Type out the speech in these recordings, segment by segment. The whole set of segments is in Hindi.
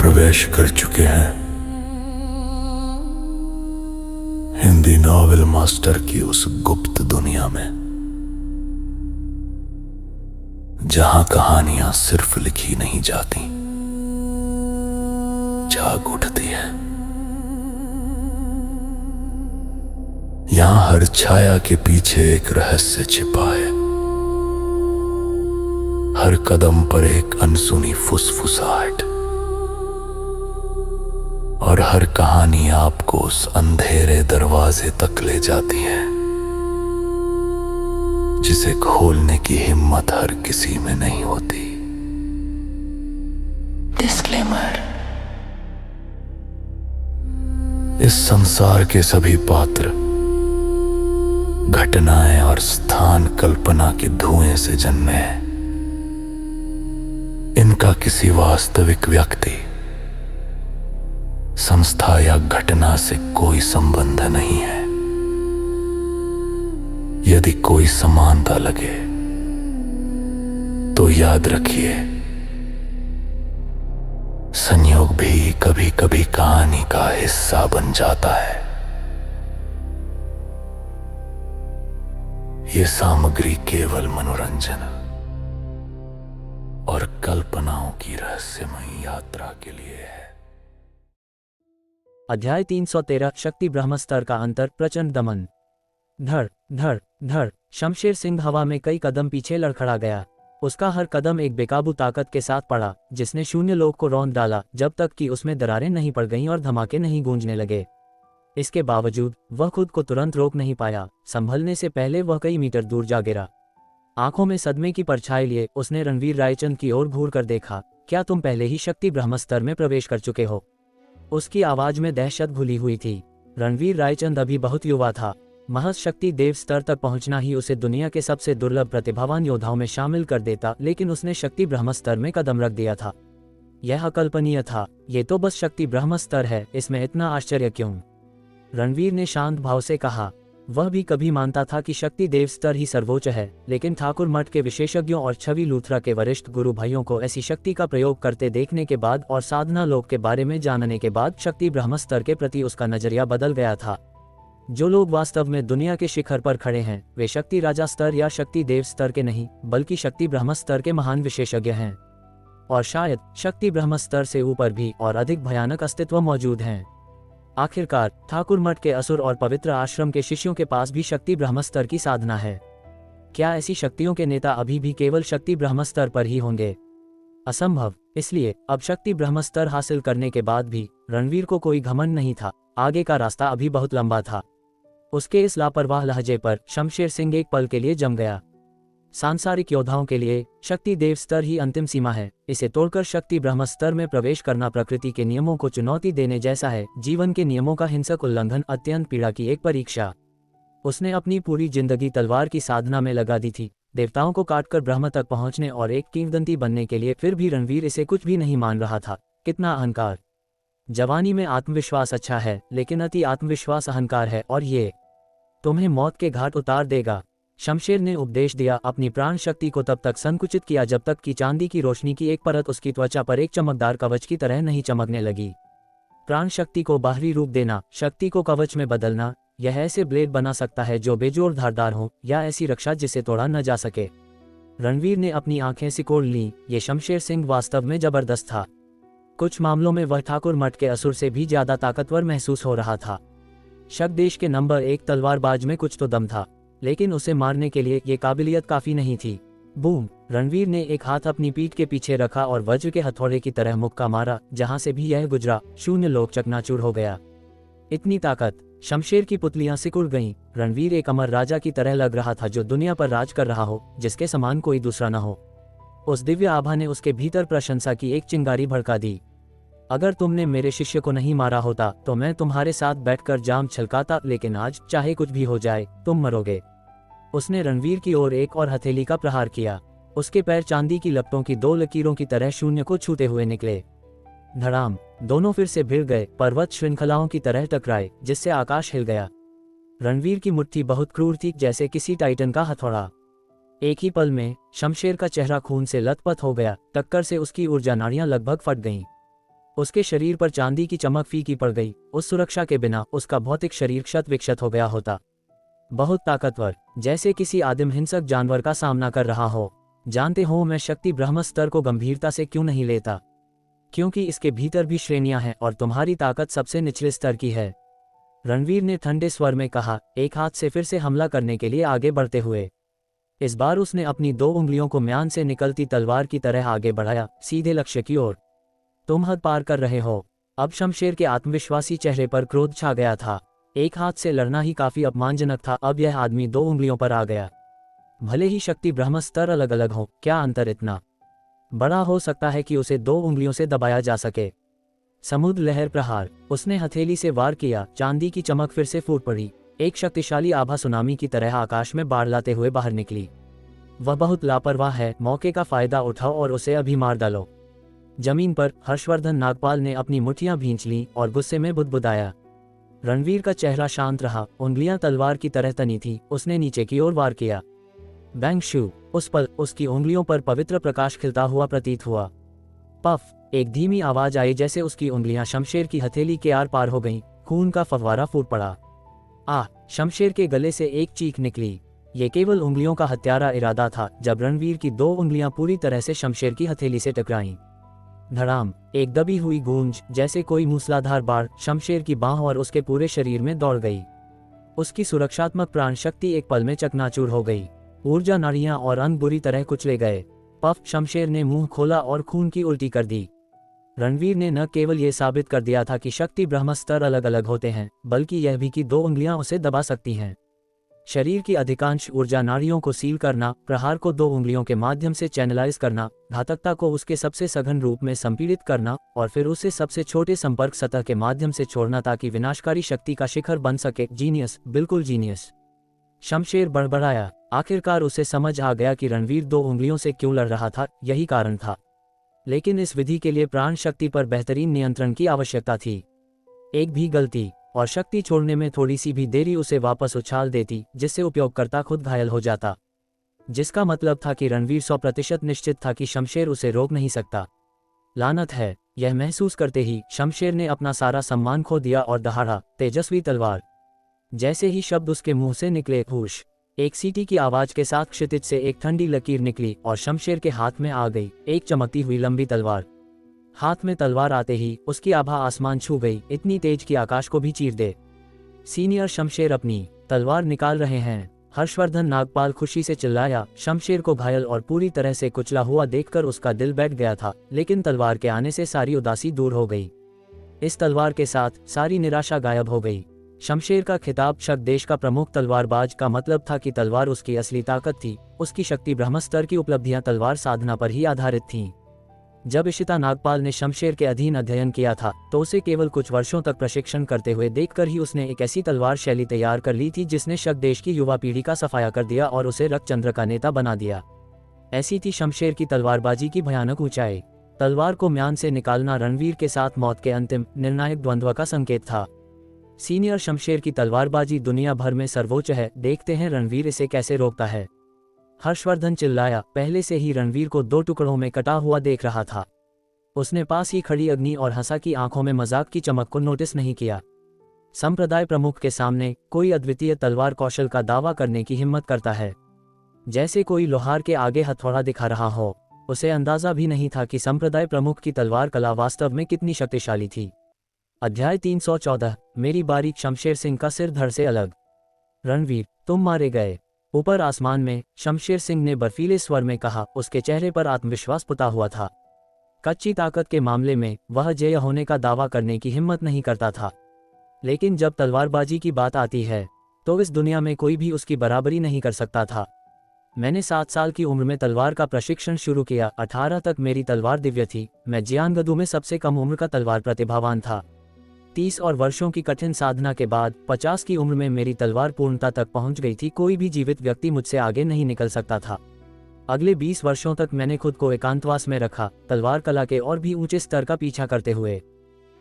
प्रवेश कर चुके हैं हिंदी नॉवेल मास्टर की उस गुप्त दुनिया में, जहां कहानियां सिर्फ लिखी नहीं जाती, जाग उठती है। यहां हर छाया के पीछे एक रहस्य छिपा है, हर कदम पर एक अनसुनी फुसफुसाहट, और हर कहानी आपको उस अंधेरे दरवाजे तक ले जाती है जिसे खोलने की हिम्मत हर किसी में नहीं होती। डिस्क्लेमर: इस संसार के सभी पात्र, घटनाएं और स्थान कल्पना के धुएं से जन्मे हैं। इनका किसी वास्तविक व्यक्ति, संस्था या घटना से कोई संबंध नहीं है। यदि कोई समानता लगे तो याद रखिए, संयोग भी कभी कभी कहानी का हिस्सा बन जाता है। ये सामग्री केवल मनोरंजन और कल्पनाओं की रहस्यमयी यात्रा के लिए है। अध्याय 313 शक्ति ब्रह्म स्तर का अंतर प्रचंड दमन। धड़ धड़ धड़ शमशेर सिंह हवा में कई कदम पीछे लड़खड़ा गया। उसका हर कदम एक बेकाबू ताकत के साथ पड़ा, जिसने शून्य लोक को रौंद डाला, जब तक कि उसमें दरारें नहीं पड़ गईं और धमाके नहीं गूंजने लगे। इसके बावजूद वह खुद को तुरंत रोक नहीं पाया। संभलने से पहले वह कई मीटर दूर जा गिरा। आंखों में सदमे की परछाई लिए उसने रणवीर रायचंद की ओर घूर कर देखा। क्या तुम पहले ही शक्ति ब्रह्म स्तर में प्रवेश कर चुके हो? उसकी आवाज में दहशत घुली हुई थी। रणवीर रायचंद अभी बहुत युवा था। महज शक्ति देव स्तर तक पहुंचना ही उसे दुनिया के सबसे दुर्लभ प्रतिभावान योद्धाओं में शामिल कर देता, लेकिन उसने शक्ति ब्रह्म स्तर में कदम रख दिया था। यह अकल्पनीय था। ये तो बस शक्ति ब्रह्म स्तर है, इसमें इतना आश्चर्य क्यों? रणवीर ने शांत भाव से कहा। वह भी कभी मानता था कि शक्ति देव स्तर ही सर्वोच्च है, लेकिन ठाकुर मठ के विशेषज्ञों और छवि लूथरा के वरिष्ठ गुरु भाइयों को ऐसी शक्ति का प्रयोग करते देखने के बाद और साधना लोक के बारे में जानने के बाद शक्ति ब्रह्म स्तर के प्रति उसका नजरिया बदल गया था। जो लोग वास्तव में दुनिया के शिखर पर खड़े हैं, वे शक्ति राजा स्तर या शक्ति देव स्तर के नहीं, बल्कि शक्ति ब्रह्म स्तर के महान विशेषज्ञ हैं। और शायद शक्ति ब्रह्म स्तर से ऊपर भी और अधिक भयानक अस्तित्व मौजूद हैं। आखिरकार ठाकुर मठ के असुर और पवित्र आश्रम के शिष्यों के पास भी शक्ति ब्रह्म स्तर की साधना है। क्या ऐसी शक्तियों के नेता अभी भी केवल शक्ति ब्रह्म स्तर पर ही होंगे? असंभव। इसलिए अब शक्ति ब्रह्म स्तर हासिल करने के बाद भी रणवीर को कोई घमंड नहीं था। आगे का रास्ता अभी बहुत लंबा था। उसके इस लापरवाह लहजे पर शमशेर सिंह एक पल के लिए जम गया। सांसारिक योद्धाओं के लिए शक्ति देव स्तर ही अंतिम सीमा है। इसे तोड़कर शक्ति ब्रह्म स्तर में प्रवेश करना प्रकृति के नियमों को चुनौती देने जैसा है, जीवन के नियमों का हिंसक उल्लंघन, अत्यंत पीड़ा की एक परीक्षा। उसने अपनी पूरी जिंदगी तलवार की साधना में लगा दी थी, देवताओं को काटकर ब्रह्म तक पहुंचने और एक किंवदंती बनने के लिए। फिर भी रणवीर इसे कुछ भी नहीं मान रहा था। कितना अहंकार! जवानी में आत्मविश्वास अच्छा है, लेकिन अति आत्मविश्वास अहंकार है, और ये तुम्हें मौत के घाट उतार देगा। शमशेर ने उपदेश दिया। अपनी प्राण शक्ति को तब तक संकुचित किया जब तक कि चांदी की रोशनी की एक परत उसकी त्वचा पर एक चमकदार कवच की तरह नहीं चमकने लगी। प्राण शक्ति को बाहरी रूप देना, शक्ति को कवच में बदलना, यह ऐसे ब्लेड बना सकता है जो बेजोड़ धारदार हो, या ऐसी रक्षा जिसे तोड़ा न जा सके। रणवीर ने अपनी आंखें सिकोड़ लीं। ये शमशेर सिंह वास्तव में जबरदस्त था। कुछ मामलों में वह ठाकुर मठ के असुर से भी ज्यादा ताकतवर महसूस हो रहा था। शक देश के नंबर 1 तलवारबाज में कुछ तो दम था, लेकिन उसे मारने के लिए ये काबिलियत काफी नहीं थी। बूम! रणवीर ने एक हाथ अपनी पीठ के पीछे रखा और वज्र के हथौड़े की तरह मुक्का मारा। जहां से भी यह गुजरा, शून्य लोक चकनाचूर हो गया। इतनी ताकत! शमशेर की पुतलियां सिकुड़ गईं। रणवीर एक अमर राजा की तरह लग रहा था, जो दुनिया पर राज कर रहा हो, जिसके समान कोई दूसरा न हो। उस दिव्य आभा ने उसके भीतर प्रशंसा की एक चिंगारी भड़का दी। अगर तुमने मेरे शिष्य को नहीं मारा होता तो मैं तुम्हारे साथ बैठकर जाम छलकाता, लेकिन आज चाहे कुछ भी हो जाए, तुम मरोगे। उसने रणवीर की ओर एक और हथेली का प्रहार किया। उसके पैर चांदी की लपटों की 2 लकीरों की तरह शून्य को छूते हुए निकले। धड़ाम! दोनों फिर से भिड़ गए, पर्वत श्रृंखलाओं की तरह टकराए, जिससे आकाश हिल गया। रणवीर की मुट्ठी बहुत क्रूर थी, जैसे किसी टाइटन का हथौड़ा। एक ही पल में शमशेर का चेहरा खून से लथपथ हो गया। टक्कर से उसकी ऊर्जा नाड़ियां लगभग फट गईं। उसके शरीर पर चांदी की चमक फीकी पड़ गई। उस सुरक्षा के बिना उसका भौतिक शरीर क्षत विक्षत हो गया होता। बहुत ताकतवर, जैसे किसी आदिम हिंसक जानवर का सामना कर रहा हो। जानते हो मैं शक्ति ब्रह्म स्तर को गंभीरता से क्यों नहीं लेता? क्योंकि इसके भीतर भी श्रेणियां हैं और तुम्हारी ताकत सबसे निचले स्तर की है। रणवीर ने ठंडे स्वर में कहा, एक हाथ से फिर से हमला करने के लिए आगे बढ़ते हुए। इस बार उसने अपनी 2 उंगलियों को म्यान से निकलती तलवार की तरह आगे बढ़ाया, सीधे लक्ष्य की ओर। तुम हद पार कर रहे हो। अब शमशेर के आत्मविश्वासी चेहरे पर क्रोध छा गया था। एक हाथ से लड़ना ही काफी अपमानजनक था, अब यह आदमी 2 उंगलियों पर आ गया। भले ही शक्ति ब्रह्म स्तर अलग अलग हो, क्या अंतर इतना बड़ा हो सकता है कि उसे 2 उंगलियों से दबाया जा सके? समुद्र लहर प्रहार। उसने हथेली से वार किया, चांदी की चमक फिर से फूट पड़ी। एक शक्तिशाली आभा सुनामी की तरह आकाश में बाढ़ लाते हुए बाहर निकली। वह बहुत लापरवाह है, मौके का फायदा उठाओ और उसे अभी मार डालो। जमीन पर हर्षवर्धन नागपाल ने अपनी मुट्ठियां भींच लीं और गुस्से में बुदबुदाया। रणवीर का चेहरा शांत रहा, उंगलियां तलवार की तरह तनी थी। उसने नीचे की ओर वार किया। बैंग शू। उस पल उसकी उंगलियों पर पवित्र प्रकाश खिलता हुआ प्रतीत हुआ। पफ, एक धीमी आवाज आई जैसे उसकी उंगलियां शमशेर की हथेली के आर पार हो गईं। खून का फव्वारा फूट पड़ा। शमशेर के गले से एक चीख निकली। ये केवल उंगलियों का हत्यारा इरादा था जब रणवीर की 2 उंगलियां पूरी तरह से शमशेर की हथेली से टकराईं। धड़ाम, एक दबी हुई गूंज जैसे कोई मूसलाधार बाढ़ शमशेर की बांह और उसके पूरे शरीर में दौड़ गई। उसकी सुरक्षात्मक प्राण शक्ति एक पल में चकनाचूर हो गई। ऊर्जा नाड़ियां और अंग बुरी तरह कुचले गए। पफ, शमशेर ने मुंह खोला और खून की उल्टी कर दी। रणवीर ने न केवल ये साबित कर दिया था कि शक्ति ब्रह्म स्तर अलग अलग होते हैं, बल्कि यह भी कि 2 उंगलियां उसे दबा सकती हैं। शरीर की अधिकांश ऊर्जा नाड़ियों को सील करना, प्रहार को 2 उंगलियों के माध्यम से चैनलाइज करना, घातकता को उसके सबसे सघन रूप में संपीड़ित करना और फिर उसे सबसे छोटे संपर्क सतह के माध्यम से छोड़ना ताकि विनाशकारी शक्ति का शिखर बन सके। जीनियस, बिल्कुल जीनियस। शमशेर बड़बड़ाया। आखिरकार उसे समझ आ गया कि रणवीर 2 उंगलियों से क्यों लड़ रहा था, यही कारण था। लेकिन इस विधि के लिए प्राण शक्ति पर बेहतरीन नियंत्रण की आवश्यकता थी। एक भी गलती और शक्ति छोड़ने में थोड़ी सी भी देरी उसे वापस उछाल देती, जिससे उपयोगकर्ता खुद घायल हो जाता। जिसका मतलब था कि रणवीर 100% निश्चित था कि शमशेर उसे रोक नहीं सकता। लानत है। यह महसूस करते ही शमशेर ने अपना सारा सम्मान खो दिया और दहाड़ा, तेजस्वी तलवार। जैसे ही शब्द उसके मुंह से निकले, हुश, एक सीटी की आवाज के साथ क्षितिज से एक ठंडी लकीर निकली और शमशेर के हाथ में आ गई, एक चमकती हुई लंबी तलवार। हाथ में तलवार आते ही उसकी आभा आसमान छू गई, इतनी तेज कि आकाश को भी चीर दे। सीनियर शमशेर अपनी तलवार निकाल रहे हैं। हर्षवर्धन नागपाल खुशी से चिल्लाया। शमशेर को घायल और पूरी तरह से कुचला हुआ देखकर उसका दिल बैठ गया था, लेकिन तलवार के आने से सारी उदासी दूर हो गई। इस तलवार के साथ सारी निराशा गायब हो गई। शमशेर का खिताब शक देश का प्रमुख तलवारबाज का मतलब था कि तलवार उसकी असली ताकत थी। उसकी शक्ति ब्रह्म स्तर की उपलब्धियां तलवार साधना पर ही आधारित थीं। जब इशिता नागपाल ने शमशेर के अधीन अध्ययन किया था तो उसे केवल कुछ वर्षों तक प्रशिक्षण करते हुए देखकर ही उसने एक ऐसी तलवार शैली तैयार कर ली थी जिसने शक देश की युवा पीढ़ी का सफाया कर दिया और उसे रक्तचंद्र का नेता बना दिया। ऐसी थी शमशेर की तलवारबाजी की भयानक ऊंचाई। तलवार को म्यान से निकालना रणवीर के साथ मौत के अंतिम निर्णायक द्वंद्व का संकेत था। सीनियर शमशेर की तलवारबाजी दुनिया भर में सर्वोच्च है, देखते हैं रणवीर इसे कैसे रोकता है। हर्षवर्धन चिल्लाया। पहले से ही रणवीर को 2 टुकड़ों में कटा हुआ देख रहा था। उसने पास ही खड़ी अग्नि और हंसा की आंखों में मजाक की चमक को नोटिस नहीं किया। संप्रदाय प्रमुख के सामने कोई अद्वितीय तलवार कौशल का दावा करने की हिम्मत करता है, जैसे कोई लोहार के आगे हथौड़ा दिखा रहा हो। उसे अंदाजा भी नहीं था कि संप्रदाय प्रमुख की तलवार कला वास्तव में कितनी शक्तिशाली थी। अध्याय 314। मेरी बारीक शमशेर सिंह का सिर धड़ से अलग। रणवीर, तुम मारे गए। ऊपर आसमान में शमशेर सिंह ने बर्फीले स्वर में कहा। उसके चेहरे पर आत्मविश्वास पुता हुआ था। कच्ची ताकत के मामले में वह जय होने का दावा करने की हिम्मत नहीं करता था, लेकिन जब तलवारबाजी की बात आती है तो इस दुनिया में कोई भी उसकी बराबरी नहीं कर सकता था। मैंने 7 साल की उम्र में तलवार का प्रशिक्षण शुरू किया। 18 तक मेरी तलवार दिव्य थी। मैं जियानगदू में सबसे कम उम्र का तलवार प्रतिभावान था। 30 और वर्षों की कठिन साधना के बाद 50 की उम्र में मेरी तलवार पूर्णता तक पहुंच गई थी। कोई भी जीवित व्यक्ति मुझसे आगे नहीं निकल सकता था। अगले 20 वर्षों तक मैंने खुद को एकांतवास में रखा, तलवार कला के और भी ऊंचे स्तर का पीछा करते हुए।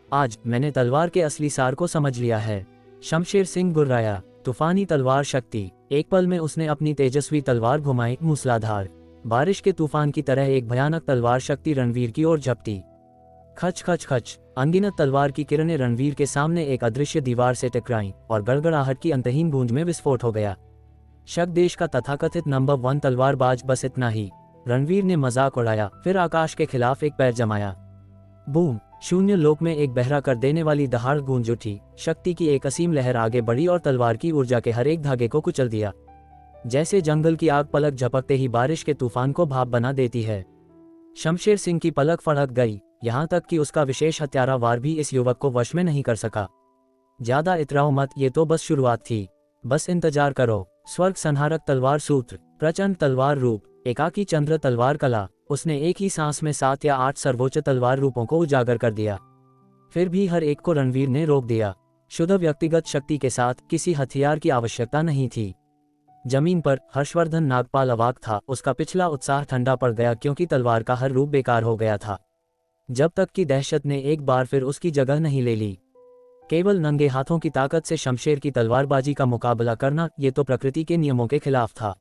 आज मैंने तलवार के असली सार को समझ लिया है। शमशेर सिंह गुर्राया। तूफानी तलवार शक्ति। एक पल में उसने अपनी तेजस्वी तलवार घुमाई। मूसलाधार बारिश के तूफान की तरह एक भयानक तलवार शक्ति रणवीर की ओर झपटी। खच खच खच। अनगिनत तलवार की किरणें रणवीर के सामने एक अदृश्य दीवार से टकराईं और गड़गड़ाहट की अंतहीन गूंज में विस्फोट हो गया। शक देश का तथाकथित नंबर 1 तलवारबाज, बस इतना ही। रणवीर ने मजाक उड़ाया, फिर आकाश के खिलाफ एक पैर जमाया। बूम! शून्य लोक में एक बहरा कर देने वाली दहाड़ गूंज उठी। शक्ति की एक असीम लहर आगे बढ़ी और तलवार की ऊर्जा के हर एक धागे को कुचल दिया। जैसे जंगल की आग पलक झपकते ही बारिश के तूफान को भाप बना देती है। शमशेर सिंह की पलक फड़क गई, यहाँ तक कि उसका विशेष हत्यारा वार भी इस युवक को वश में नहीं कर सका। ज्यादा इतराओ मत, ये तो बस शुरुआत थी। बस इंतजार करो। स्वर्ग संहारक तलवार सूत्र, प्रचंड तलवार रूप, एकाकी चंद्र तलवार कला। उसने एक ही सांस में 7 या 8 सर्वोच्च तलवार रूपों को उजागर कर दिया। फिर भी हर एक को रणवीर ने रोक दिया। शुद्ध व्यक्तिगत शक्ति के साथ किसी हथियार की आवश्यकता नहीं थी। जमीन पर हर्षवर्धन नागपाल अवाक था। उसका पिछला उत्साह ठंडा पड़ गया क्योंकि तलवार का हर रूप बेकार हो गया था। जब तक कि दहशत ने एक बार फिर उसकी जगह नहीं ले ली। केवल नंगे हाथों की ताकत से शमशेर की तलवारबाजी का मुकाबला करना, ये तो प्रकृति के नियमों के खिलाफ था।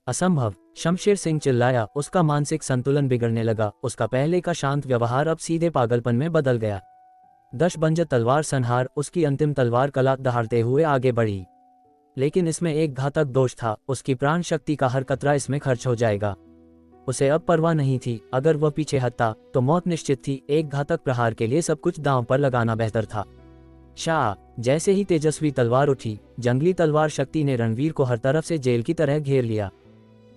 असंभव! शमशेर सिंह चिल्लाया। उसका मानसिक संतुलन बिगड़ने लगा। उसका पहले का शांत व्यवहार अब सीधे पागलपन में बदल गया। दशबंज तलवार संहार, उसकी अंतिम तलवार कला दहाड़ते हुए आगे बढ़ी। लेकिन इसमें एक घातक दोष था, उसकी प्राण शक्ति का हर कतरा इसमें खर्च हो जाएगा। उसे अब परवाह नहीं थी। अगर वह पीछे हटता तो मौत निश्चित थी। एक घातक प्रहार के लिए सब कुछ दांव पर लगाना बेहतर था। शाह! जैसे ही तेजस्वी तलवार उठी, जंगली तलवार शक्ति ने रणवीर को हर तरफ से जेल की तरह घेर लिया।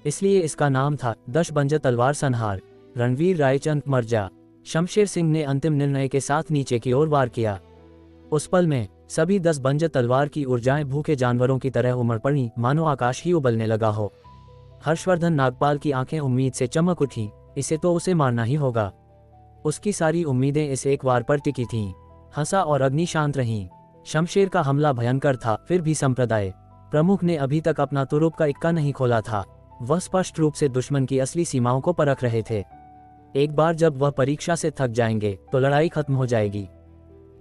इसलिए इसका नाम था दशबंज तलवार संहार। रणवीर रायचंद मर्जा। शमशेर सिंह ने अंतिम निर्णय के साथ नीचे की ओर वार किया। उस पल में सभी 10 बंज तलवार की ऊर्जाएं भूखे जानवरों की तरह उमड़ पड़ी, मानो आकाश ही उबलने लगा हो। हर्षवर्धन नागपाल की आंखें उम्मीद से चमक उठी। इसे तो उसे मारना ही होगा। उसकी सारी उम्मीदें इस एक वार पर टिकी थीं। हंसा और अग्नि शांत रहीं। शमशेर का हमला भयंकर था, फिर भी संप्रदाय प्रमुख ने अभी तक अपना तुरुप का इक्का नहीं खोला था। वह स्पष्ट रूप से दुश्मन की असली सीमाओं को परख रहे थे। एक बार जब वह परीक्षा से थक जाएंगे तो लड़ाई खत्म हो जाएगी।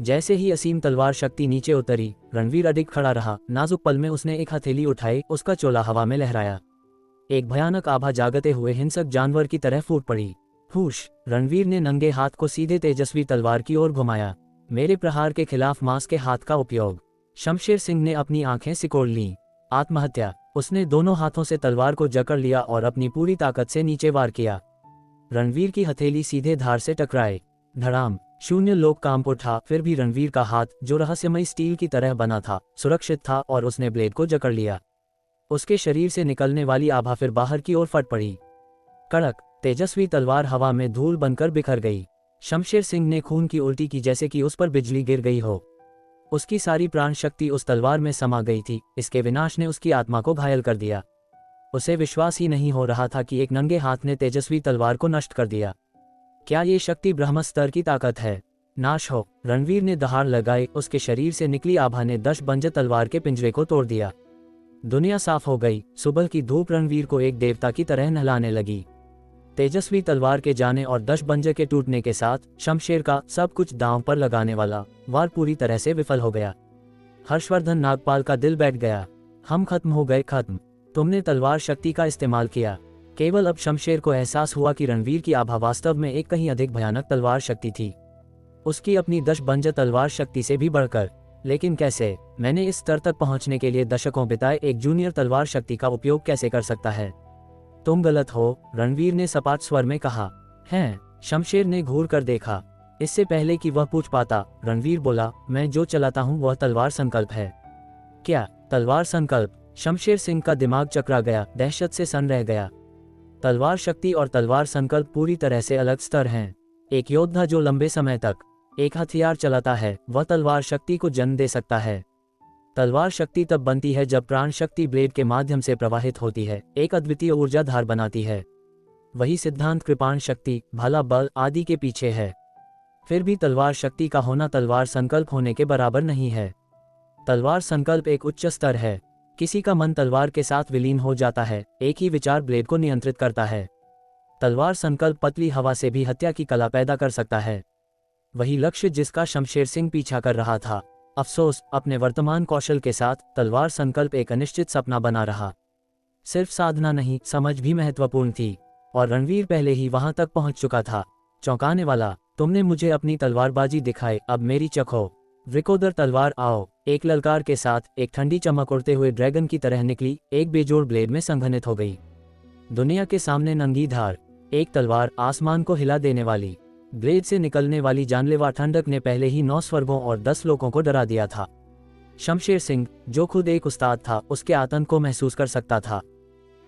जैसे ही असीम तलवार शक्ति नीचे उतरी, रणवीर अडिग खड़ा रहा। नाजुक पल में उसने एक हथेली उठाई, उसका चोला हवा में लहराया। एक भयानक आभा जागते हुए हिंसक जानवर की तरह फूट पड़ी। हुश! रणवीर ने नंगे हाथ को सीधे तेजस्वी तलवार की ओर घुमाया। मेरे प्रहार के खिलाफ मांस के हाथ का उपयोग। शमशेर सिंह ने अपनी आंखें सिकोड़ लीं। आत्महत्या! उसने दोनों हाथों से तलवार को जकड़ लिया और अपनी पूरी ताकत से नीचे वार किया। रणवीर की हथेली सीधे धार से टकराए। धड़ाम! शून्य लोक कांप उठा। फिर भी रणवीर का हाथ, जो रहस्यमयी स्टील की तरह बना था, सुरक्षित था और उसने ब्लेड को जकड़ लिया। उसके शरीर से निकलने वाली आभा फिर बाहर की ओर फट पड़ी। कड़क! तेजस्वी तलवार हवा में धूल बनकर बिखर गई। शमशेर सिंह ने खून की उल्टी की, जैसे कि उस पर बिजली गिर गई हो। उसकी सारी प्राण शक्ति उस तलवार में समा गई थी। इसके विनाश ने उसकी आत्मा को घायल कर दिया। उसे विश्वास ही नहीं हो रहा था कि एक नंगे हाथ ने तेजस्वी तलवार को नष्ट कर दिया। क्या ये शक्ति ब्रह्म स्तर की ताकत है? नाश हो! रणवीर ने दहाड़ लगाई। उसके शरीर से निकली आभा ने दशबंज तलवार के पिंजरे को तोड़ दिया। दुनिया साफ हो गई। सुबह की धूप रणवीर को एक देवता की तरह नहलाने लगी। तेजस्वी तलवार के जाने और दशबंज के टूटने के साथ शमशेर का सब कुछ दांव पर लगाने वाला वार पूरी तरह से विफल हो गया। हर्षवर्धन नागपाल का दिल बैठ गया। हम खत्म हो गए, खत्म। तुमने तलवार शक्ति का इस्तेमाल किया। केवल अब शमशेर को एहसास हुआ कि रणवीर की आभा वास्तव में एक कहीं अधिक भयानक तलवार शक्ति थी, उसकी अपनी दशबंज तलवार शक्ति से भी बढ़कर। लेकिन कैसे? मैंने इस स्तर तक पहुंचने के लिए दशकों बिताए, एक जूनियर तलवार शक्ति का उपयोग कैसे कर सकता है? तुम गलत हो, रणवीर ने सपाट स्वर में कहा। हैं? शमशेर ने घूर कर देखा। इससे पहले कि वह पूछ पाता, रणवीर बोला, मैं जो चलाता हूं वह तलवार संकल्प है। क्या तलवार संकल्प? शमशेर सिंह का दिमाग चकरा गया, दहशत से सन रह गया। तलवार शक्ति और तलवार संकल्प पूरी तरह से अलग स्तर हैं। एक योद्धा जो लंबे समय तक एक हथियार चलाता है, वह तलवार शक्ति को जन्म दे सकता है। तलवार शक्ति तब बनती है जब प्राण शक्ति ब्लेड के माध्यम से प्रवाहित होती है, एक अद्वितीय ऊर्जा धार बनाती है। वही सिद्धांत कृपाण शक्ति, भाला बल आदि के पीछे है। फिर भी तलवार शक्ति का होना तलवार संकल्प होने के बराबर नहीं है। तलवार संकल्प एक उच्च स्तर है। किसी का मन तलवार के साथ विलीन हो जाता है, एक ही विचार ब्लेड को नियंत्रित करता है। तलवार संकल्प पतली हवा से भी हत्या की कला पैदा कर सकता है। वही लक्ष्य जिसका शमशेर सिंह पीछा कर रहा था। अफसोस, अपने वर्तमान कौशल के साथ तलवार संकल्प एक अनिश्चित सपना बना रहा। सिर्फ साधना नहीं, समझ भी महत्वपूर्ण थी, और रणवीर पहले ही वहां तक पहुंच चुका था। चौंकाने वाला, तुमने मुझे अपनी तलवारबाजी दिखाई, अब मेरी चखो। वृकोदर तलवार आओ। एक ललकार के साथ एक ठंडी चमक उड़ते हुए ड्रैगन की तरह निकली, एक बेजोड़ ब्लेड में संघनित हो गई। दुनिया के सामने नंगी धार, एक तलवार आसमान को हिला देने वाली। ब्लेड से निकलने वाली जानलेवा ठंडक ने पहले ही 9 स्वर्गों और 10 लोगों को डरा दिया था। शमशेर सिंह, जो खुद एक उस्ताद था, उसके आतंक को महसूस कर सकता था।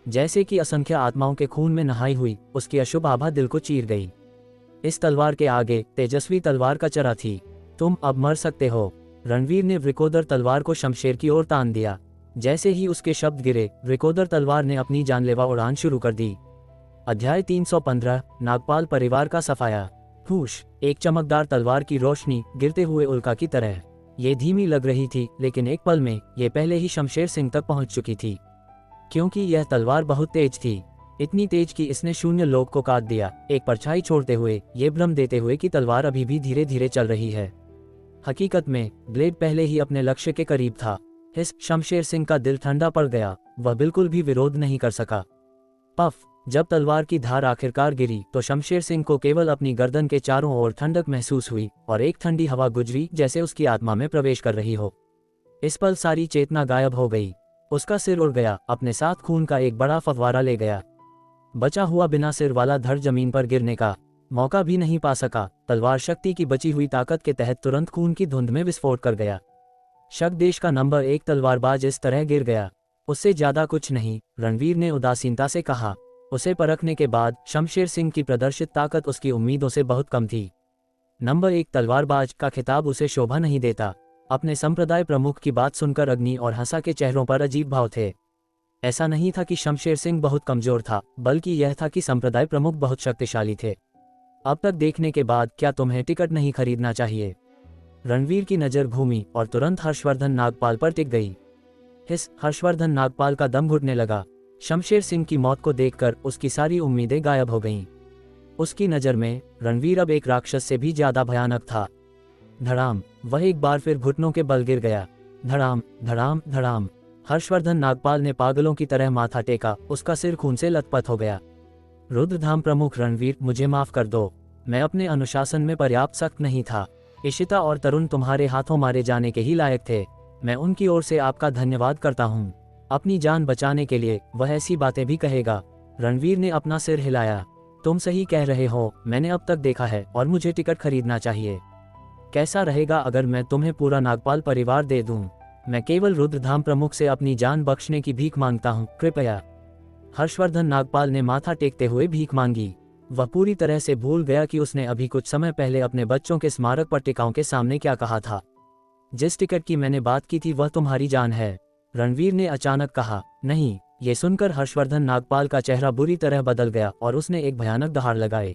जैसे कि असंख्य आत्माओं के खून में नहाई हुई उसकी अशुभ आभा दिल को चीर गई। इस तलवार के आगे तेजस्वी तलवार का चरा थी। तुम अब मर सकते हो। रणवीर ने वृकोदर तलवार को शमशेर की ओर तान दिया। जैसे ही उसके शब्द गिरे, वृकोदर तलवार ने अपनी जानलेवा उड़ान शुरू कर दी। अध्याय 315, नागपाल परिवार का सफाया। हुश, एक चमकदार तलवार की रोशनी गिरते हुए उल्का की तरह। ये धीमी लग रही थी, लेकिन एक पल में ये पहले ही शमशेर सिंह तक पहुंच चुकी थी, क्योंकि यह तलवार बहुत तेज थी। इतनी तेज कि इसने शून्य लोक को काट दिया, एक परछाई छोड़ते हुए, ये भ्रम देते हुए कि तलवार अभी भी धीरे धीरे चल रही है। हकीकत में ब्लेड पहले ही अपने लक्ष्य के करीब था। इस शमशेर सिंह का दिल ठंडा पड़ गया, वह बिल्कुल भी विरोध नहीं कर सका। पफ, जब तलवार की धार आखिरकार गिरी तो शमशेर सिंह को केवल अपनी गर्दन के चारों ओर ठंडक महसूस हुई और एक ठंडी हवा गुजरी जैसे उसकी आत्मा में प्रवेश कर रही हो। इस पल सारी चेतना गायब हो गई। उसका सिर उड़ गया, अपने साथ खून का एक बड़ा फव्वारा ले गया। बचा हुआ बिना सिर वाला धड़ जमीन पर गिरने का मौका भी नहीं पा सका। तलवार शक्ति की बची हुई ताकत के तहत तुरंत खून की धुंध में विस्फोट कर गया। शक देश का नंबर 1 तलवारबाज इस तरह गिर गया। उससे ज्यादा कुछ नहीं, रणवीर ने उदासीनता से कहा। उसे परखने के बाद शमशेर सिंह की प्रदर्शित ताकत उसकी उम्मीदों से बहुत कम थी। नंबर 1 तलवारबाज का खिताब उसे शोभा नहीं देता। अपने संप्रदाय प्रमुख की बात सुनकर अग्नि और हंसा के चेहरों पर अजीब भाव थे। ऐसा नहीं था कि शमशेर सिंह बहुत कमजोर था, बल्कि यह था कि संप्रदाय प्रमुख बहुत शक्तिशाली थे। अब तक देखने के बाद क्या तुम्हें टिकट नहीं खरीदना चाहिए? रणवीर की नजर घूमी और तुरंत हर्षवर्धन नागपाल पर टिक गई। हर्षवर्धन नागपाल का दम घुटने लगा। शमशेर सिंह की मौत को देखकर उसकी सारी उम्मीदें गायब हो गईं। उसकी नज़र में रणवीर अब एक राक्षस से भी ज्यादा भयानक था। धड़ाम, वह एक बार फिर घुटनों के बल गिर गया। धड़ाम धड़ाम धड़ाम। हर्षवर्धन नागपाल ने पागलों की तरह माथा टेका, उसका सिर खून से लथपथ हो गया। रुद्रधाम प्रमुख रणवीर, मुझे माफ कर दो। मैं अपने अनुशासन में पर्याप्त सख्त नहीं था। इशिता और तरुण तुम्हारे हाथों मारे जाने के ही लायक थे। मैं उनकी ओर से आपका धन्यवाद करता हूँ। अपनी जान बचाने के लिए वह ऐसी बातें भी कहेगा। रणवीर ने अपना सिर हिलाया। तुम सही कह रहे हो, मैंने अब तक देखा है और मुझे टिकट खरीदना चाहिए। कैसा रहेगा अगर मैं तुम्हें पूरा नागपाल परिवार दे दूं? मैं केवल रुद्रधाम प्रमुख से अपनी जान बख्शने की भीख मांगता हूँ, कृपया। हर्षवर्धन नागपाल ने माथा टेकते हुए भीख मांगी। वह पूरी तरह से भूल गया कि उसने अभी कुछ समय पहले अपने बच्चों के स्मारक पट्टिकाओं के सामने क्या कहा था। जिस टिकट की मैंने बात की थी वह तुम्हारी जान है, रणवीर ने अचानक कहा। नहीं। ये सुनकर हर्षवर्धन नागपाल का चेहरा बुरी तरह बदल गया और उसने एक भयानक दहाड़ लगाए।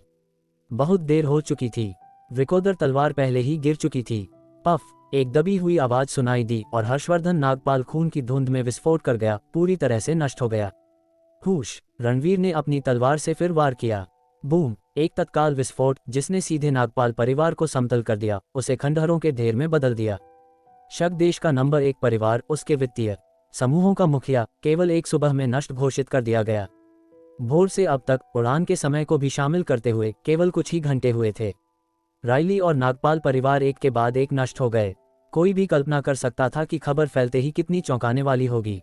बहुत देर हो चुकी थी। वृकोदर तलवार पहले ही गिर चुकी थी। पफ, एक दबी हुई आवाज सुनाई दी और हर्षवर्धन नागपाल खून की धुंध में विस्फोट कर गया, पूरी तरह से नष्ट हो गया। हुश, रणवीर ने अपनी तलवार से फिर वार किया। बूम, एक तत्काल विस्फोट जिसने सीधे नागपाल परिवार को समतल कर दिया, उसे खंडहरों के ढेर में बदल दिया। शक देश का नंबर 1 परिवार, उसके वित्तीय समूहों का मुखिया, केवल एक सुबह में नष्ट घोषित कर दिया गया। भोर से अब तक उड़ान के समय को भी शामिल करते हुए केवल कुछ ही घंटे हुए थे। रायली और नागपाल परिवार एक के बाद एक नष्ट हो गए। कोई भी कल्पना कर सकता था कि खबर फैलते ही कितनी चौंकाने वाली होगी।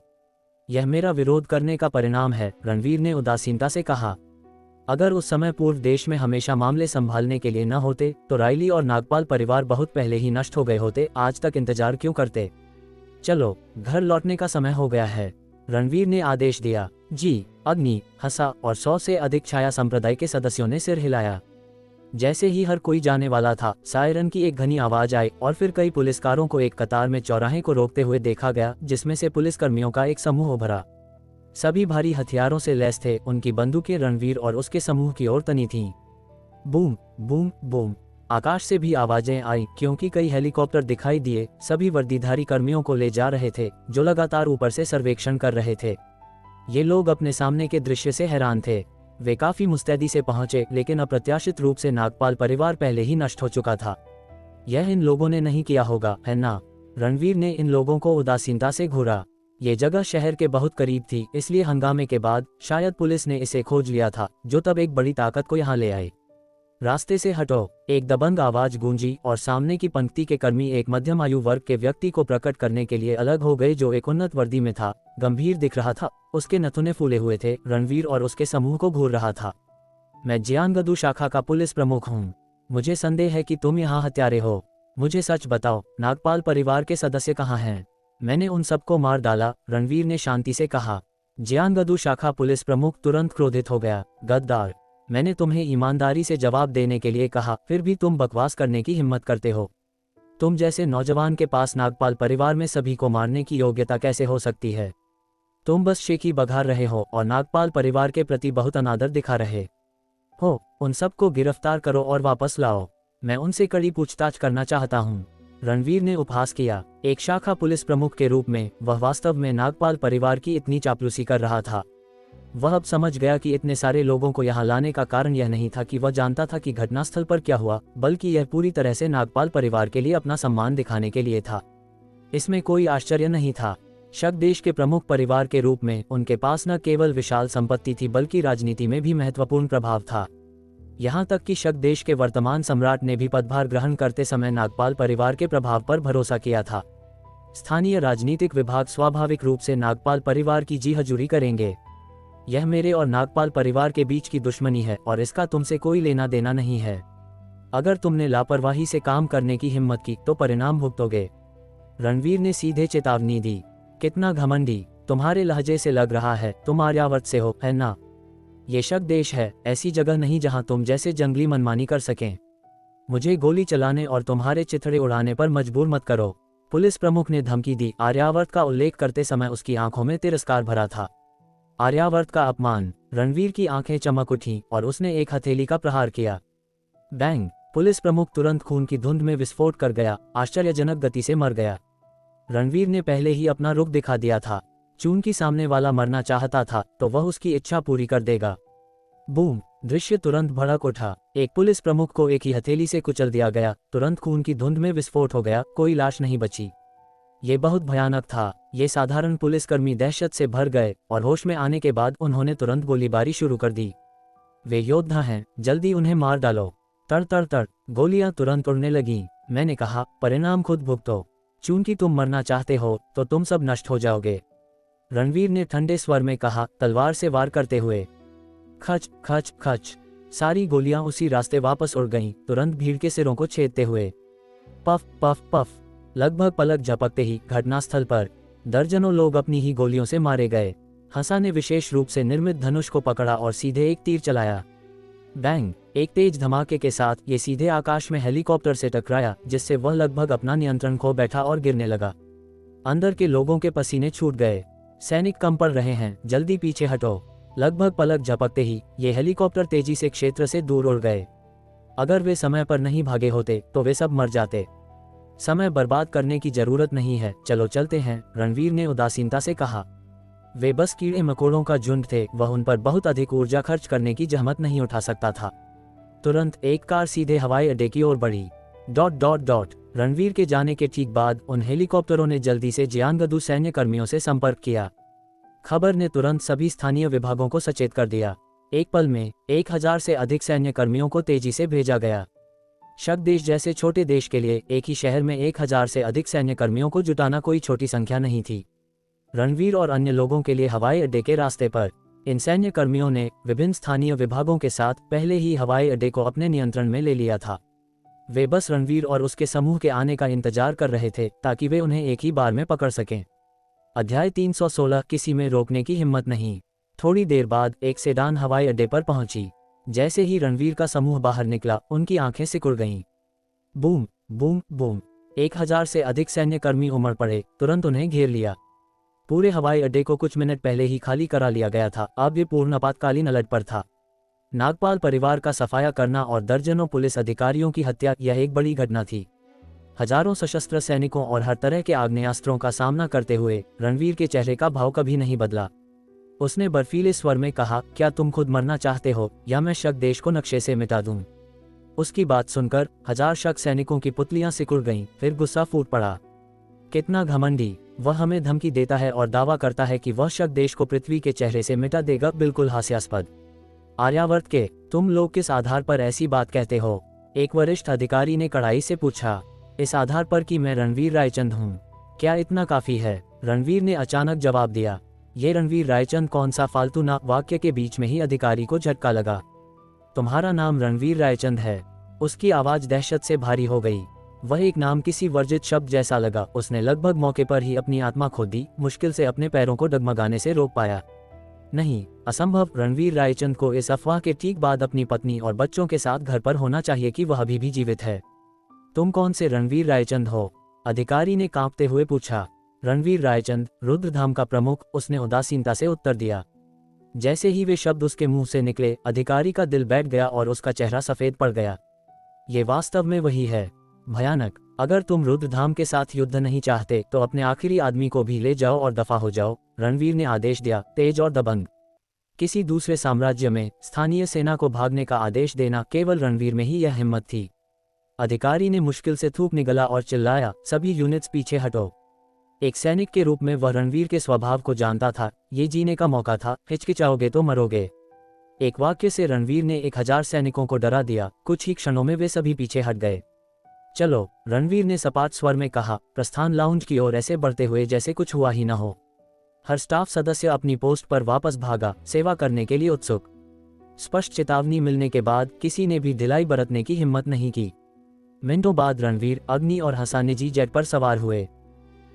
यह मेरा विरोध करने का परिणाम है, रणवीर ने उदासीनता से कहा। अगर उस समय पूर्व देश में हमेशा मामले संभालने के लिए न होते तो रायली और नागपाल परिवार बहुत पहले ही नष्ट हो गए होते। आज तक इंतजार क्यों करते? चलो, घर लौटने का समय हो गया है, रणवीर ने आदेश दिया। जी। अग्नि, हंसा और 100 से अधिक छाया संप्रदाय के सदस्यों ने सिर हिलाया। जैसे ही हर कोई जाने वाला था, सायरन की एक घनी आवाज आई और फिर कई पुलिसकारों को एक कतार में चौराहे को रोकते हुए देखा गया, जिसमें से पुलिसकर्मियों का एक समूह उभरा। सभी भारी हथियारों से लैस थे। उनकी बंदूकें रणवीर और उसके समूह की ओर तनी थीं। बूम बूम बूम, आकाश से भी आवाजें आई क्योंकि कई हेलीकॉप्टर दिखाई दिए। सभी वर्दीधारी कर्मियों को ले जा रहे थे जो लगातार ऊपर से सर्वेक्षण कर रहे थे। ये लोग अपने सामने के दृश्य से हैरान थे। वे काफी मुस्तैदी से पहुंचे, लेकिन अप्रत्याशित रूप से नागपाल परिवार पहले ही नष्ट हो चुका था। यह इन लोगों ने नहीं किया होगा, है ना? रणवीर ने इन लोगों को उदासीनता से घूरा। ये जगह शहर के बहुत करीब थी, इसलिए हंगामे के बाद शायद पुलिस ने इसे खोज लिया था, जो तब एक बड़ी ताकत को यहाँ ले आए। रास्ते से हटो, एक दबंग आवाज गूंजी और सामने की पंक्ति के कर्मी एक मध्यम आयु वर्ग के व्यक्ति को प्रकट करने के लिए अलग हो गए जो एक उन्नत वर्दी में था, गंभीर दिख रहा था, उसके नथुने फूले हुए थे। रणवीर और उसके समूह को घूर रहा था। मैं जियानगदू शाखा का पुलिस प्रमुख हूँ। मुझे संदेह है कि तुम यहाँ हत्यारे हो। मुझे सच बताओ, नागपाल परिवार के सदस्य कहाँ हैं? मैंने उन सबको मार डाला, रणवीर ने शांति से कहा। जियानगदू शाखा पुलिस प्रमुख तुरंत क्रोधित हो गया। गद्दार, मैंने तुम्हें ईमानदारी से जवाब देने के लिए कहा, फिर भी तुम बकवास करने की हिम्मत करते हो। तुम जैसे नौजवान के पास नागपाल परिवार में सभी को मारने की योग्यता कैसे हो सकती है? तुम बस शेखी बघार रहे हो और नागपाल परिवार के प्रति बहुत अनादर दिखा रहे हो। उन सबको गिरफ्तार करो और वापस लाओ। मैं उनसे कड़ी पूछताछ करना चाहता हूँ। रणवीर ने उपहास किया। एक शाखा पुलिस प्रमुख के रूप में वह वास्तव में नागपाल परिवार की इतनी चापलूसी कर रहा था। वह अब समझ गया कि इतने सारे लोगों को यहाँ लाने का कारण यह नहीं था कि वह जानता था कि घटनास्थल पर क्या हुआ, बल्कि यह पूरी तरह से नागपाल परिवार के लिए अपना सम्मान दिखाने के लिए था। इसमें कोई आश्चर्य नहीं था। शक देश के प्रमुख परिवार के रूप में उनके पास न केवल विशाल संपत्ति थी बल्कि राजनीति में भी महत्वपूर्ण प्रभाव था। यहाँ तक कि शक देश के वर्तमान सम्राट ने भी पदभार ग्रहण करते समय नागपाल परिवार के प्रभाव पर भरोसा किया था। स्थानीय राजनीतिक विभाग स्वाभाविक रूप से नागपाल परिवार की जी हजूरी करेंगे। यह मेरे और नागपाल परिवार के बीच की दुश्मनी है और इसका तुमसे कोई लेना देना नहीं है। अगर तुमने लापरवाही से काम करने की हिम्मत की तो परिणाम भुगतोगे। रणवीर ने सीधे चेतावनी दी। कितना घमंडी, तुम्हारे लहजे से लग रहा है तुम आर्यावर्त से हो, है ना? ये शक देश है, ऐसी जगह नहीं जहां तुम जैसे जंगली मनमानी कर सकें। मुझे गोली चलाने और तुम्हारे चिथड़े उड़ाने पर मजबूर मत करो, पुलिस प्रमुख ने धमकी दी। आर्यावर्त का उल्लेख करते समय उसकी आंखों में तिरस्कार भरा था। आर्यावर्त का अपमान। रणवीर की आंखें चमक उठीं और उसने एक हथेली का प्रहार किया। बैंग! पुलिस प्रमुख तुरंत खून की धुंध में विस्फोट कर गया, आश्चर्यजनक गति से मर गया। रणवीर ने पहले ही अपना रुख दिखा दिया था। चूंकि सामने वाला मरना चाहता था तो वह उसकी इच्छा पूरी कर देगा। बूम! दृश्य तुरंत भड़क उठा। एक पुलिस प्रमुख को एक ही हथेली से कुचल दिया गया। तुरंत खून की धुंध में विस्फोट हो गया, कोई लाश नहीं बची। ये बहुत भयानक था। ये साधारण पुलिसकर्मी दहशत से भर गए और होश में आने के बाद उन्होंने तुरंत गोलीबारी शुरू कर दी। वे योद्धा हैं, जल्दी उन्हें मार डालो। तड़ तड़ तड़ गोलियां तुरंत उड़ने लगीं। मैंने कहा, परिणाम खुद भुगतो। चूंकि तुम मरना चाहते हो तो तुम सब नष्ट हो जाओगे, रणवीर ने ठंडे स्वर में कहा, तलवार से वार करते हुए। खच खच खच सारी गोलियां उसी रास्ते वापस उड़ गईं, तुरंत भीड़ के सिरों को छेदते हुए। पफ पफ पफ लगभग पलक झपकते ही घटनास्थल पर दर्जनों लोग अपनी ही गोलियों से मारे गए। हंसा ने विशेष रूप से निर्मित धनुष को पकड़ा और सीधे एक तीर चलाया। बैंग! एक तेज धमाके के साथ ये सीधे आकाश में हेलीकॉप्टर से टकराया, जिससे वह लगभग अपना नियंत्रण खो बैठा और गिरने लगा। अंदर के लोगों के पसीने छूट गए। सैनिक कम पड़ रहे हैं, जल्दी पीछे हटो। लगभग पलक झपकते ही ये हेलीकॉप्टर तेजी से क्षेत्र से दूर उड़ गए। अगर वे समय पर नहीं भागे होते तो वे सब मर जाते। समय बर्बाद करने की जरूरत नहीं है, चलो चलते हैं, रणवीर ने उदासीनता से कहा। वे बस कीड़े मकोड़ों का झुंड थे, वह उन पर बहुत अधिक ऊर्जा खर्च करने की जहमत नहीं उठा सकता था। तुरंत एक कार सीधे हवाई अड्डे की ओर बढ़ी। डॉट डॉट डॉट रणवीर के जाने के ठीक बाद उन हेलीकॉप्टरों ने जल्दी से जियानगदू सैन्य कर्मियों से संपर्क किया। खबर ने तुरंत सभी स्थानीय विभागों को सचेत कर दिया। एक पल में 1000 से अधिक सैन्य कर्मियों को तेजी से भेजा गया। शक देश जैसे छोटे देश के लिए एक ही शहर में 1000 से अधिक सैन्य कर्मियों को जुटाना कोई छोटी संख्या नहीं थी। रणवीर और अन्य लोगों के लिए हवाई अड्डे के रास्ते पर इन सैन्य कर्मियों ने विभिन्न स्थानीय विभागों के साथ पहले ही हवाई अड्डे को अपने नियंत्रण में ले लिया था। वे बस रणवीर और उसके समूह के आने का इंतजार कर रहे थे ताकि वे उन्हें एक ही बार में पकड़ सकें। अध्याय 316 किसी में रोकने की हिम्मत नहीं। थोड़ी देर बाद एक सेडान हवाई अड्डे पर पहुंची। जैसे ही रणवीर का समूह बाहर निकला, उनकी आंखें सिकुड़ गईं। बूम बूम बूम 1000 से अधिक सैन्य कर्मी उमड़ पड़े, तुरंत उन्हें घेर लिया। पूरे हवाई अड्डे को कुछ मिनट पहले ही खाली करा लिया गया था, अब ये पूर्ण आपातकालीन अलर्ट पर था। नागपाल परिवार का सफाया करना और दर्जनों पुलिस अधिकारियों की हत्या, यह एक बड़ी घटना थी। हजारों सशस्त्र सैनिकों और हर तरह के आग्नेयास्त्रों का सामना करते हुए रणवीर के चेहरे का भाव कभी नहीं बदला। उसने बर्फीले स्वर में कहा, क्या तुम खुद मरना चाहते हो या मैं शक देश को नक्शे से मिटा दूं? उसकी बात सुनकर 1000 शक सैनिकों की पुतलियां सिकुड़ गईं, फिर गुस्सा फूट पड़ा। कितना घमंडी! वह हमें धमकी देता है और दावा करता है कि वह शक देश को पृथ्वी के चेहरे से मिटा देगा, बिल्कुल हास्यास्पद। आर्यावर्त के, तुम लोग किस आधार पर ऐसी बात कहते हो? एक वरिष्ठ अधिकारी ने कड़ाई से पूछा। इस आधार पर कि मैं रणवीर रायचंद हूँ। क्या इतना काफी है? रणवीर ने अचानक जवाब दिया। ये रणवीर रायचंद कौन सा फालतू ना? वाक्य के बीच में ही अधिकारी को झटका लगा। तुम्हारा नाम रणवीर रायचंद है? उसकी आवाज दहशत से भारी हो गई। वह एक नाम किसी वर्जित शब्द जैसा लगा। उसने लगभग मौके पर ही अपनी आत्मा खो दी, मुश्किल से अपने पैरों को डगमगाने से रोक पाया। नहीं, असंभव। रणवीर रायचंद को इस अफवाह के ठीक बाद अपनी पत्नी और बच्चों के साथ घर पर होना चाहिए कि वह अभी भी जीवित है। तुम कौन से रणवीर रायचंद हो? अधिकारी ने कांपते हुए पूछा। रणवीर रायचंद, रुद्रधाम का प्रमुख, उसने उदासीनता से उत्तर दिया। जैसे ही वे शब्द उसके मुंह से निकले, अधिकारी का दिल बैठ गया और उसका चेहरा सफेद पड़ गया। ये वास्तव में वही है। भयानक। अगर तुम रुद्रधाम के साथ युद्ध नहीं चाहते तो अपने आखिरी आदमी को भी ले जाओ और दफा हो जाओ, रणवीर ने आदेश दिया, तेज और दबंग। किसी दूसरे साम्राज्य में स्थानीय सेना को भागने का आदेश देना केवल रणवीर में ही यह हिम्मत थी। अधिकारी ने मुश्किल से थूक निगला और चिल्लाया, सभी यूनिट्स पीछे हटो। एक सैनिक के रूप में वह रणवीर के स्वभाव को जानता था। ये जीने का मौका था, हिचकिचाओगे तो मरोगे। एक वाक्य से रणवीर ने 1000 सैनिकों को डरा दिया। कुछ ही क्षणों में वे सभी पीछे हट गए। चलो, रणवीर ने सपाट स्वर में कहा, प्रस्थान लाउंज की ओर ऐसे बढ़ते हुए जैसे कुछ हुआ ही न हो। हर स्टाफ सदस्य अपनी पोस्ट पर वापस भागा, सेवा करने के लिए उत्सुक। स्पष्ट चेतावनी मिलने के बाद किसी ने भी ढिलाई बरतने की हिम्मत नहीं की। मिनटों बाद रणवीर, अग्नि और हसा निजी जेट पर सवार हुए।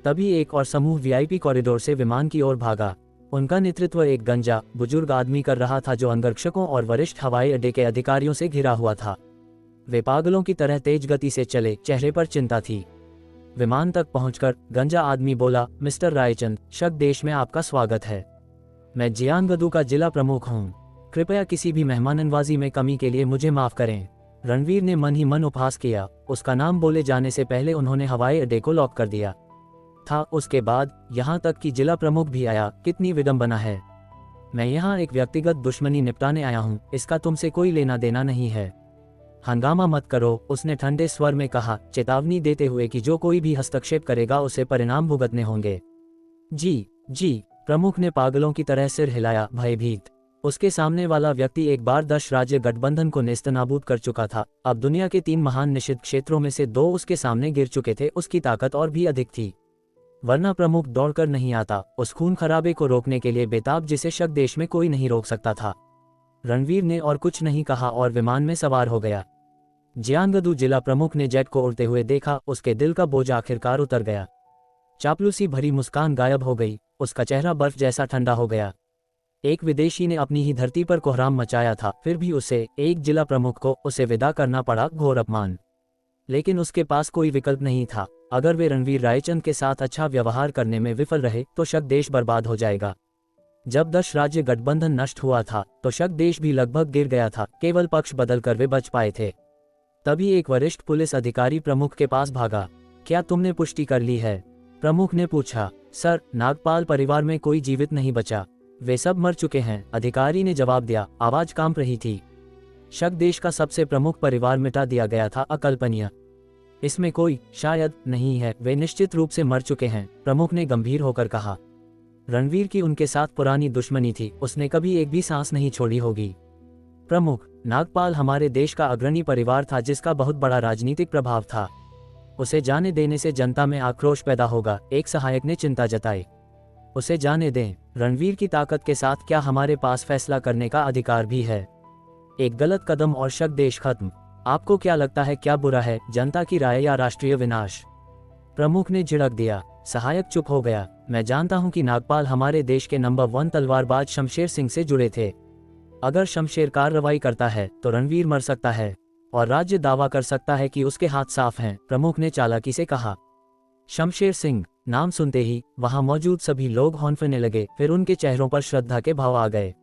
तभी एक और समूह वीआईपी कॉरिडोर से विमान की ओर भागा। उनका नेतृत्व एक गंजा, बुजुर्ग आदमी कर रहा था जो अंगरक्षकों और वरिष्ठ हवाई अड्डे के अधिकारियों से घिरा हुआ था। वे पागलों की तरह तेज गति से चले, चेहरे पर चिंता थी। विमान तक पहुंचकर गंजा आदमी बोला, मिस्टर रायचंद, शक देश में आपका स्वागत है। मैं जियांगदू का जिला प्रमुख हूं। कृपया किसी भी मेहमाननवाजी में कमी के लिए मुझे माफ करें। रणवीर ने मन ही मन उपहास किया। उसका नाम बोले जाने से पहले उन्होंने हवाई अड्डे को लॉक कर दिया था। उसके बाद यहाँ तक कि जिला प्रमुख भी आया। कितनी विडंबना है। मैं यहाँ एक व्यक्तिगत दुश्मनी निपटाने आया हूँ, इसका तुमसे कोई लेना देना नहीं है। हंगामा मत करो, उसने ठंडे स्वर में कहा, चेतावनी देते हुए कि जो कोई भी हस्तक्षेप करेगा उसे परिणाम भुगतने होंगे। जी, प्रमुख ने पागलों की तरह सिर हिलाया, भयभीत। उसके सामने वाला व्यक्ति एक बार 10 राज्य गठबंधन को नेस्तनाबूद कर चुका था। अब दुनिया के 3 महान निषिद्ध क्षेत्रों में से 2 उसके सामने गिर चुके थे। उसकी ताकत और भी अधिक थी, वरना प्रमुख दौड़कर नहीं आता, उस खून खराबे को रोकने के लिए बेताब जिसे शक देश में कोई नहीं रोक सकता था। रणवीर ने और कुछ नहीं कहा और विमान में सवार हो गया। जियांगदू जिला प्रमुख ने जेट को उड़ते हुए देखा। उसके दिल का बोझ आखिरकार उतर गया। चापलूसी भरी मुस्कान गायब हो गई। उसका चेहरा बर्फ जैसा ठंडा हो गया। एक विदेशी ने अपनी ही धरती पर कोहराम मचाया था, फिर भी उसे, एक जिला प्रमुख को, उसे विदा करना पड़ा। घोर अपमान। लेकिन उसके पास कोई विकल्प नहीं था। अगर वे रणवीर रायचंद के साथ अच्छा व्यवहार करने में विफल रहे तो शक देश बर्बाद हो जाएगा। जब 10 राज्य गठबंधन नष्ट हुआ था तो शक देश भी लगभग गिर गया था। केवल पक्ष बदलकर वे बच पाए थे। तभी एक वरिष्ठ पुलिस अधिकारी प्रमुख के पास भागा। क्या तुमने पुष्टि कर ली है? प्रमुख ने पूछा। सर, नागपाल परिवार में कोई जीवित नहीं बचा, वे सब मर चुके हैं, अधिकारी ने जवाब दिया। आवाज कांप रही थी। शक देश का सबसे प्रमुख परिवार मिटा दिया गया था। अकल्पनीय। इसमें कोई शायद नहीं है, वे निश्चित रूप से मर चुके हैं, प्रमुख ने गंभीर होकर कहा। रणवीर की उनके साथ पुरानी दुश्मनी थी, उसने कभी एक भी सांस नहीं छोड़ी होगी। प्रमुख, नागपाल हमारे देश का अग्रणी परिवार था जिसका बहुत बड़ा राजनीतिक प्रभाव था। उसे जाने देने से जनता में आक्रोश पैदा होगा, एक सहायक ने चिंता जताई। उसे जाने दें। रणवीर की ताकत के साथ क्या हमारे पास फैसला करने का अधिकार भी है? एक गलत कदम और शक देश खत्म। आपको क्या लगता है क्या बुरा है, जनता की राय या राष्ट्रीय विनाश? प्रमुख ने झिड़क दिया। सहायक चुप हो गया। मैं जानता हूं कि नागपाल हमारे देश के नंबर 1 तलवारबाज शमशेर सिंह से जुड़े थे। अगर शमशेर कार्रवाई करता है तो रणवीर मर सकता है और राज्य दावा कर सकता है कि उसके हाथ साफ हैं, प्रमुख ने चालाकी से कहा। शमशेर सिंह नाम सुनते ही वहां मौजूद सभी लोग हौंफने लगे, फिर उनके चेहरों पर श्रद्धा के भाव आ गए।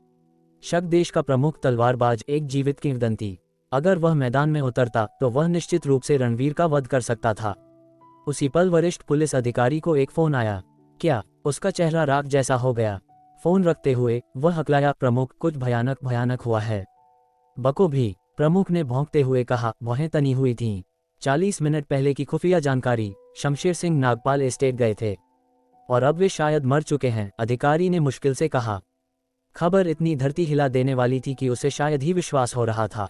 शक देश का प्रमुख तलवारबाज एक जीवित किंवदंती। अगर वह मैदान में उतरता तो वह निश्चित रूप से रणवीर का वध कर सकता था। उसी पल वरिष्ठ पुलिस अधिकारी को एक फोन आया। क्या? उसका चेहरा राख जैसा हो गया। फोन रखते हुए वह हकलाया, प्रमुख, कुछ भयानक हुआ है। बको भी, प्रमुख ने भौंकते हुए कहा। भौहें तनी हुई थीं। 40 मिनट पहले की खुफिया जानकारी, शमशेर सिंह नागपाल एस्टेट गए थे और अब वे शायद मर चुके हैं, अधिकारी ने मुश्किल से कहा। खबर इतनी धरती हिला देने वाली थी कि उसे शायद ही विश्वास हो रहा था।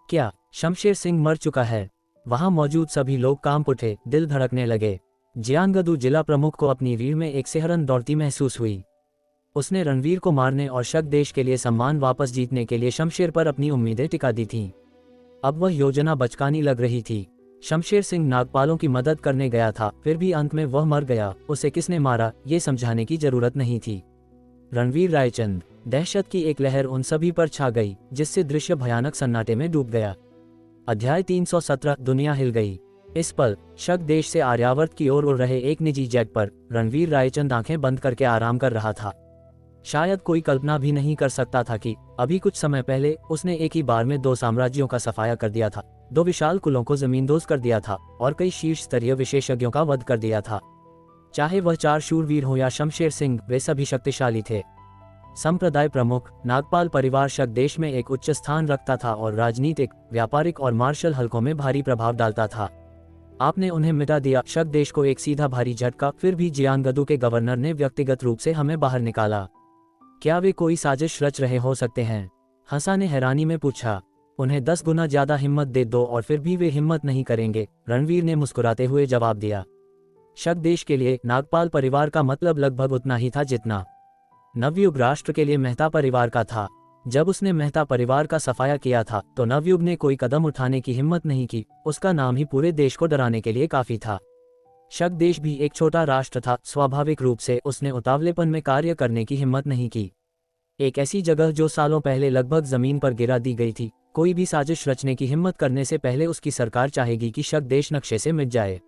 क्या शमशेर सिंह मर चुका है? वहां मौजूद सभी लोग कांप उठे, दिल धड़कने लगे। जियानगदू जिला प्रमुख को अपनी रीढ़ में एक सिहरन दौड़ती महसूस हुई। उसने रणवीर को मारने और शक देश के लिए सम्मान वापस जीतने के लिए शमशेर पर अपनी उम्मीदें टिका दी थीं। अब वह योजना बचकानी लग रही थी। शमशेर सिंह नागपालों की मदद करने गया था, फिर भी अंत में वह मर गया। उसे किसने मारा, ये समझाने की जरूरत नहीं थी। रणवीर रायचंद। दहशत की एक लहर उन सभी पर छा गई, जिससे दृश्य भयानक सन्नाटे में डूब गया। अध्याय 317 दुनिया हिल गई। इस पल शक देश से आर्यावर्त की ओर उड़ रहे एक निजी जेट पर रणवीर रायचंद आंखें बंद करके आराम कर रहा था। शायद कोई कल्पना भी नहीं कर सकता था कि अभी कुछ समय पहले उसने एक ही बार में 2 साम्राज्यों का सफाया कर दिया था, 2 विशाल कुलों को जमींदोज कर दिया था और कई शीर्ष स्तरीय विशेषज्ञों का वध कर दिया था। चाहे वह 4 शूरवीर हो या शमशेर सिंह, वे सभी शक्तिशाली थे। संप्रदाय प्रमुख नागपाल परिवार शक देश में एक उच्च स्थान रखता था और राजनीतिक, व्यापारिक और मार्शल हलकों में भारी प्रभाव डालता था। आपने उन्हें मिटा दिया। शक देश को एक सीधा भारी झटका। फिर भी जियानगदू के गवर्नर ने व्यक्तिगत रूप से हमें बाहर निकाला। क्या वे कोई साजिश रच रहे हो सकते हैं? हंसा ने हैरानी में पूछा। उन्हें 10 गुना ज्यादा हिम्मत दे दो और फिर भी वे हिम्मत नहीं करेंगे, रणवीर ने मुस्कुराते हुए जवाब दिया। शक देश के लिए नागपाल परिवार का मतलब लगभग उतना ही था जितना नवयुग राष्ट्र के लिए मेहता परिवार का था। जब उसने मेहता परिवार का सफाया किया था तो नवयुग ने कोई कदम उठाने की हिम्मत नहीं की। उसका नाम ही पूरे देश को डराने के लिए काफी था। शक देश भी एक छोटा राष्ट्र था। स्वाभाविक रूप से उसने उतावलेपन में कार्य करने की हिम्मत नहीं की। एक ऐसी जगह जो सालों पहले लगभग जमीन पर गिरा दी गई थी। कोई भी साजिश रचने की हिम्मत करने से पहले उसकी सरकार चाहेगी कि शक देश नक्शे से मिट जाए।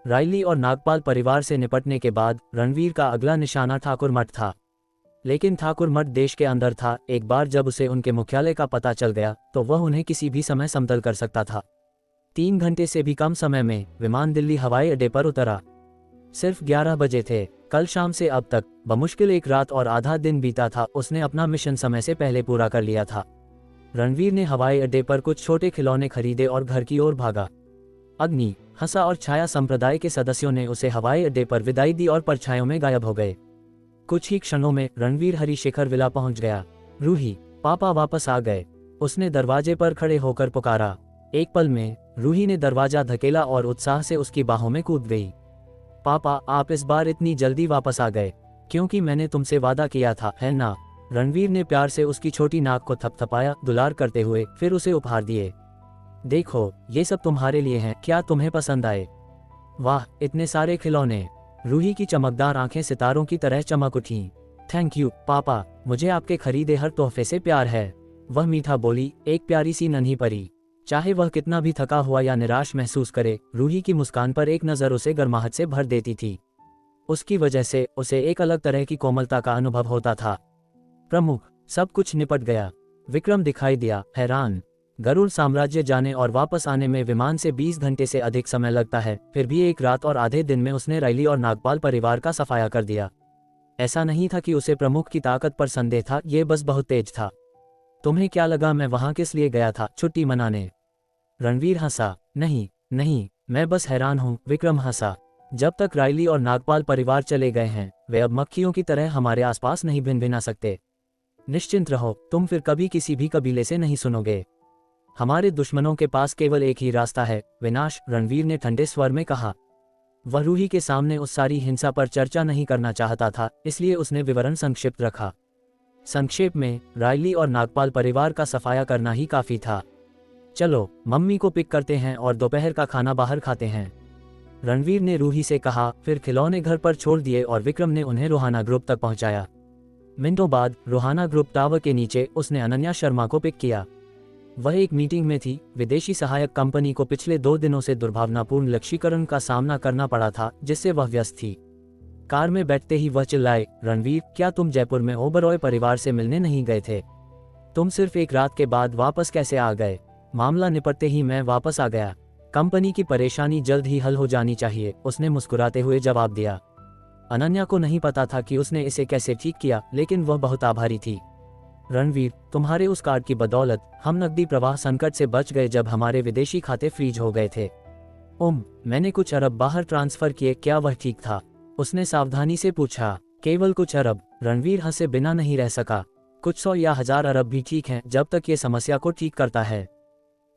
रायली और नागपाल परिवार से निपटने के बाद रणवीर का अगला निशाना ठाकुर मठ था। लेकिन ठाकुर मठ देश के अंदर था। एक बार जब उसे उनके मुख्यालय का पता चल गया तो वह उन्हें किसी भी समय समतल कर सकता था। 3 घंटे से भी कम समय में विमान दिल्ली हवाई अड्डे पर उतरा। सिर्फ 11 बजे थे। कल शाम से अब तक बमुश्किल 1 रात और आधा दिन बीता था। उसने अपना मिशन समय से पहले पूरा कर लिया था। रणवीर ने हवाई अड्डे पर कुछ छोटे खिलौने खरीदे और घर की ओर भागा। अग्नि, हंसा और छाया संप्रदाय के सदस्यों ने उसे हवाई अड्डे पर विदाई दी और परछाइयों में गायब हो गए। कुछ ही क्षणों में रणवीर हरिशेखर विला पहुंच गया। रूही, पापा वापस आ गए। उसने दरवाजे पर खड़े होकर पुकारा। एक पल में रूही ने दरवाजा धकेला और उत्साह से उसकी बाहों में कूद गई। पापा, आप इस बार इतनी जल्दी वापस आ गए? क्योंकि मैंने तुमसे वादा किया था, है ना? रणवीर ने प्यार से उसकी छोटी नाक को थपथपाया, दुलार करते हुए, फिर उसे उपहार दिए। देखो, ये सब तुम्हारे लिए हैं, क्या तुम्हें पसंद आए? वाह, इतने सारे खिलौने। रूही की चमकदार आंखें सितारों की तरह चमक उठीं। थैंक यू पापा, मुझे आपके खरीदे हर तोहफे से प्यार है, वह मीठा बोली, एक प्यारी सी नन्ही परी। चाहे वह कितना भी थका हुआ या निराश महसूस करे, रूही की मुस्कान पर एक नज़र उसे गर्माहट से भर देती थी। उसकी वजह से उसे एक अलग तरह की कोमलता का अनुभव होता था। प्रमुख, सब कुछ निपट गया। विक्रम दिखाई दिया, हैरान। गरुड़ साम्राज्य जाने और वापस आने में विमान से 20 घंटे से अधिक समय लगता है, फिर भी 1 रात और आधे दिन में उसने रायली और नागपाल परिवार का सफाया कर दिया। ऐसा नहीं था कि उसे प्रमुख की ताकत पर संदेह था, ये बस बहुत तेज था। तुम्हें क्या लगा मैं वहां किस लिए गया था? छुट्टी मनाने? रणवीर हंसा। नहीं नहीं, मैं बस हैरान हूँ। विक्रम हंसा। जब तक रायली और नागपाल परिवार चले गए हैं, वे अब मक्खियों की तरह हमारे आसपास नहीं भिन-भिना सकते। निश्चिंत रहो, तुम फिर कभी किसी भी कबीले से नहीं सुनोगे। हमारे दुश्मनों के पास केवल एक ही रास्ता है, विनाश, रणवीर ने ठंडे स्वर में कहा। वह रूही के सामने उस सारी हिंसा पर चर्चा नहीं करना चाहता था, इसलिए उसने विवरण संक्षिप्त रखा। संक्षेप में, रायली और नागपाल परिवार का सफाया करना ही काफी था। चलो, मम्मी को पिक करते हैं और दोपहर का खाना बाहर खाते हैं, रणवीर ने रूही से कहा। फिर खिलौने घर पर छोड़ दिए और विक्रम ने उन्हें रोहाना ग्रुप तक पहुंचाया। मिनटों बाद रोहाना ग्रुप टावर के नीचे उसने अनन्या शर्मा को पिक किया। वह एक मीटिंग में थी। विदेशी सहायक कंपनी को पिछले 2 दिनों से दुर्भावनापूर्ण लक्ष्यीकरण का सामना करना पड़ा था, जिससे वह व्यस्त थी। कार में बैठते ही वह चिल्लाए, रणवीर, क्या तुम जयपुर में ओबरॉय परिवार से मिलने नहीं गए थे? तुम सिर्फ 1 रात के बाद वापस कैसे आ गए? मामला निपटते ही मैं वापस आ गया। कंपनी की परेशानी जल्द ही हल हो जानी चाहिए, उसने मुस्कुराते हुए जवाब दिया। अनन्या को नहीं पता था कि उसने इसे कैसे ठीक किया, लेकिन वह बहुत आभारी थी। रणवीर, तुम्हारे उस कार्ड की बदौलत हम नकदी प्रवाह संकट से बच गए जब हमारे विदेशी खाते फ्रीज हो गए थे। मैंने कुछ अरब बाहर ट्रांसफर किए, क्या वह ठीक था? उसने सावधानी से पूछा। केवल कुछ अरब, रणवीर हंसे बिना नहीं रह सका। 'कुछ कुछ 100 या 1000 अरब भी ठीक हैं जब तक ये समस्या को ठीक करता है।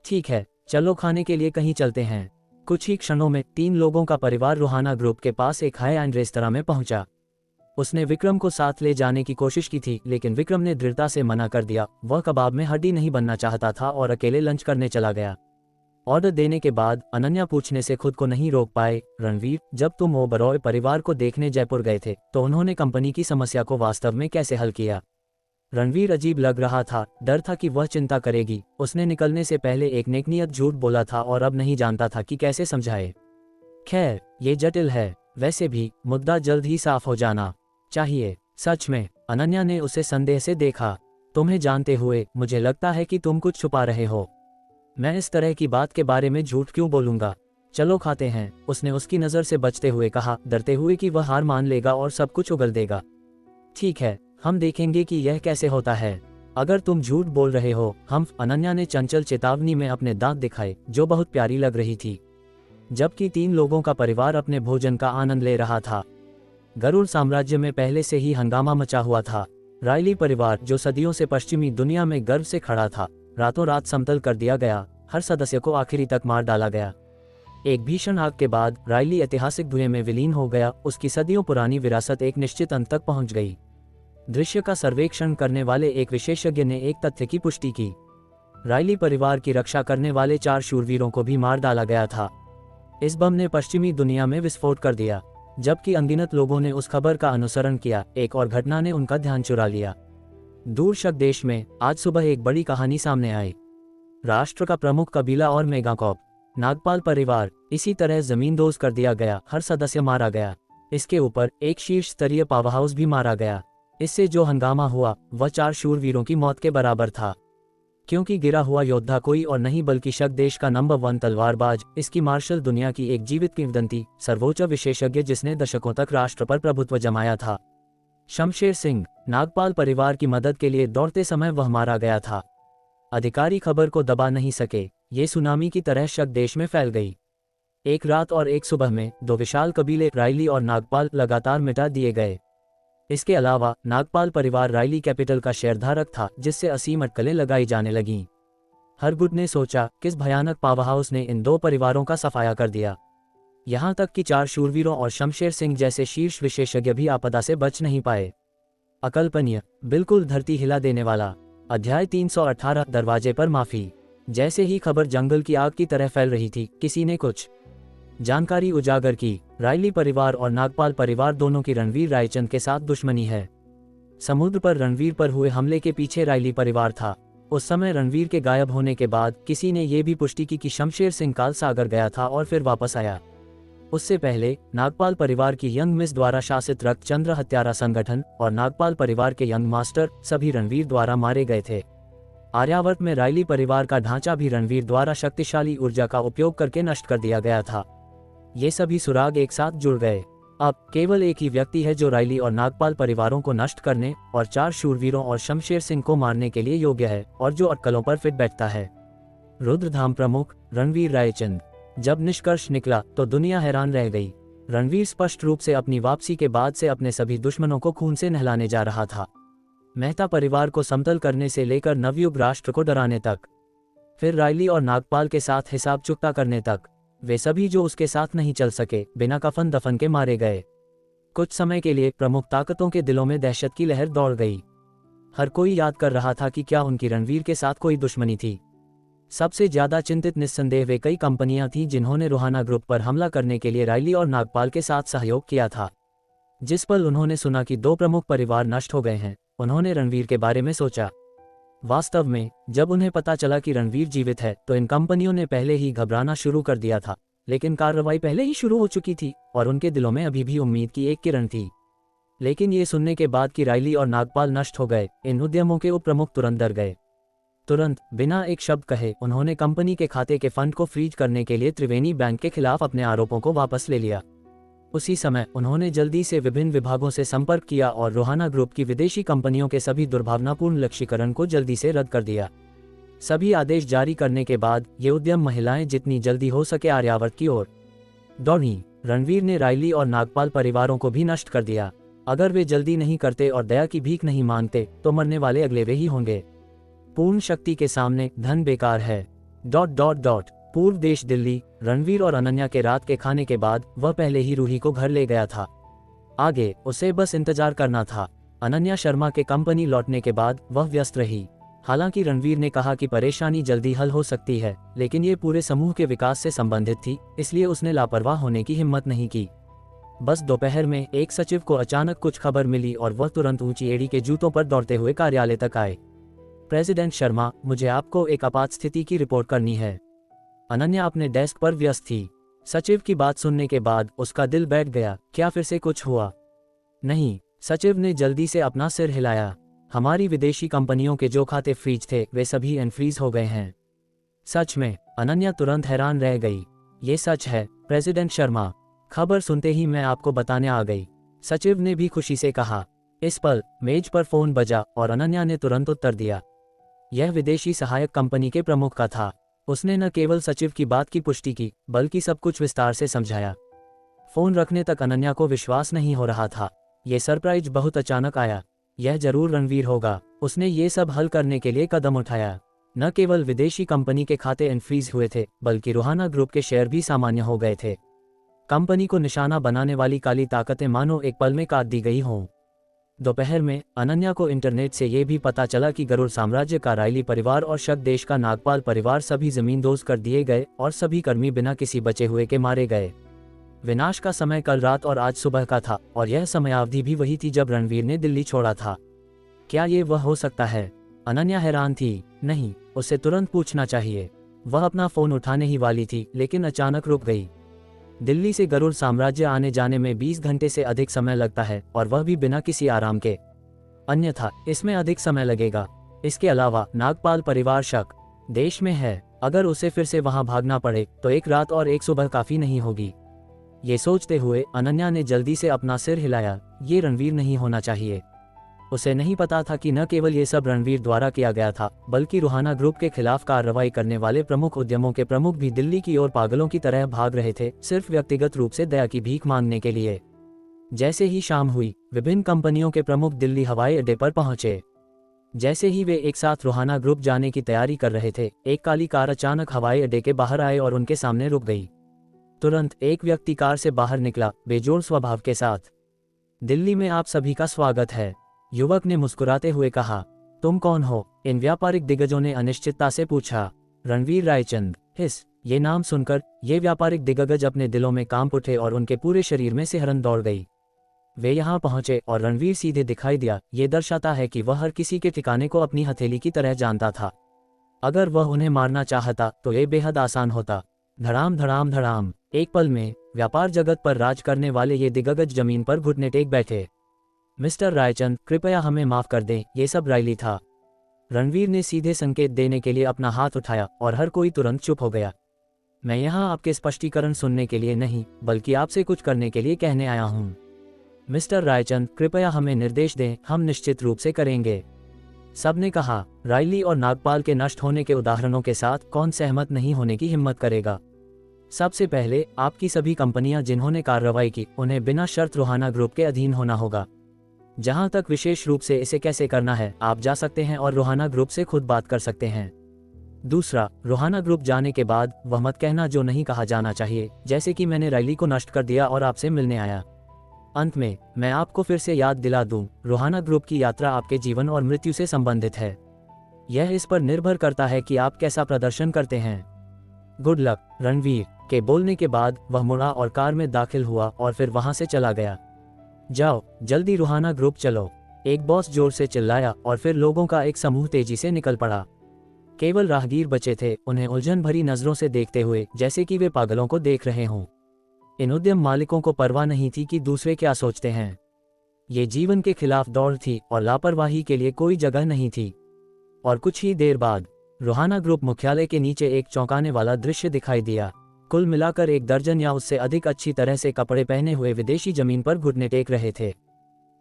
ठीक है, चलो खाने के लिए कहीं चलते हैं। कुछ ही क्षणों में 3 लोगों का परिवार रूहाना ग्रुप के पास एक हाई एंड रेस्तरां में पहुंचा। उसने विक्रम को साथ ले जाने की कोशिश की थी, लेकिन विक्रम ने दृढ़ता से मना कर दिया। वह कबाब में हड्डी नहीं बनना चाहता था और अकेले लंच करने चला गया। ऑर्डर देने के बाद अनन्या पूछने से खुद को नहीं रोक पाए, रणवीर, जब तुम ओबरॉय परिवार को देखने जयपुर गए थे तो उन्होंने कंपनी की समस्या को वास्तव में कैसे हल किया? रणवीर अजीब लग रहा था, डर था कि वह चिंता करेगी। उसने निकलने से पहले एक नेकनियत झूठ बोला था और अब नहीं जानता था कि कैसे समझाए। खैर, ये जटिल है। वैसे भी मुद्दा जल्द ही साफ हो जाना चाहिए। सच में, अनन्या ने उसे संदेह से देखा। तुम्हें जानते हुए मुझे लगता है कि तुम कुछ छुपा रहे हो। मैं इस तरह की बात के बारे में झूठ क्यों बोलूंगा? चलो खाते हैं, उसने उसकी नज़र से बचते हुए कहा, डरते हुए कि वह हार मान लेगा और सब कुछ उगल देगा। ठीक है, हम देखेंगे कि यह कैसे होता है। अगर तुम झूठ बोल रहे हो, हम। अनन्या ने चंचल चेतावनी में अपने दांत दिखाए, जो बहुत प्यारी लग रही थी। जबकि 3 लोगों का परिवार अपने भोजन का आनंद ले रहा था। गरुड़ साम्राज्य में पहले से ही हंगामा मचा हुआ था। रायली परिवार, जो सदियों से पश्चिमी दुनिया में गर्व से खड़ा था, रातों रात समतल कर दिया गया। हर सदस्य को आखिरी तक मार डाला गया। एक भीषण आग के बाद रायली ऐतिहासिक धुएं में विलीन हो गया। उसकी सदियों पुरानी विरासत एक निश्चित अंत तक पहुंच गई। दृश्य का सर्वेक्षण करने वाले एक विशेषज्ञ ने एक तथ्य की पुष्टि की। रायली परिवार की रक्षा करने वाले 4 शूरवीरों को भी मार डाला गया था। इस बम ने पश्चिमी दुनिया में विस्फोट कर दिया। जबकि अनगिनत लोगों ने उस खबर का अनुसरण किया, एक और घटना ने उनका ध्यान चुरा लिया। दूर शक देश में आज सुबह एक बड़ी कहानी सामने आई। राष्ट्र का प्रमुख कबीला और मेगाकॉप नागपाल परिवार इसी तरह जमींदोज कर दिया गया। हर सदस्य मारा गया। इसके ऊपर एक शीर्ष स्तरीय पावर हाउस भी मारा गया। इससे जो हंगामा हुआ वह 4 शूरवीरों की मौत के बराबर था। क्योंकि गिरा हुआ योद्धा कोई और नहीं बल्कि शक देश का नंबर 1 तलवारबाज, इसकी मार्शल दुनिया की एक जीवित किंवदंती, सर्वोच्च विशेषज्ञ जिसने दशकों तक राष्ट्र पर प्रभुत्व जमाया था। शमशेर सिंह। नागपाल परिवार की मदद के लिए दौड़ते समय वह मारा गया था। अधिकारी खबर को दबा नहीं सके। ये सुनामी की तरह शक देश में फैल गई। एक रात और एक सुबह में 2 विशाल कबीले रायली और नागपाल लगातार मिटा दिए गए। इसके अलावा नागपाल परिवार रायली कैपिटल का शेयरधारक था, जिससे असीम अटकलें लगाई जाने लगीं। हरगुड ने सोचा, किस भयानक पावरहाउस ने इन 2 परिवारों का सफाया कर दिया। यहाँ तक कि 4 शूरवीरों और शमशेर सिंह जैसे शीर्ष विशेषज्ञ भी आपदा से बच नहीं पाए। अकल्पनीय, बिल्कुल धरती हिला देने वाला। अध्याय 318 दरवाजे पर माफी। जैसे ही खबर जंगल की आग की तरह फैल रही थी, किसी ने कुछ जानकारी उजागर की। रायली परिवार और नागपाल परिवार दोनों की रणवीर रायचंद के साथ दुश्मनी है। समुद्र पर रणवीर पर हुए हमले के पीछे रायली परिवार था। उस समय रणवीर के गायब होने के बाद किसी ने यह भी पुष्टि की कि शमशेर सिंह काल सागर गया था और फिर वापस आया। उससे पहले नागपाल परिवार की यंग मिस द्वारा शासित रक्तचंद्र हत्यारा संगठन और नागपाल परिवार के यंग मास्टर सभी रणवीर द्वारा मारे गए थे। आर्यावर्त में रायली परिवार का ढांचा भी रणवीर द्वारा शक्तिशाली ऊर्जा का उपयोग करके नष्ट कर दिया गया था। ये सभी सुराग एक साथ जुड़ गए। अब केवल एक ही व्यक्ति है जो रायली और नागपाल परिवारों को नष्ट करने और 4 शूरवीरों और शमशेर सिंह को मारने के लिए योग्य है और जो अटकलों पर फिट बैठता है। रुद्रधाम प्रमुख रणवीर रायचंद। जब निष्कर्ष निकला तो दुनिया हैरान रह गई। रणवीर स्पष्ट रूप से अपनी वापसी के बाद से अपने सभी दुश्मनों को खून से नहलाने जा रहा था। मेहता परिवार को समतल करने से लेकर नवयुग राष्ट्र को डराने तक, फिर रायली और नागपाल के साथ हिसाब चुकता करने तक। वे सभी जो उसके साथ नहीं चल सके, बिना कफन दफन के मारे गए। कुछ समय के लिए प्रमुख ताकतों के दिलों में दहशत की लहर दौड़ गई। हर कोई याद कर रहा था कि क्या उनकी रणवीर के साथ कोई दुश्मनी थी। सबसे ज्यादा चिंतित निस्संदेह वे कई कंपनियां थीं जिन्होंने रूहाना ग्रुप पर हमला करने के लिए रायली और नागपाल के साथ सहयोग किया था। जिस पल उन्होंने सुना कि 2 प्रमुख परिवार नष्ट हो गए हैं, उन्होंने रणवीर के बारे में सोचा। वास्तव में जब उन्हें पता चला कि रणवीर जीवित है तो इन कंपनियों ने पहले ही घबराना शुरू कर दिया था, लेकिन कार्रवाई पहले ही शुरू हो चुकी थी और उनके दिलों में अभी भी उम्मीद की एक किरण थी। लेकिन ये सुनने के बाद कि रायली और नागपाल नष्ट हो गए, इन उद्यमों के उपप्रमुख तुरंत डर गए। तुरंत, बिना एक शब्द कहे, उन्होंने कंपनी के खाते के फंड को फ्रीज करने के लिए त्रिवेणी बैंक के खिलाफ अपने आरोपों को वापस ले लिया। उसी समय उन्होंने जल्दी से विभिन्न विभागों से संपर्क किया और रूहाना ग्रुप की विदेशी कंपनियों के सभी दुर्भावनापूर्ण लक्ष्यीकरण को जल्दी से रद्द कर दिया। सभी आदेश जारी करने के बाद ये उद्यम महिलाएं जितनी जल्दी हो सके आर्यावर्त की ओर दौड़ी। रणवीर ने रायली और नागपाल परिवारों को भी नष्ट कर दिया। अगर वे जल्दी नहीं करते और दया की भीख नहीं मांगते तो मरने वाले अगले वे ही होंगे। पूर्ण शक्ति के सामने धन बेकार है। ... पूर्व देश दिल्ली। रणवीर और अनन्या के रात के खाने के बाद वह पहले ही रूही को घर ले गया था। आगे उसे बस इंतजार करना था। अनन्या शर्मा के कंपनी लौटने के बाद वह व्यस्त रही। हालांकि रणवीर ने कहा कि परेशानी जल्दी हल हो सकती है, लेकिन ये पूरे समूह के विकास से संबंधित थी, इसलिए उसने लापरवाह होने की हिम्मत नहीं की। बस दोपहर में एक सचिव को अचानक कुछ खबर मिली और वह तुरंत ऊंची एड़ी के जूतों पर दौड़ते हुए कार्यालय तक आए। प्रेसिडेंट शर्मा, मुझे आपको एक आपात स्थिति की रिपोर्ट करनी है। अनन्या अपने डेस्क पर व्यस्त थी। सचिव की बात सुनने के बाद उसका दिल बैठ गया। क्या फिर से कुछ हुआ? नहीं, सचिव ने जल्दी से अपना सिर हिलाया। हमारी विदेशी कंपनियों के जो खाते फ्रीज थे वे सभी अनफ्रीज हो गए हैं। सच में? अनन्या तुरंत हैरान रह गई। ये सच है प्रेसिडेंट शर्मा, खबर सुनते ही मैं आपको बताने आ गई, सचिव ने भी खुशी से कहा। इस पल मेज पर फोन बजा और अनन्या ने तुरंत उत्तर दिया। यह विदेशी सहायक कंपनी के प्रमुख का था। उसने न केवल सचिव की बात की पुष्टि की, बल्कि सब कुछ विस्तार से समझाया। फोन रखने तक अनन्या को विश्वास नहीं हो रहा था। ये सरप्राइज बहुत अचानक आया। यह जरूर रणवीर होगा। उसने ये सब हल करने के लिए कदम उठाया। न केवल विदेशी कंपनी के खाते अनफ्रीज हुए थे, बल्कि रुहाना ग्रुप के शेयर भी सामान्य हो गए थे। कंपनी को निशाना बनाने वाली काली ताकतें मानो एक पल में काट दी गई हों। दोपहर में अनन्या को इंटरनेट से ये भी पता चला कि गरुड़ साम्राज्य का रायली परिवार और शक देश का नागपाल परिवार सभी जमींदोज कर दिए गए और सभी कर्मी बिना किसी बचे हुए के मारे गए। विनाश का समय कल रात और आज सुबह का था, और यह समयावधि भी वही थी जब रणवीर ने दिल्ली छोड़ा था। क्या ये वह हो सकता है? अनन्या हैरान थी। नहीं, उसे तुरंत पूछना चाहिए। वह अपना फोन उठाने ही वाली थी, लेकिन अचानक रुक गई। दिल्ली से गरुड़ साम्राज्य आने जाने में 20 घंटे से अधिक समय लगता है, और वह भी बिना किसी आराम के। अन्यथा इसमें अधिक समय लगेगा। इसके अलावा नागपाल परिवार शक देश में है। अगर उसे फिर से वहां भागना पड़े तो एक रात और एक सुबह काफी नहीं होगी। ये सोचते हुए अनन्या ने जल्दी से अपना सिर हिलाया। ये रणवीर नहीं होना चाहिए। उसे नहीं पता था कि न केवल ये सब रणवीर द्वारा किया गया था, बल्कि रुहाना ग्रुप के खिलाफ कार्रवाई करने वाले प्रमुख उद्यमों के प्रमुख भी दिल्ली की ओर पागलों की तरह भाग रहे थे, सिर्फ व्यक्तिगत रूप से दया की भीख मांगने के लिए। जैसे ही शाम हुई, विभिन्न कंपनियों के प्रमुख दिल्ली हवाई अड्डे पर पहुंचे। जैसे ही वे एक साथ रुहाना ग्रुप जाने की तैयारी कर रहे थे, एक काली कार अचानक हवाई अड्डे के बाहर आए और उनके सामने रुक गई। तुरंत एक व्यक्ति कार से बाहर निकला, बेजोड़ स्वभाव के साथ। दिल्ली में आप सभी का स्वागत है, युवक ने मुस्कुराते हुए कहा। तुम कौन हो? इन व्यापारिक दिग्गजों ने अनिश्चितता से पूछा। रणवीर रायचंद। हिस, ये नाम सुनकर ये व्यापारिक दिग्गज अपने दिलों में कांप उठे और उनके पूरे शरीर में सिहरन दौड़ गई। वे यहाँ पहुंचे और रणवीर सीधे दिखाई दिया। ये दर्शाता है कि वह हर किसी के ठिकाने को अपनी हथेली की तरह जानता था। अगर वह उन्हें मारना चाहता तो ये बेहद आसान होता। धड़ाम धड़ाम धड़ाम। एक पल में व्यापार जगत पर राज करने वाले ये दिग्गज जमीन पर घुटने टेक बैठे। मिस्टर रायचंद, कृपया हमें माफ कर दें, ये सब रायली था। रणवीर ने सीधे संकेत देने के लिए अपना हाथ उठाया और हर कोई तुरंत चुप हो गया। मैं यहाँ आपके स्पष्टीकरण सुनने के लिए नहीं, बल्कि आपसे कुछ करने के लिए कहने आया हूँ। मिस्टर रायचंद, कृपया हमें निर्देश दें, हम निश्चित रूप से करेंगे। सबने कहा। रायली और नागपाल के नष्ट होने के उदाहरणों के साथ कौन सहमत नहीं होने की हिम्मत करेगा? सबसे पहले आपकी सभी कंपनियां जिन्होंने कार्रवाई की, उन्हें बिना शर्त रुहाना ग्रुप के अधीन होना होगा। जहां तक विशेष रूप से इसे कैसे करना है, आप जा सकते हैं और रुहाना ग्रुप से खुद बात कर सकते हैं। दूसरा, रुहाना ग्रुप जाने के बाद वह मत कहना जो नहीं कहा जाना चाहिए, जैसे कि मैंने रायली को नष्ट कर दिया और आपसे मिलने आया। अंत में मैं आपको फिर से याद दिला दूं, रुहाना ग्रुप की यात्रा आपके जीवन और मृत्यु से संबंधित है। यह इस पर निर्भर करता है कि आप कैसा प्रदर्शन करते हैं। Good luck. रणवीर के बोलने के बाद वह मुड़ा और कार में दाखिल हुआ और फिर वहां से चला गया। जाओ, जल्दी रुहाना ग्रुप चलो, एक बॉस जोर से चिल्लाया और फिर लोगों का एक समूह तेजी से निकल पड़ा। केवल राहगीर बचे थे, उन्हें उलझन भरी नजरों से देखते हुए, जैसे कि वे पागलों को देख रहे हों। इन उद्यम मालिकों को परवाह नहीं थी कि दूसरे क्या सोचते हैं। ये जीवन के खिलाफ दौड़ थी और लापरवाही के लिए कोई जगह नहीं थी। और कुछ ही देर बाद रुहाना ग्रुप मुख्यालय के नीचे एक चौंकाने वाला दृश्य दिखाई दिया। कुल मिलाकर 1 दर्जन या उससे अधिक अच्छी तरह से कपड़े पहने हुए विदेशी जमीन पर घुटने टेक रहे थे।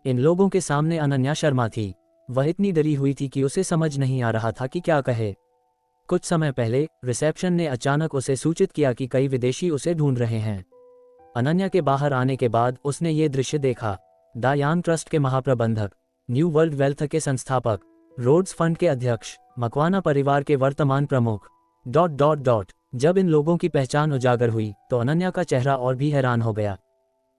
इन लोगों के सामने अनन्या शर्मा थी। वह इतनी डरी हुई थी कि उसे समझ नहीं आ रहा था कि क्या कहे। कुछ समय पहले रिसेप्शन ने अचानक उसे सूचित किया कि कई विदेशी उसे ढूंढ रहे हैं। अनन्या के बाहर आने के बाद उसने ये दृश्य देखा। द यान ट्रस्ट के महाप्रबंधक, न्यू वर्ल्ड वेल्थ के संस्थापक, रोड्स फंड के अध्यक्ष, मकवाना परिवार के वर्तमान प्रमुख। जब इन लोगों की पहचान उजागर हुई तो अनन्या का चेहरा और भी हैरान हो गया।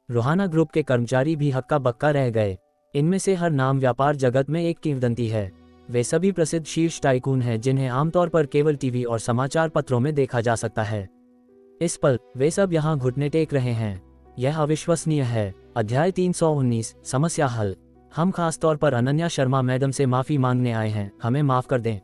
रोहाना ग्रुप के कर्मचारी भी हक्का बक्का रह गए। इनमें से हर नाम व्यापार जगत में एक किंवदंती है। वे सभी प्रसिद्ध शीर्ष टाइकून हैं जिन्हें आमतौर पर केवल टीवी और समाचार पत्रों में देखा जा सकता है। इस पल वे सब यहाँ घुटने टेक रहे हैं। यह अविश्वसनीय है। अध्याय 319 समस्या हल। हम खास तौर पर अनन्या शर्मा मैडम से माफी मांगने आए हैं, हमें माफ कर दें।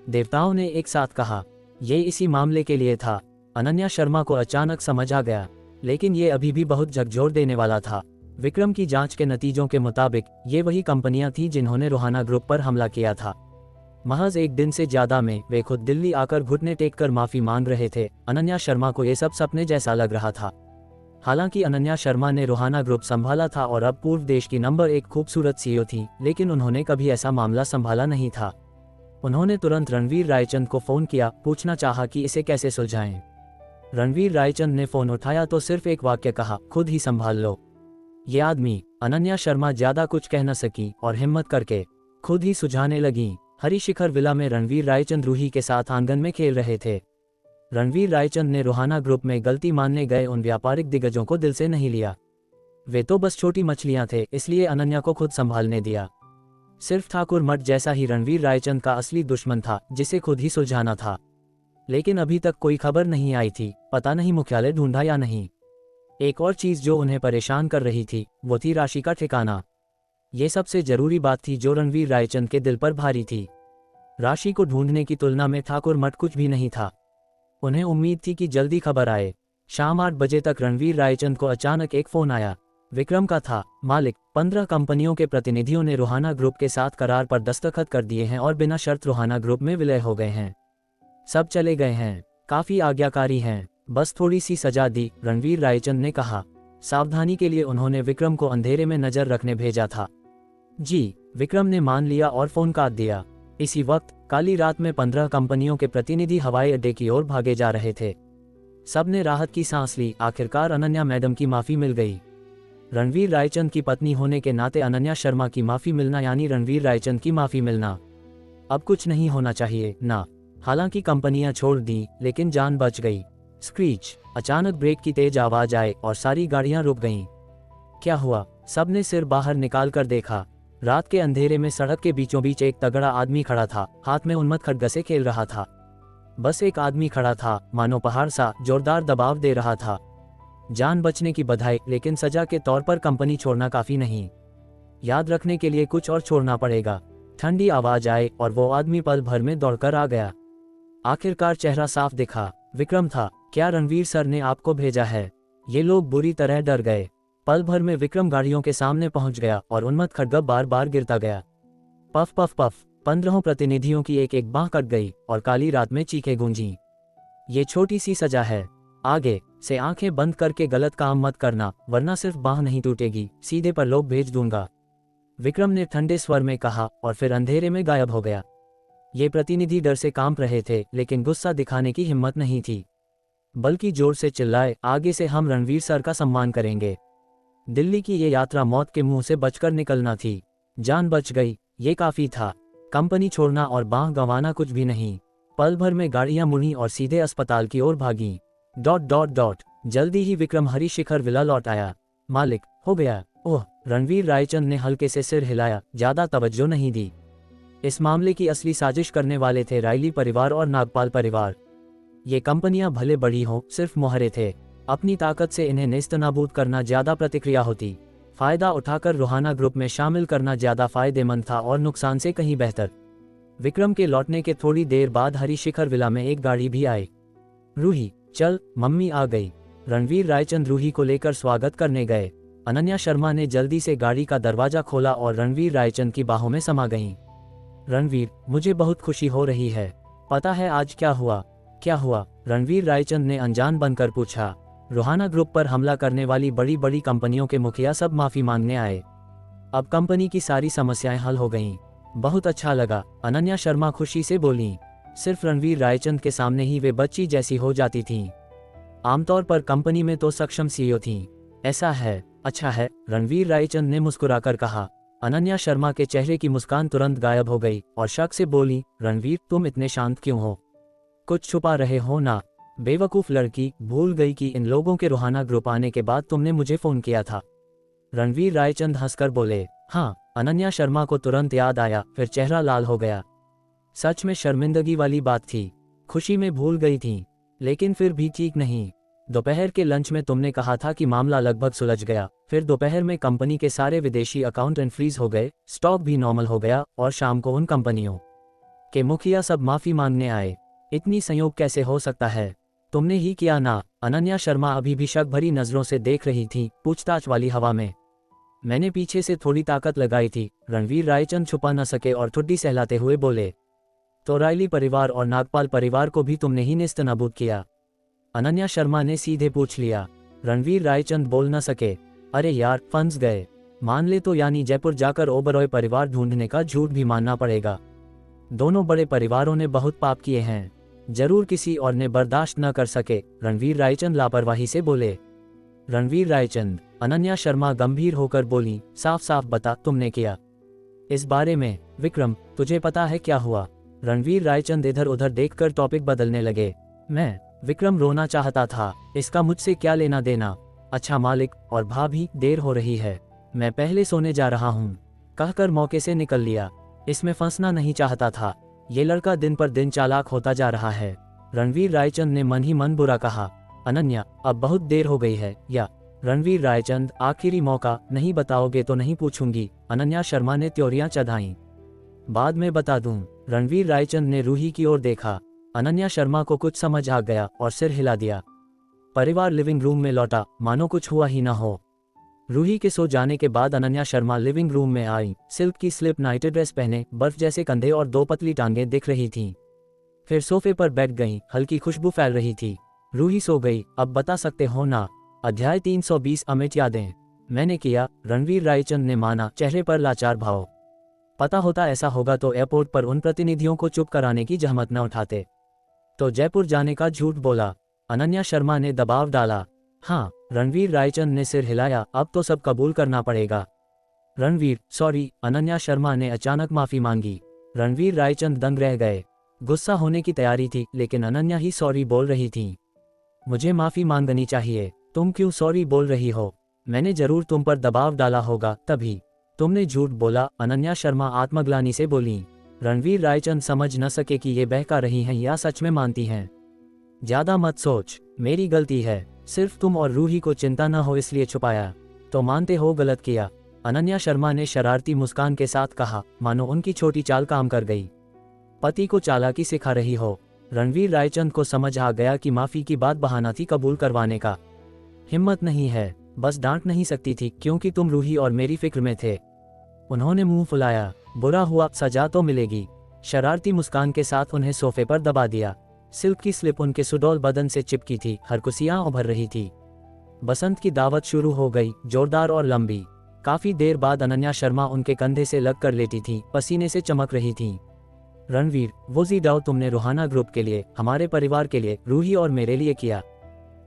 देवताओं ने एक साथ कहा। ये इसी मामले के लिए था। अनन्या शर्मा को अचानक समझ आ गया, लेकिन ये अभी भी बहुत झकझोर देने वाला था। विक्रम की जांच के नतीजों के मुताबिक ये वही कंपनियां थीं जिन्होंने रोहाना ग्रुप पर हमला किया था। महज एक दिन से ज्यादा में वे खुद दिल्ली आकर घुटने टेक कर माफी मांग रहे थे। अनन्या शर्मा को ये सब सपने जैसा लग रहा था। हालांकि अनन्या शर्मा ने रोहाना ग्रुप संभाला था और अब पूर्व देश की नंबर 1 खूबसूरत सीईओ थी, लेकिन उन्होंने कभी ऐसा मामला संभाला नहीं था। उन्होंने तुरंत रणवीर रायचंद को फोन किया, पूछना चाहा कि इसे कैसे सुलझाएं। रणवीर रायचंद ने फोन उठाया तो सिर्फ एक वाक्य कहा, खुद ही संभाल लो। ये आदमी। अनन्या शर्मा ज्यादा कुछ कह न सकी और हिम्मत करके खुद ही सुझाने लगी। हरिशिखर विला में रणवीर रायचंद रूही के साथ आंगन में खेल रहे थे। रणवीर रायचंद ने रोहाना ग्रुप में गलती मानने गए उन व्यापारिक दिग्गजों को दिल से नहीं लिया। वे तो बस छोटी मछलियां थे, इसलिए अनन्या को खुद संभालने दिया। सिर्फ ठाकुर मठ जैसा ही रणवीर रायचंद का असली दुश्मन था, जिसे खुद ही सुलझाना था। लेकिन अभी तक कोई खबर नहीं आई थी। पता नहीं मुख्यालय ढूंढा या नहीं। एक और चीज जो उन्हें परेशान कर रही थी वो थी राशि का ठिकाना। ये सबसे जरूरी बात थी जो रणवीर रायचंद के दिल पर भारी थी। राशि को ढूंढने की तुलना में ठाकुर मठ कुछ भी नहीं था। उन्हें उम्मीद थी कि जल्दी खबर आए। शाम 8 बजे तक रणवीर रायचंद को अचानक एक फोन आया। विक्रम का था। मालिक, 15 कंपनियों के प्रतिनिधियों ने रोहाना ग्रुप के साथ करार पर दस्तखत कर दिए हैं और बिना शर्त रोहाना ग्रुप में विलय हो गए हैं। सब चले गए हैं। काफी आज्ञाकारी हैं, बस थोड़ी सी सजा दी, रणवीर रायचंद ने कहा। सावधानी के लिए उन्होंने विक्रम को अंधेरे में नजर रखने भेजा था। जी, विक्रम ने मान लिया और फोन काट दिया। इसी वक्त काली रात में 15 कंपनियों के प्रतिनिधि हवाई अड्डे की ओर भागे जा रहे थे। सबने राहत की सांस ली। आखिरकार अनन्या मैडम की माफी मिल गई। रणवीर रायचंद की पत्नी होने के नाते अनन्या शर्मा की माफी मिलना यानी रणवीर रायचंद की माफी मिलना। अब कुछ नहीं होना चाहिए ना। हालांकि कंपनियां छोड़ दी, लेकिन जान बच गई। स्क्रीच। अचानक ब्रेक की तेज आवाज आए और सारी गाड़ियां रुक गईं। क्या हुआ? सबने सिर बाहर निकाल कर देखा। रात के अंधेरे में सड़क के बीचों बीच एक तगड़ा आदमी खड़ा था, हाथ में उन्मत्त खड्ग से खेल रहा था। बस एक आदमी खड़ा था, मानो पहाड़ सा, जोरदार दबाव दे रहा था। जान बचने की बधाई, लेकिन सजा के तौर पर कंपनी छोड़ना काफी नहीं। याद रखने के लिए कुछ और छोड़ना पड़ेगा। ठंडी आवाज आए और वो आदमी पल भर में दौड़कर आ गया। आखिरकार चेहरा साफ दिखा। विक्रम था। क्या रणवीर सर ने आपको भेजा है? ये लोग बुरी तरह डर गए। पल भर में विक्रम गाड़ियों के सामने पहुंच गया और उन्मत्त खड्ग बार बार गिरता गया। Puff puff puff. 15 प्रतिनिधियों की एक एक बांह कट गई और काली रात में चीखें गूंजी। ये छोटी सी सजा है। आगे से आंखें बंद करके गलत काम मत करना, वरना सिर्फ बांह नहीं टूटेगी, सीधे पर लोग भेज दूंगा, विक्रम ने ठंडे स्वर में कहा और फिर अंधेरे में गायब हो गया। ये प्रतिनिधि डर से कांप रहे थे, लेकिन गुस्सा दिखाने की हिम्मत नहीं थी, बल्कि जोर से चिल्लाए, आगे से हम रणवीर सर का सम्मान करेंगे। दिल्ली की ये यात्रा मौत के मुंह से बचकर निकलना थी। जान बच गई, ये काफी था। कंपनी छोड़ना और बांह गंवाना कुछ भी नहीं। पल भर में गाड़ियां मुड़ी और सीधे अस्पताल की ओर भागी। ... जल्दी ही विक्रम हरिशिखर विला लौट आया। मालिक, हो गया। ओह, रणवीर रायचंद ने हल्के से सिर हिलाया, ज्यादा तवज्जो नहीं दी। इस मामले की असली साजिश करने वाले थे रायली परिवार और नागपाल परिवार। ये कंपनियां भले बड़ी हों, सिर्फ मोहरे थे। अपनी ताकत से इन्हें नेस्तनाबूद करना ज्यादा प्रतिक्रिया होती। फायदा उठाकर रोहाना ग्रुप में शामिल करना ज्यादा फायदेमंद था और नुकसान से कहीं बेहतर। विक्रम के लौटने के थोड़ी देर बाद हरिशिखर विला में एक गाड़ी भी आई। रूही, चल, मम्मी आ गई। रणवीर रायचंद रूही को लेकर स्वागत करने गए। अनन्या शर्मा ने जल्दी से गाड़ी का दरवाजा खोला और रणवीर रायचंद की बाहों में समा गईं। रणवीर, मुझे बहुत खुशी हो रही है। पता है आज क्या हुआ? क्या हुआ? रणवीर रायचंद ने अनजान बनकर पूछा। रोहाना ग्रुप पर हमला करने वाली बड़ी बड़ी कंपनियों के मुखिया सब माफी मांगने आए। अब कंपनी की सारी समस्याएं हल हो गईं। बहुत अच्छा लगा, अनन्या शर्मा खुशी से बोली। सिर्फ रणवीर रायचंद के सामने ही वे बच्ची जैसी हो जाती थीं। आमतौर पर कंपनी में तो सक्षम सीईओ थीं। ऐसा है, अच्छा है, रणवीर रायचंद ने मुस्कुराकर कहा। अनन्या शर्मा के चेहरे की मुस्कान तुरंत गायब हो गई और शक से बोली, रणवीर तुम इतने शांत क्यों हो? कुछ छुपा रहे हो ना? बेवकूफ़ लड़की, भूल गई कि इन लोगों के रूहाना ग्रुप आने के बाद तुमने मुझे फ़ोन किया था। रणवीर रायचंद हंसकर बोले। हाँ, अनन्या शर्मा को तुरंत याद आया, फिर चेहरा लाल हो गया। सच में शर्मिंदगी वाली बात थी। खुशी में भूल गई थी, लेकिन फिर भी ठीक नहीं। दोपहर के लंच में तुमने कहा था कि मामला लगभग सुलझ गया, फिर दोपहर में कंपनी के सारे विदेशी अकाउंट फ्रीज हो गए, स्टॉक भी नॉर्मल हो गया और शाम को उन कंपनियों के मुखिया सब माफ़ी मांगने आए। इतनी संयोग कैसे हो सकता है? तुमने ही किया ना? अनन्या शर्मा अभी भी शक भरी नज़रों से देख रही थी, पूछताछ वाली हवा में। मैंने पीछे से थोड़ी ताकत लगाई थी, रणवीर रायचंद छुपा न सके और ठुड्डी सहलाते हुए बोले। तो रायली परिवार और नागपाल परिवार को भी तुमने ही नेस्तनाबूद किया? अनन्या शर्मा ने सीधे पूछ लिया। रणवीर रायचंद बोल न सके। अरे यार, फंस गए। मान ले तो यानी जयपुर जाकर ओबरॉय परिवार ढूंढने का झूठ भी मानना पड़ेगा। दोनों बड़े परिवारों ने बहुत पाप किए हैं, जरूर किसी और ने बर्दाश्त न कर सके, रणवीर रायचंद लापरवाही से बोले। रणवीर रायचंद, अनन्या शर्मा गंभीर होकर बोली, साफ साफ बता तुमने किया। इस बारे में विक्रम, तुझे पता है क्या हुआ? रणवीर रायचंद इधर उधर देखकर टॉपिक बदलने लगे। मैं? विक्रम रोना चाहता था। इसका मुझसे क्या लेना देना? अच्छा मालिक और भाभी, देर हो रही है, मैं पहले सोने जा रहा हूँ, कहकर मौके से निकल लिया। इसमें फंसना नहीं चाहता था। ये लड़का दिन पर दिन चालाक होता जा रहा है। रणवीर रायचंद ने मन ही मन बुरा कहा। अनन्या, अब बहुत देर हो गई है या? रणवीर रायचंद, आखिरी मौका, नहीं बताओगे तो नहीं पूछूंगी, अनन्या शर्मा ने त्योरियां चढ़ाईं। बाद में बता दूं। रणवीर रायचंद ने रूही की ओर देखा। अनन्या शर्मा को कुछ समझ आ गया और सिर हिला दिया। परिवार लिविंग रूम में लौटा, मानो कुछ हुआ ही ना हो। रूही के सो जाने के बाद अनन्या शर्मा लिविंग रूम में आई। सिल्क की स्लिप नाइट ड्रेस पहने, बर्फ जैसे कंधे और 2 पतली टांगें दिख रही थीं। फिर सोफे पर बैठ गईं, हल्की खुशबू फैल रही थी। रूही सो गई, अब बता सकते हो ना? अध्याय 320 अमिट यादें। मैंने किया, रणवीर रायचंद ने माना, चेहरे पर लाचार भाव। पता होता ऐसा होगा तो एयरपोर्ट पर उन प्रतिनिधियों को चुप कराने की जहमत न उठाते। तो जयपुर जाने का झूठ बोला। अनन्या शर्मा ने दबाव डाला। हाँ, रणवीर रायचंद ने सिर हिलाया, अब तो सब कबूल करना पड़ेगा। रणवीर, सॉरी, अनन्या शर्मा ने अचानक माफी मांगी। रणवीर रायचंद दंग रह गए। गुस्सा होने की तैयारी थी, लेकिन अनन्या ही सॉरी बोल रही थी। मुझे माफी मांगनी चाहिए। तुम क्यों सॉरी बोल रही हो? मैंने जरूर तुम पर दबाव डाला होगा, तभी तुमने झूठ बोला, अनन्या शर्मा आत्मग्लानि से बोली। रणवीर रायचंद समझ न सके कि ये बहका रही हैं या सच में मानती हैं। ज्यादा मत सोच, मेरी गलती है, सिर्फ तुम और रूही को चिंता न हो इसलिए छुपाया। तो मानते हो गलत किया? अनन्या शर्मा ने शरारती मुस्कान के साथ कहा, मानो उनकी छोटी चाल काम कर गई। पति को चालाकी सिखा रही हो। रणवीर रायचंद को समझ आ गया कि माफी की बात बहाना थी कबूल करवाने का। हिम्मत नहीं है, बस डांट नहीं सकती थी क्योंकि तुम रूही और मेरी फिक्र में थे। उन्होंने मुंह फुलाया। बुरा हुआ, सजा तो मिलेगी। शरारती मुस्कान के साथ उन्हें सोफे पर दबा दिया। सिल्क की स्लिप उनके सुडौल बदन से चिपकी थी, हरकुसियां उभर रही थी। बसंत की दावत शुरू हो गई, जोरदार और लंबी। काफी देर बाद अनन्या शर्मा उनके कंधे से लग कर लेटी थी, पसीने से चमक रही थी। रणवीर, वो ज़ीडाओ तुमने रूहाना ग्रुप के लिए, हमारे परिवार के लिए, रूही और मेरे लिए किया,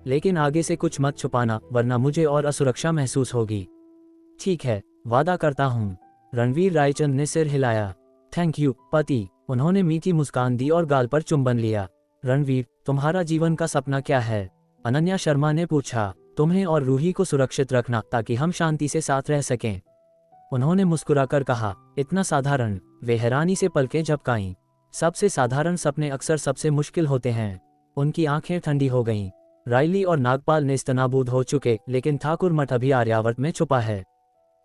लेकिन आगे से कुछ मत छुपाना वरना मुझे और असुरक्षा महसूस होगी। ठीक है, वादा करता हूँ। रणवीर रायचंद ने सिर हिलाया। थैंक यू पति। उन्होंने मीठी मुस्कान दी और गाल पर चुंबन लिया। रणवीर, तुम्हारा जीवन का सपना क्या है? अनन्या शर्मा ने पूछा। तुम्हें और रूही को सुरक्षित रखना ताकि हम शांति से साथ रह सकें। उन्होंने मुस्कुराकर कहा। इतना साधारण? वे हैरानी से पलकें झपकाईं। सबसे साधारण सपने अक्सर सबसे मुश्किल होते हैं। उनकी आंखें ठंडी हो गईं। रायली और नागपाल नेस्तनाबूद हो चुके, लेकिन ठाकुर मठ अभी आर्यावर्त में छुपा है।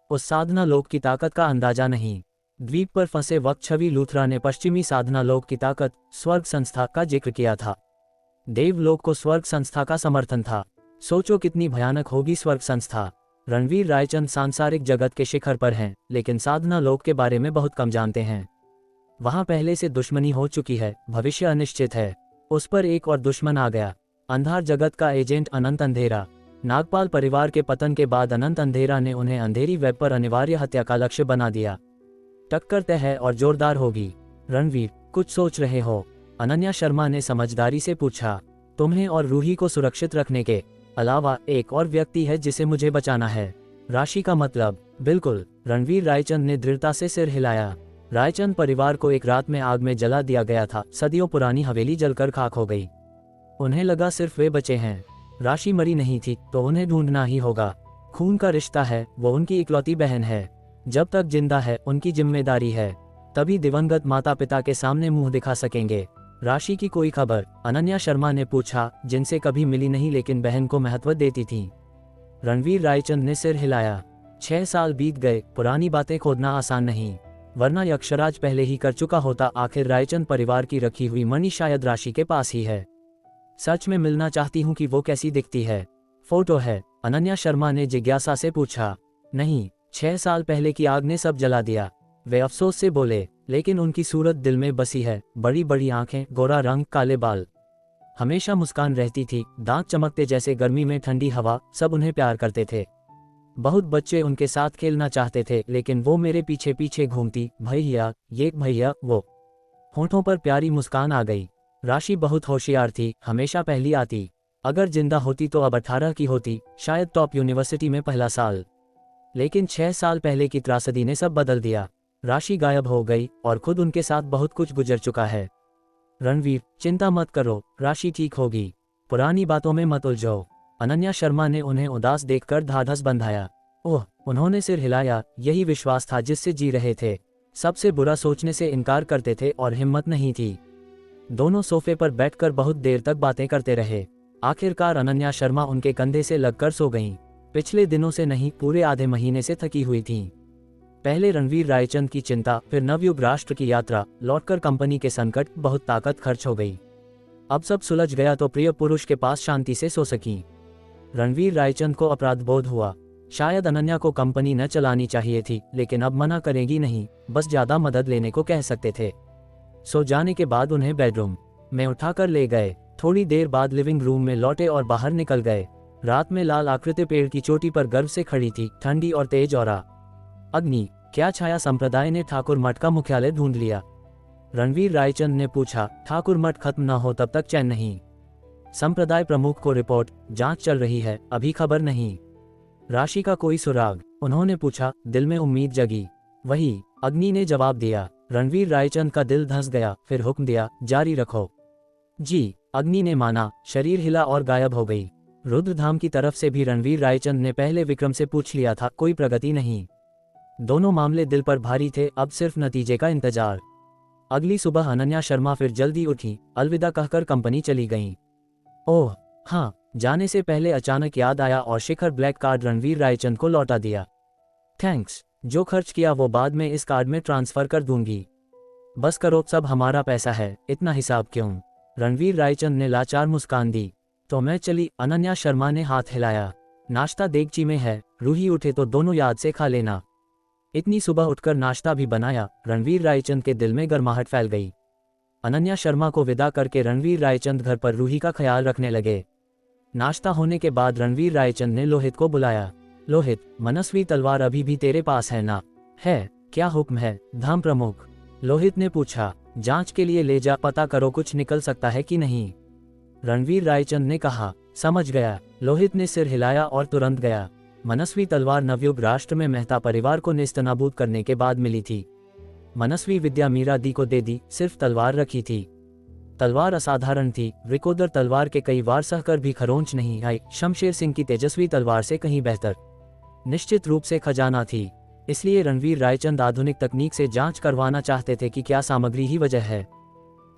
उस साधना लोक की ताकत का अंदाजा नहीं। द्वीप पर फंसे वक्त छवि लूथरा ने पश्चिमी साधना लोक की ताकत, स्वर्ग संस्था का जिक्र किया था। देवलोक को स्वर्ग संस्था का समर्थन था। सोचो कितनी भयानक होगी स्वर्ग संस्था। रणवीर रायचंद सांसारिक जगत के शिखर पर हैं, लेकिन साधना लोक के बारे में बहुत कम जानते हैं। वहां पहले से दुश्मनी हो चुकी है, भविष्य अनिश्चित है। उस पर एक और दुश्मन आ गया, अंधार जगत का एजेंट अनंत अंधेरा। नागपाल परिवार के पतन के बाद अनंत अंधेरा ने उन्हें अंधेरी वेब पर अनिवार्य हत्या का लक्ष्य बना दिया। टक्कर तय है और जोरदार होगी। रणवीर, कुछ सोच रहे हो? अनन्या शर्मा ने समझदारी से पूछा। तुम्हें और रूही को सुरक्षित रखने के अलावा एक और व्यक्ति है जिसे मुझे बचाना है। राशि का मतलब? बिल्कुल, रणवीर रायचंद ने दृढ़ता से सिर हिलाया। रायचंद परिवार को एक रात में आग में जला दिया गया था। सदियों पुरानी हवेली जलकर खाक हो गई। उन्हें लगा सिर्फ वे बचे हैं। राशि मरी नहीं थी तो उन्हें ढूंढना ही होगा। खून का रिश्ता है, वो उनकी इकलौती बहन है। जब तक जिंदा है उनकी जिम्मेदारी है, तभी दिवंगत माता पिता के सामने मुंह दिखा सकेंगे। राशि की कोई खबर? अनन्या शर्मा ने पूछा, जिनसे कभी मिली नहीं लेकिन बहन को महत्व देती थी। रणवीर रायचंद ने सिर हिलाया। 6 साल बीत गए। पुरानी बातें खोदना आसान नहीं, वरना यक्षराज पहले ही कर चुका होता। आखिर रायचंद परिवार की रखी हुई मणि शायद राशि के पास ही है। सच में मिलना चाहती हूँ कि वो कैसी दिखती है। फोटो है? अनन्या शर्मा ने जिज्ञासा से पूछा। नहीं, 6 साल पहले की आग ने सब जला दिया, वे अफसोस से बोले। लेकिन उनकी सूरत दिल में बसी है। बड़ी बड़ी आंखें, गोरा रंग, काले बाल, हमेशा मुस्कान रहती थी, दांत चमकते जैसे गर्मी में ठंडी हवा। सब उन्हें प्यार करते थे। बहुत बच्चे उनके साथ खेलना चाहते थे, लेकिन वो मेरे पीछे पीछे घूमती। भैया ये, भैया वो। होठों पर प्यारी मुस्कान आ गई। राशि बहुत होशियार थी, हमेशा पहली आती। अगर जिंदा होती तो अब 18 की होती, शायद टॉप यूनिवर्सिटी में पहला साल। लेकिन 6 साल पहले की त्रासदी ने सब बदल दिया। राशि गायब हो गई और खुद उनके साथ बहुत कुछ गुजर चुका है। रणवीर, चिंता मत करो, राशि ठीक होगी। पुरानी बातों में मत उलझो। अनन्या शर्मा ने उन्हें उदास देखकर ढाढ़स बंधाया। ओह, उन्होंने सिर हिलाया। यही विश्वास था जिससे जी रहे थे। सबसे बुरा सोचने से इनकार करते थे और हिम्मत नहीं थी। दोनों सोफे पर बैठकर बहुत देर तक बातें करते रहे। आखिरकार अनन्या शर्मा उनके कंधे से लगकर सो गईं। पिछले दिनों से नहीं, पूरे आधे महीने से थकी हुई थीं। पहले रणवीर रायचंद की चिंता, फिर नवयुग राष्ट्र की यात्रा, लौटकर कंपनी के संकट, बहुत ताकत खर्च हो गई। अब सब सुलझ गया तो प्रिय पुरुष के पास शांति से सो सकी। रणवीर रायचंद को अपराध बोध हुआ। शायद अनन्या को कंपनी न चलानी चाहिए थी, लेकिन अब मना करेगी नहीं, बस ज्यादा मदद लेने को कह सकते थे। सो जाने के बाद उन्हें बेडरूम में उठाकर ले गए। थोड़ी देर बाद लिविंग रूम में लौटे और बाहर निकल गए। रात में लाल आकृति पेड़ की चोटी पर गर्व से खड़ी थी, ठंडी और तेज औरा। अग्नि, क्या छाया संप्रदाय ने ठाकुर मठ का मुख्यालय ढूंढ लिया? रणवीर रायचंद ने पूछा। ठाकुर मठ खत्म न हो तब तक चैन नहीं। संप्रदाय प्रमुख को रिपोर्ट, जांच चल रही है, अभी खबर नहीं। राशि का कोई सुराग? उन्होंने पूछा। दिल में उम्मीद जगी। वही, अग्नि ने जवाब दिया। रणवीर रायचंद का दिल धंस गया, फिर हुक्म दिया, जारी रखो। जी। अग्नि ने माना। शरीर हिला और गायब हो गई। रुद्रधाम की तरफ से भी रणवीर रायचंद ने पहले विक्रम से पूछ लिया था, कोई प्रगति नहीं। दोनों मामले दिल पर भारी थे, अब सिर्फ नतीजे का इंतजार। अगली सुबह अनन्या शर्मा फिर जल्दी उठी, अलविदा कहकर कंपनी चली गईं। ओह हाँ, जाने से पहले अचानक याद आया और शिखर ब्लैक कार्ड रणवीर रायचंद को लौटा दिया। थैंक्स, जो खर्च किया वो बाद में इस कार्ड में ट्रांसफर कर दूंगी। बस करो, सब हमारा पैसा है, इतना हिसाब क्यों? रणवीर रायचंद ने लाचार मुस्कान दी। तो मैं चली। अनन्या शर्मा ने हाथ हिलाया। नाश्ता देगची में है, रूही उठे तो दोनों याद से खा लेना। इतनी सुबह उठकर नाश्ता भी बनाया। रणवीर रायचंद के दिल में गर्माहट फैल गई। अनन्या शर्मा को विदा करके रणवीर रायचंद घर पर रूही का ख्याल रखने लगे। नाश्ता होने के बाद रणवीर रायचंद ने लोहित को बुलाया। लोहित, मनस्वी तलवार अभी भी तेरे पास है ना? है, क्या हुक्म है? धाम प्रमुख, लोहित ने पूछा। जांच के लिए ले जा, पता करो कुछ निकल सकता है कि नहीं। रणवीर रायचंद ने कहा। समझ गया। लोहित ने सिर हिलाया और तुरंत गया। मनस्वी तलवार नवयुग राष्ट्र में मेहता परिवार को नेस्तनाबूद करने के बाद मिली थी। मनस्वी विद्या मीरा दी को दे दी, सिर्फ तलवार रखी थी। तलवार असाधारण थी। रिकोदर तलवार के कई वार सहकर भी खरोंच नहीं आई। शमशेर सिंह की तेजस्वी तलवार से कहीं बेहतर। निश्चित रूप से खजाना थी। इसलिए रणवीर रायचंद आधुनिक तकनीक से जांच करवाना चाहते थे कि क्या सामग्री ही वजह है।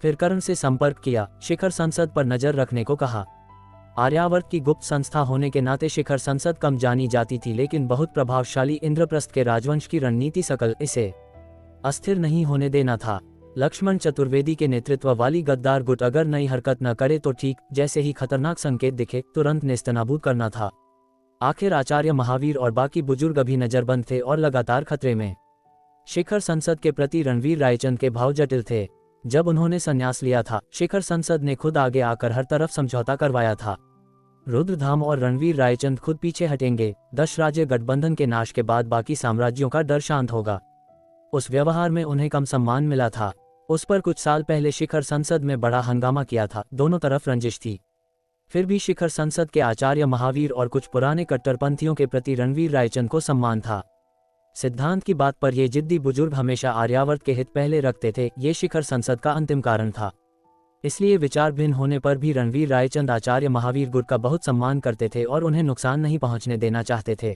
फिर करण से संपर्क किया, शिखर संसद पर नजर रखने को कहा। आर्यावर्त की गुप्त संस्था होने के नाते शिखर संसद कम जानी जाती थी, लेकिन बहुत प्रभावशाली इंद्रप्रस्थ के राजवंश की रणनीति सकल इसे अस्थिर नहीं होने देना था। लक्ष्मण चतुर्वेदी के नेतृत्व वाली गद्दार गुट अगर नई हरकत न करे तो ठीक, जैसे ही खतरनाक संकेत दिखे तुरंत नेस्तनाबूद करना था। आखिर आचार्य महावीर और बाकी बुजुर्ग अभी नजरबंद थे और लगातार खतरे में। शिखर संसद के प्रति रणवीर रायचंद के भाव जटिल थे। जब उन्होंने संन्यास लिया था, शिखर संसद ने खुद आगे आकर हर तरफ समझौता करवाया था। रुद्रधाम और रणवीर रायचंद खुद पीछे हटेंगे। 10 राज्य गठबंधन के नाश के बाद बाकी साम्राज्यों का डर शांत होगा। उस व्यवहार में उन्हें कम सम्मान मिला था। उस पर कुछ साल पहले शिखर संसद में बड़ा हंगामा किया था। दोनों तरफ रंजिश थी। फिर भी शिखर संसद के आचार्य महावीर और कुछ पुराने कट्टरपंथियों के प्रति रणवीर रायचंद को सम्मान था। सिद्धांत की बात पर ये जिद्दी बुजुर्ग हमेशा आर्यावर्त के हित पहले रखते थे, ये शिखर संसद का अंतिम कारण था। इसलिए विचार भिन्न होने पर भी रणवीर रायचंद आचार्य महावीर गुट का बहुत सम्मान करते थे और उन्हें नुकसान नहीं पहुंचने देना चाहते थे।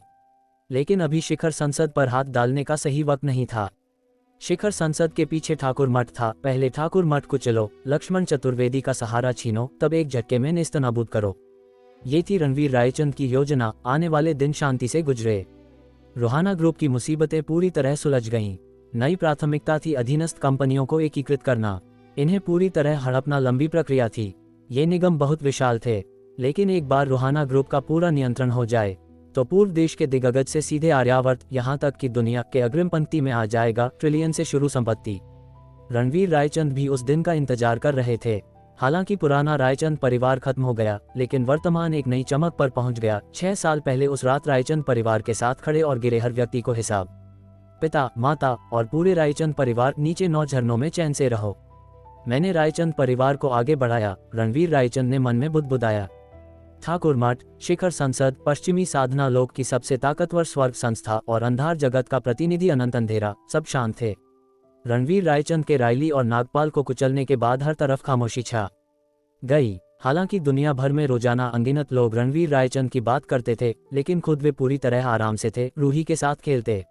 लेकिन अभी शिखर संसद पर हाथ डालने का सही वक्त नहीं था। शिखर संसद के पीछे ठाकुर मठ था। पहले ठाकुर मठ को चलो, लक्ष्मण चतुर्वेदी का सहारा छीनो, तब एक झटके में नेस्तनाबूद करो। ये थी रणवीर रायचंद की योजना। आने वाले दिन शांति से गुजरे। रोहाना ग्रुप की मुसीबतें पूरी तरह सुलझ गईं। नई प्राथमिकता थी अधीनस्थ कंपनियों को एकीकृत करना। इन्हें पूरी तरह हड़पना लंबी प्रक्रिया थी। ये निगम बहुत विशाल थे, लेकिन एक बार रोहाना ग्रुप का पूरा नियंत्रण हो जाए तो पूर्व देश के दिग्गज से सीधे आर्यावर्त, यहाँ तक कि दुनिया के अग्रिम पंक्ति में आ जाएगा। ट्रिलियन से शुरू संपत्ति। रणवीर रायचंद भी उस दिन का इंतजार कर रहे थे। हालांकि पुराना रायचंद परिवार खत्म हो गया, लेकिन वर्तमान एक नई चमक पर पहुंच गया। 6 साल पहले उस रात रायचंद परिवार के साथ खड़े और गिरे हर व्यक्ति को हिसाब। पिता, माता और पूरे रायचंद परिवार नीचे 9 झरनों में चैन से रहो। मैंने रायचंद परिवार को आगे बढ़ाया, रणवीर रायचंद ने मन में बुदबुदाया। ठाकुर मठ, शिखर संसद, पश्चिमी साधना लोक की सबसे ताकतवर स्वर्ग संस्था और अंधार जगत का प्रतिनिधि अनंत अंधेरा, सब शांत थे। रणवीर रायचंद के रायली और नागपाल को कुचलने के बाद हर तरफ खामोशी छा गई। हालांकि दुनिया भर में रोजाना अनगिनत लोग रणवीर रायचंद की बात करते थे, लेकिन खुद वे पूरी तरह आराम से थे, रूही के साथ खेलते।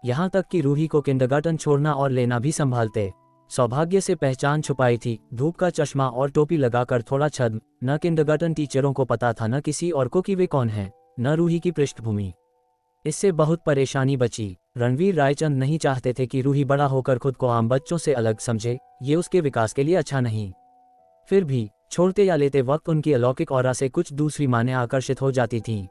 यहाँ तक कि रूही को किंडरगार्टन छोड़ना और लेना भी संभालते। सौभाग्य से पहचान छुपाई थी, धूप का चश्मा और टोपी लगाकर थोड़ा छद्म। न किंडरगार्टन टीचरों को पता था, न किसी और को कि वे कौन हैं, न रूही की पृष्ठभूमि। इससे बहुत परेशानी बची। रणवीर रायचंद नहीं चाहते थे कि रूही बड़ा होकर खुद को आम बच्चों से अलग समझे, ये उसके विकास के लिए अच्छा नहीं। फिर भी छोड़ते या लेते वक्त उनकी अलौकिक ऑरा से कुछ दूसरी मानें आकर्षित हो जाती थीं।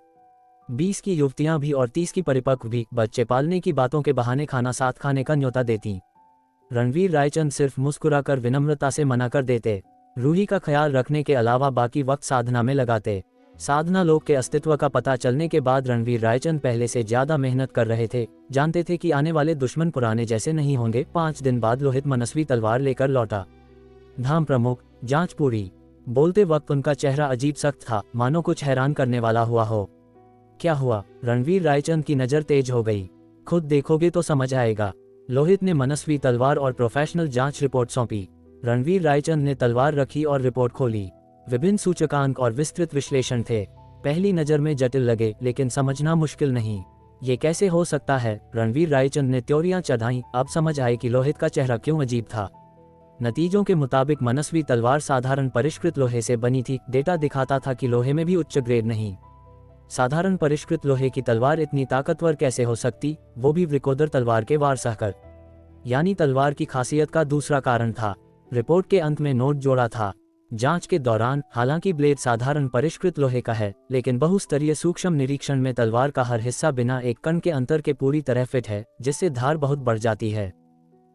20 की युवतियां भी और 30 की परिपक्व भी बच्चे पालने की बातों के बहाने खाना साथ खाने का न्योता देती। रणवीर रायचंद सिर्फ मुस्कुराकर विनम्रता से मना कर देते। रूही का ख्याल रखने के अलावा बाकी वक्त साधना में लगाते। साधना लोक के अस्तित्व का पता चलने के बाद रणवीर रायचंद पहले से ज्यादा मेहनत कर रहे थे। जानते थे कि आने वाले दुश्मन पुराने जैसे नहीं होंगे। 5 दिन बाद लोहित मनस्वी तलवार लेकर लौटा। धाम प्रमुख, जांच पूरी। बोलते वक्त उनका चेहरा अजीब सख्त था, मानो कुछ हैरान करने वाला हुआ हो। क्या हुआ? रणवीर रायचंद की नजर तेज हो गई। खुद देखोगे तो समझ आएगा। लोहित ने मनस्वी तलवार और प्रोफेशनल जांच रिपोर्ट सौंपी। रणवीर रायचंद ने तलवार रखी और रिपोर्ट खोली। विभिन्न सूचकांक और विस्तृत विश्लेषण थे। पहली नजर में जटिल लगे, लेकिन समझना मुश्किल नहीं। ये कैसे हो सकता है? रणवीर रायचंद ने त्योरियां चढ़ाई। अब समझ आए कि लोहित का चेहरा क्यों अजीब था। नतीजों के मुताबिक मनस्वी तलवार साधारण परिष्कृत लोहे से बनी थी। डेटा दिखाता था कि लोहे में भी उच्च ग्रेड नहीं। साधारण परिष्कृत लोहे की तलवार इतनी ताकतवर कैसे हो सकती, वो भी वृकोदर तलवार के वार सहकर। यानी तलवार की खासियत का दूसरा कारण था। रिपोर्ट के अंत में नोट जोड़ा था। जांच के दौरान हालांकि ब्लेड साधारण परिष्कृत लोहे का है, लेकिन बहुस्तरीय सूक्ष्म निरीक्षण में तलवार का हर हिस्सा बिना एक कण के अंतर के पूरी तरह फिट है, जिससे धार बहुत बढ़ जाती है।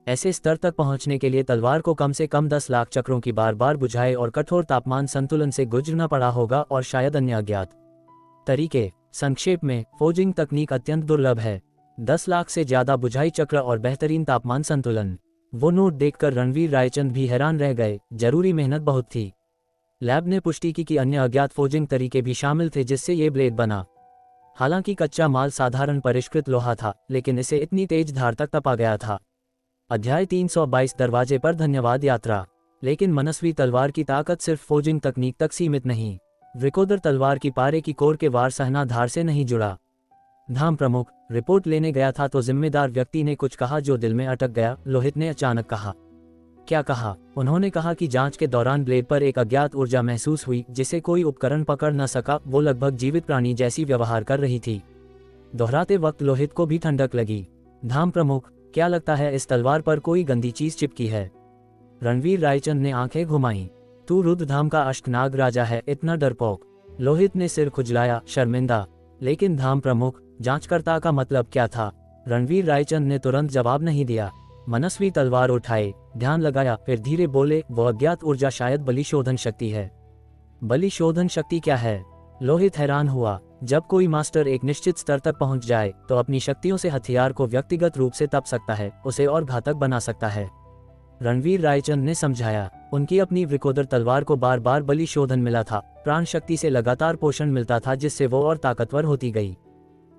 ऐसे स्तर तक पहुंचने के लिए तलवार को कम से कम 10 लाख चक्रों की बार बार बुझाए और कठोर तापमान संतुलन से गुजरना पड़ा होगा, और शायद अन्य अज्ञात तरीके। संक्षेप में, फोर्जिंग तकनीक अत्यंत दुर्लभ है। 10 लाख से ज्यादा बुझाई चक्र और बेहतरीन तापमान संतुलन। वो नोट देखकर रणवीर रायचंद भी हैरान रह गए। जरूरी मेहनत बहुत थी। लैब ने पुष्टि की कि अन्य अज्ञात फोर्जिंग तरीके भी शामिल थे जिससे ये ब्लेड बना। हालांकि कच्चा माल साधारण परिष्कृत लोहा था, लेकिन इसे इतनी तेज धार तक तपा गया था। अध्याय 322 दरवाजे पर धन्यवाद यात्रा। लेकिन मनस्वी तलवार की ताकत सिर्फ फोर्जिंग तकनीक तक सीमित नहीं। वृकोदर तलवार की पारे की कोर के वार सहना धार से नहीं जुड़ा। धाम प्रमुख, रिपोर्ट लेने गया था तो जिम्मेदार व्यक्ति ने कुछ कहा जो दिल में अटक गया। लोहित ने अचानक कहा। क्या कहा? उन्होंने कहा कि जांच के दौरान ब्लेड पर एक अज्ञात ऊर्जा महसूस हुई जिसे कोई उपकरण पकड़ न सका। वो लगभग जीवित प्राणी जैसी व्यवहार कर रही थी। दोहराते वक्त लोहित को भी ठंडक लगी। धाम प्रमुख, क्या लगता है इस तलवार पर कोई गंदी चीज चिपकी है? रणवीर रायचंद ने आंखें घुमाई। तू रुद्रधाम का अष्टनाग राजा है, इतना डरपोक? लोहित ने सिर खुजलाया, शर्मिंदा। लेकिन धाम प्रमुख, जांचकर्ता का मतलब क्या था? रणवीर रायचंद ने तुरंत जवाब नहीं दिया। मनस्वी तलवार उठाए, ध्यान लगाया, फिर धीरे बोले, वो अज्ञात ऊर्जा शायद बलि शोधन शक्ति है। बलि शोधन शक्ति क्या है? लोहित हैरान हुआ। जब कोई मास्टर एक निश्चित स्तर तक पहुंच जाए तो अपनी शक्तियों से हथियार को व्यक्तिगत रूप से तप सकता है, उसे और घातक बना सकता है। रणवीर रायचंद ने समझाया। उनकी अपनी वृकोदर तलवार को बार बार बलि शोधन मिला था, प्राण शक्ति से लगातार पोषण मिलता था जिससे वो और ताकतवर होती गई।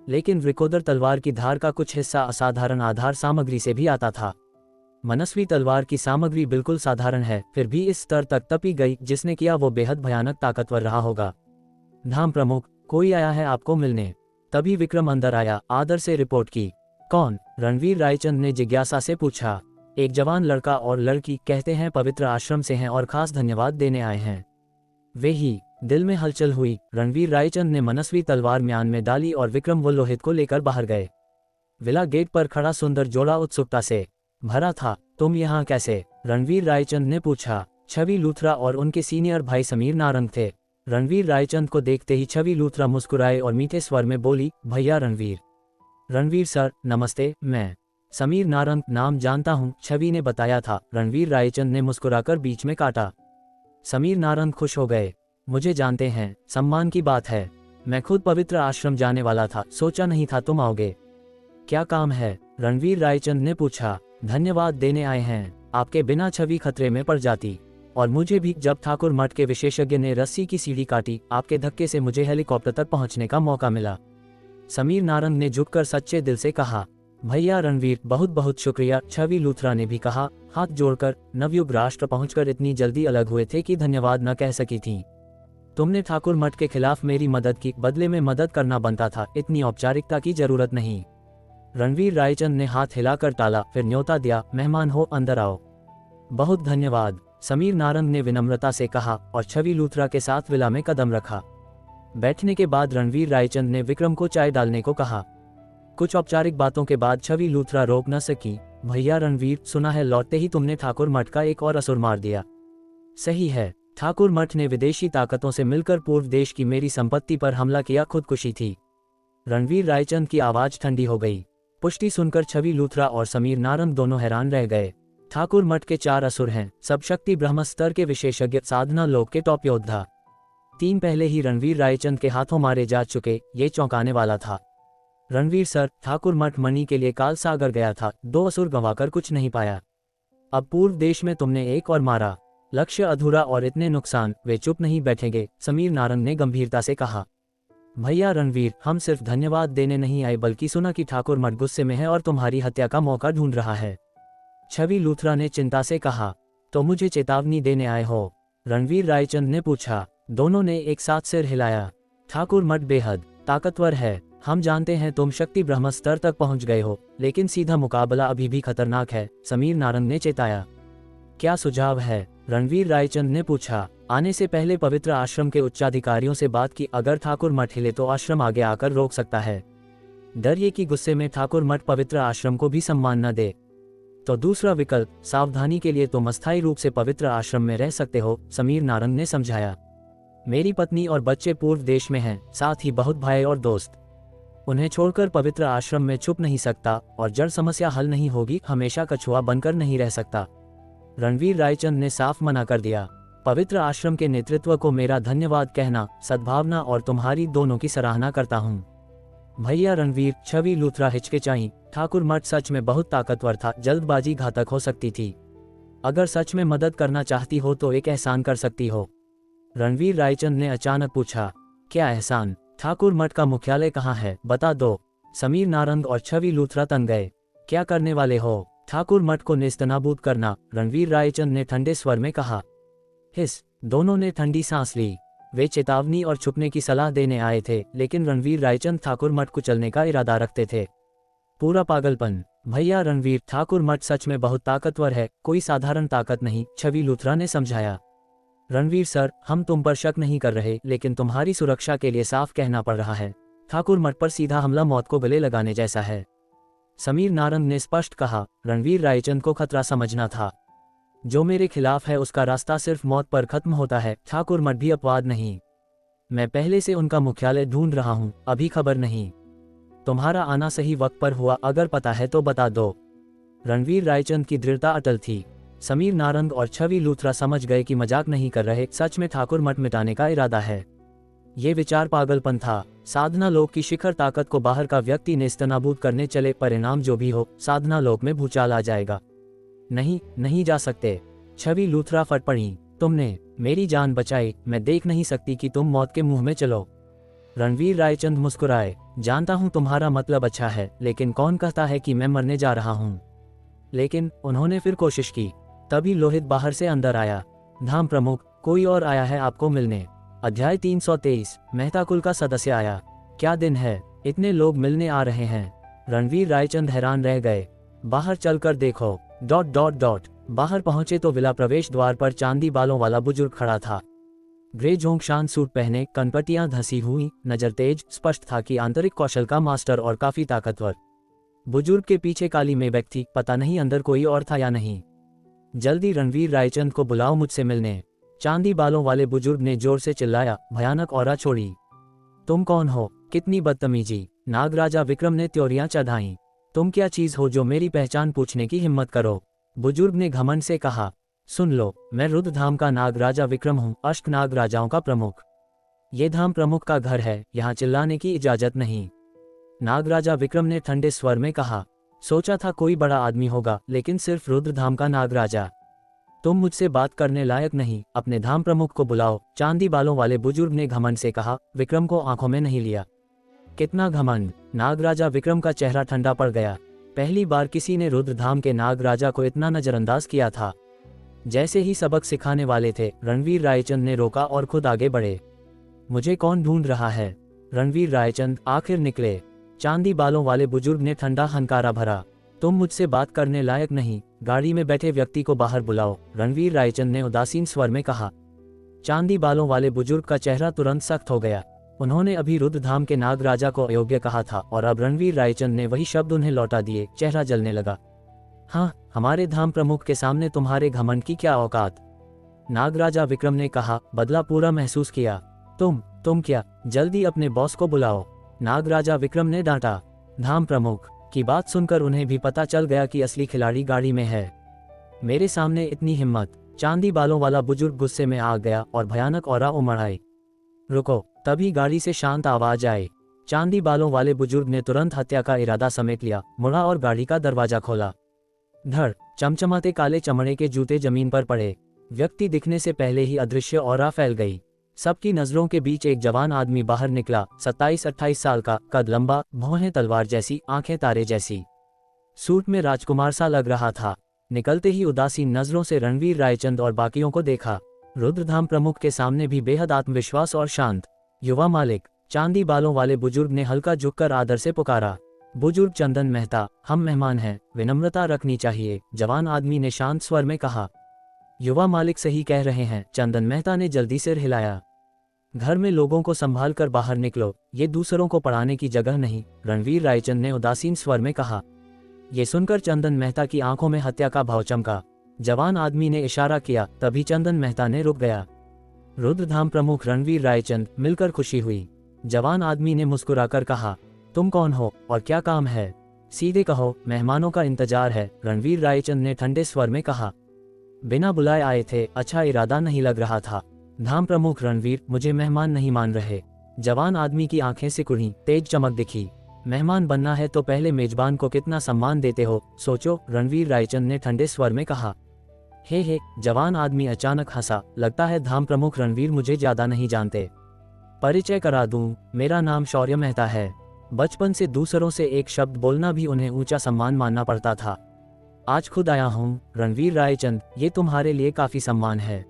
लेकिन वृकोदर तलवार की धार का कुछ हिस्सा असाधारण आधार सामग्री से भी आता था। मनस्वी तलवार की सामग्री बिल्कुल साधारण है, फिर भी इस स्तर तक तपी गई जिसने किया वो बेहद भयानक ताकतवर रहा होगा। धाम प्रमुख, कोई आया है आपको मिलने। तभी विक्रम अंदर आया, आदर से रिपोर्ट की। कौन? रणवीर रायचंद ने जिज्ञासा से पूछा। एक जवान लड़का और लड़की, कहते हैं पवित्र आश्रम से हैं और खास धन्यवाद देने आए हैं। वे ही। दिल में हलचल हुई। रणवीर रायचंद ने मनस्वी तलवार म्यान में डाली और विक्रम व लोहित को लेकर बाहर गए। विला गेट पर खड़ा सुंदर जोड़ा उत्सुकता से भरा था। तुम यहाँ कैसे? रणवीर रायचंद ने पूछा। छवि लूथरा और उनके सीनियर भाई समीर नारंग थे। रणवीर रायचंद को देखते ही छवि लूथरा मुस्कुराए और मीठे स्वर में बोली, भैया रणवीर। रणवीर सर, नमस्ते। मैं समीर नारंग नाम जानता हूँ, छवि ने बताया था। रणवीर रायचंद ने मुस्कुराकर बीच में काटा। समीर नारंग खुश हो गए। मुझे जानते हैं, सम्मान की बात है। मैं खुद पवित्र आश्रम जाने वाला था, सोचा नहीं था तुम आओगे। क्या काम है? रणवीर रायचंद ने पूछा। धन्यवाद देने आए हैं। आपके बिना छवि खतरे में पड़ जाती। और मुझे भी। जब ठाकुर मठ के विशेषज्ञ ने रस्सी की सीढ़ी काटी, आपके धक्के से मुझे हेलीकॉप्टर तक पहुंचने का मौका मिला। समीर नारंग ने झुककर सच्चे दिल से कहा। भैया रणवीर, बहुत बहुत शुक्रिया, छवि लूथरा ने भी कहा, हाथ जोड़कर। नवयुग राष्ट्र पहुंचकर इतनी जल्दी अलग हुए थे कि धन्यवाद न कह सकी थी। तुमने ठाकुर मठ के खिलाफ मेरी मदद की, बदले में मदद करना बनता था, इतनी औपचारिकता की जरूरत नहीं। रणवीर रायचंद ने हाथ हिलाकर टाला, फिर न्योता दिया, मेहमान हो, अंदर आओ। बहुत धन्यवाद, समीर नारंग ने विनम्रता से कहा और छवि लूथरा के साथ विला में कदम रखा। बैठने के बाद रणवीर रायचंद ने विक्रम को चाय डालने को कहा। कुछ औपचारिक बातों के बाद छवि लूथरा रोक न सकी। भैया रणवीर, सुना है लौटते ही तुमने ठाकुर मठ का एक और असुर मार दिया। सही है, ठाकुर मठ ने विदेशी ताकतों से मिलकर पूर्व देश की मेरी संपत्ति पर हमला किया, खुदकुशी थी। रणवीर रायचंद की आवाज ठंडी हो गई। पुष्टि सुनकर छवि लूथरा और समीर नारंग दोनों हैरान रह गए। ठाकुर मठ के 4 असुर हैं, सब शक्ति ब्रह्म स्तर के विशेषज्ञ, साधना लोक के टॉप योद्धा। 3 पहले ही रणवीर रायचंद के हाथों मारे जा चुके, ये चौंकाने वाला था। रणवीर सर, ठाकुर मठ मणि के लिए काल सागर गया था, 2 असुर गंवाकर कुछ नहीं पाया। अब पूर्व देश में तुमने एक और मारा, लक्ष्य अधूरा और इतने नुकसान, वे चुप नहीं बैठेंगे, समीर नारंग ने गंभीरता से कहा। भैया रणवीर, हम सिर्फ धन्यवाद देने नहीं आए, बल्कि सुना कि ठाकुर मठ गुस्से में है और तुम्हारी हत्या का मौका ढूंढ रहा है। छवि लूथरा ने चिंता से कहा। तो मुझे चेतावनी देने आए हो? रणवीर रायचंद ने पूछा। दोनों ने एक साथ सिर हिलाया। ठाकुर मठ बेहद ताकतवर है, हम जानते हैं तुम शक्ति ब्रह्म स्तर तक पहुंच गए हो, लेकिन सीधा मुकाबला अभी भी खतरनाक है, समीर नारंग ने चेताया। क्या सुझाव है? रणवीर रायचंद ने पूछा। आने से पहले पवित्र आश्रम के उच्चाधिकारियों से बात की, अगर ठाकुर मठ हिले तो आश्रम आगे आकर रोक सकता है। डर ये कि गुस्से में ठाकुर मठ पवित्र आश्रम को भी सम्मान न दे। तो दूसरा विकल्प, सावधानी के लिए तुम अस्थायी रूप से पवित्र आश्रम में रह सकते हो, समीर नारंग ने समझाया। मेरी पत्नी और बच्चे पूर्व देश में हैं, साथ ही बहुत भाई और दोस्त। उन्हें छोड़कर पवित्र आश्रम में छुप नहीं सकता, और जड़ समस्या हल नहीं होगी, हमेशा कछुआ बनकर नहीं रह सकता। रणवीर रायचंद ने साफ मना कर दिया। पवित्र आश्रम के नेतृत्व को मेरा धन्यवाद कहना, सद्भावना और तुम्हारी दोनों की सराहना करता हूँ। भैया रणवीर, छवि लूथरा हिचकिचाई। ठाकुर मठ सच में बहुत ताकतवर था, जल्दबाजी घातक हो सकती थी। अगर सच में मदद करना चाहती हो तो एक एहसान कर सकती हो। रणवीर रायचंद ने अचानक पूछा। क्या एहसान? ठाकुर मठ का मुख्यालय कहाँ है, बता दो। समीर नारंग और छवि लूथरा तन गए। क्या करने वाले हो? ठाकुर मठ को नेस्तनाबूद करना, रणवीर रायचंद ने ठंडे स्वर में कहा। हिस, दोनों ने ठंडी सांस ली। वे चेतावनी और छुपने की सलाह देने आए थे, लेकिन रणवीर रायचंद ठाकुर मठ कुचलने का इरादा रखते थे। पूरा पागलपन। भैया रणवीर, ठाकुर मठ सच में बहुत ताकतवर है, कोई साधारण ताकत नहीं, छवि लूथरा ने समझाया। रणवीर सर, हम तुम पर शक नहीं कर रहे, लेकिन तुम्हारी सुरक्षा के लिए साफ कहना पड़ रहा है। ठाकुर मठ पर सीधा हमला मौत को गले लगाने जैसा है, समीर नारंग ने स्पष्ट कहा। रणवीर रायचंद को खतरा समझना था। जो मेरे खिलाफ है उसका रास्ता सिर्फ मौत पर खत्म होता है, ठाकुर मठ भी अपवाद नहीं। मैं पहले से उनका मुख्यालय ढूंढ रहा हूं, अभी खबर नहीं। तुम्हारा आना सही वक्त पर हुआ, अगर पता है तो बता दो। रणवीर रायचंद की दृढ़ता अटल थी। समीर नारंग और छवि लूथरा समझ गए कि मजाक नहीं कर रहे, सच में ठाकुर मठ मिटाने का इरादा है। ये विचार पागलपन था। साधना लोक की शिखर ताकत को बाहर का व्यक्ति नेस्तनाबूद करने चले, परिणाम जो भी हो, साधना लोक में भूचाल आ जाएगा। नहीं, नहीं जा सकते। छवि लूथरा फट पड़ी। तुमने मेरी जान बचाई, मैं देख नहीं सकती कि तुम मौत के मुंह में चलो। रणवीर रायचंद मुस्कुराए। जानता हूं तुम्हारा मतलब अच्छा है, लेकिन कौन कहता है कि मैं मरने जा रहा हूं। लेकिन उन्होंने फिर कोशिश की। तभी लोहित बाहर से अंदर आया। धाम प्रमुख, कोई और आया है आपको मिलने। अध्याय 323। मेहता कुल का सदस्य आया। क्या दिन है, इतने लोग मिलने आ रहे हैं। रणवीर रायचंद हैरान रह गए। बाहर चलकर देखो। ... बाहर पहुंचे तो विला प्रवेश द्वार पर चांदी बालों वाला बुजुर्ग खड़ा था। ग्रे जोंगशान सूट पहने, कनपटियां धसी हुई, नजर तेज, स्पष्ट था कि आंतरिक कौशल का मास्टर और काफी ताकतवर। बुजुर्ग के पीछे काली मेबैक थी, पता नहीं अंदर कोई और था या नहीं। जल्दी रणवीर रायचंद को बुलाओ मुझसे मिलने। चांदी बालों वाले बुजुर्ग ने जोर से चिल्लाया। भयानक औरा छोड़ी। तुम कौन हो, कितनी बदतमीजी। नागराजा विक्रम ने त्योरियां चढ़ाईं। तुम क्या चीज हो जो मेरी पहचान पूछने की हिम्मत करो। बुजुर्ग ने घमंड से कहा। सुन लो, मैं रुद्रधाम का नागराजा विक्रम हूँ, अष्ट नागराजाओं का प्रमुख। ये धाम प्रमुख का घर है, यहाँ चिल्लाने की इजाजत नहीं। नागराजा विक्रम ने ठंडे स्वर में कहा। सोचा था कोई बड़ा आदमी होगा, लेकिन सिर्फ रुद्रधाम का नागराजा। तुम मुझसे बात करने लायक नहीं, अपने धाम प्रमुख को बुलाओ। चांदी बालों वाले बुजुर्ग ने घमंड से कहा। विक्रम को आंखों में नहीं लिया। कितना घमंड। नागराजा विक्रम का चेहरा ठंडा पड़ गया। पहली बार किसी ने रुद्रधाम के नागराजा को इतना नजरअंदाज किया था। जैसे ही सबक सिखाने वाले थे, रणवीर रायचंद ने रोका और खुद आगे बढ़े। मुझे कौन ढूंढ रहा है। रणवीर रायचंद आखिर निकले। चांदी बालों वाले बुजुर्ग ने ठंडा हंकारा भरा। तुम मुझसे बात करने लायक नहीं, गाड़ी में बैठे व्यक्ति को बाहर बुलाओ। रणवीर रायचंद ने उदासीन स्वर में कहा। चांदी बालों वाले बुजुर्ग का चेहरा तुरंत सख्त हो गया। उन्होंने अभी रुद्रधाम के नागराजा को अयोग्य कहा था और अब रणवीर रायचंद ने वही शब्द उन्हें लौटा दिए। चेहरा जलने लगा। हाँ, हमारे धाम प्रमुख के सामने तुम्हारे घमंड की क्या औकात। नागराजा विक्रम ने कहा, बदला पूरा महसूस किया। तुम क्या, जल्दी अपने बॉस को बुलाओ। नागराजा विक्रम ने डांटा। धाम प्रमुख की बात सुनकर उन्हें भी पता चल गया कि असली खिलाड़ी गाड़ी में है। मेरे सामने इतनी हिम्मत। चांदी बालों वाला बुजुर्ग गुस्से में आ गया और भयानक औरा उमड़ आई। रुको। तभी गाड़ी से शांत आवाज आई। चांदी बालों वाले बुजुर्ग ने तुरंत हत्या का इरादा समेट लिया, मुड़ा और गाड़ी का दरवाजा खोला। धड़, चमचमाते काले चमड़े के जूते जमीन पर पड़े। व्यक्ति दिखने से पहले ही अदृश्य औरा फैल गई। सबकी नजरों के बीच एक जवान आदमी बाहर निकला। 27-28 साल का, कद लंबा, भौहें तलवार जैसी, आंखें तारे जैसी। सूट में राजकुमार सा लग रहा था। निकलते ही उदासीन नजरों से रणवीर रायचंद और बाकियों को देखा। रुद्रधाम प्रमुख के सामने भी बेहद आत्मविश्वास और शांत। युवा मालिक। चांदी बालों वाले बुजुर्ग ने हल्का झुककर आदर से पुकारा। बुजुर्ग चंदन मेहता, हम मेहमान हैं, विनम्रता रखनी चाहिए। जवान आदमी ने शांत स्वर में कहा। युवा मालिक सही कह रहे हैं, चंदन मेहता ने जल्दी सिर हिलाया। घर में लोगों को संभाल कर बाहर निकलो, ये दूसरों को पढ़ाने की जगह नहीं। रणवीर रायचंद ने उदासीन स्वर में कहा। ये सुनकर चंदन मेहता की आंखों में हत्या का भाव चमका। जवान आदमी ने इशारा किया, तभी चंदन मेहता ने रुक गया। रुद्रधाम प्रमुख रणवीर रायचंद, मिलकर खुशी हुई। जवान आदमी ने मुस्कुराकर कहा। तुम कौन हो और क्या काम है, सीधे कहो, मेहमानों का इंतजार है। रणवीर रायचंद ने ठंडे स्वर में कहा। बिना बुलाए आए थे, अच्छा इरादा नहीं लग रहा था। धाम प्रमुख रणवीर मुझे मेहमान नहीं मान रहे। जवान आदमी की आंखें सिकुड़ी, तेज चमक दिखी। मेहमान बनना है तो पहले मेजबान को कितना सम्मान देते हो, सोचो। रणवीर रायचंद ने ठंडे स्वर में कहा। हे, जवान आदमी अचानक हंसा। लगता है धाम प्रमुख रणवीर मुझे ज्यादा नहीं जानते। परिचय करा दूं, मेरा नाम शौर्य मेहता है। बचपन से दूसरों से एक शब्द बोलना भी उन्हें ऊंचा सम्मान मानना पड़ता था। आज खुद आया हूँ। रणवीर रायचंद, ये तुम्हारे लिए काफी सम्मान है।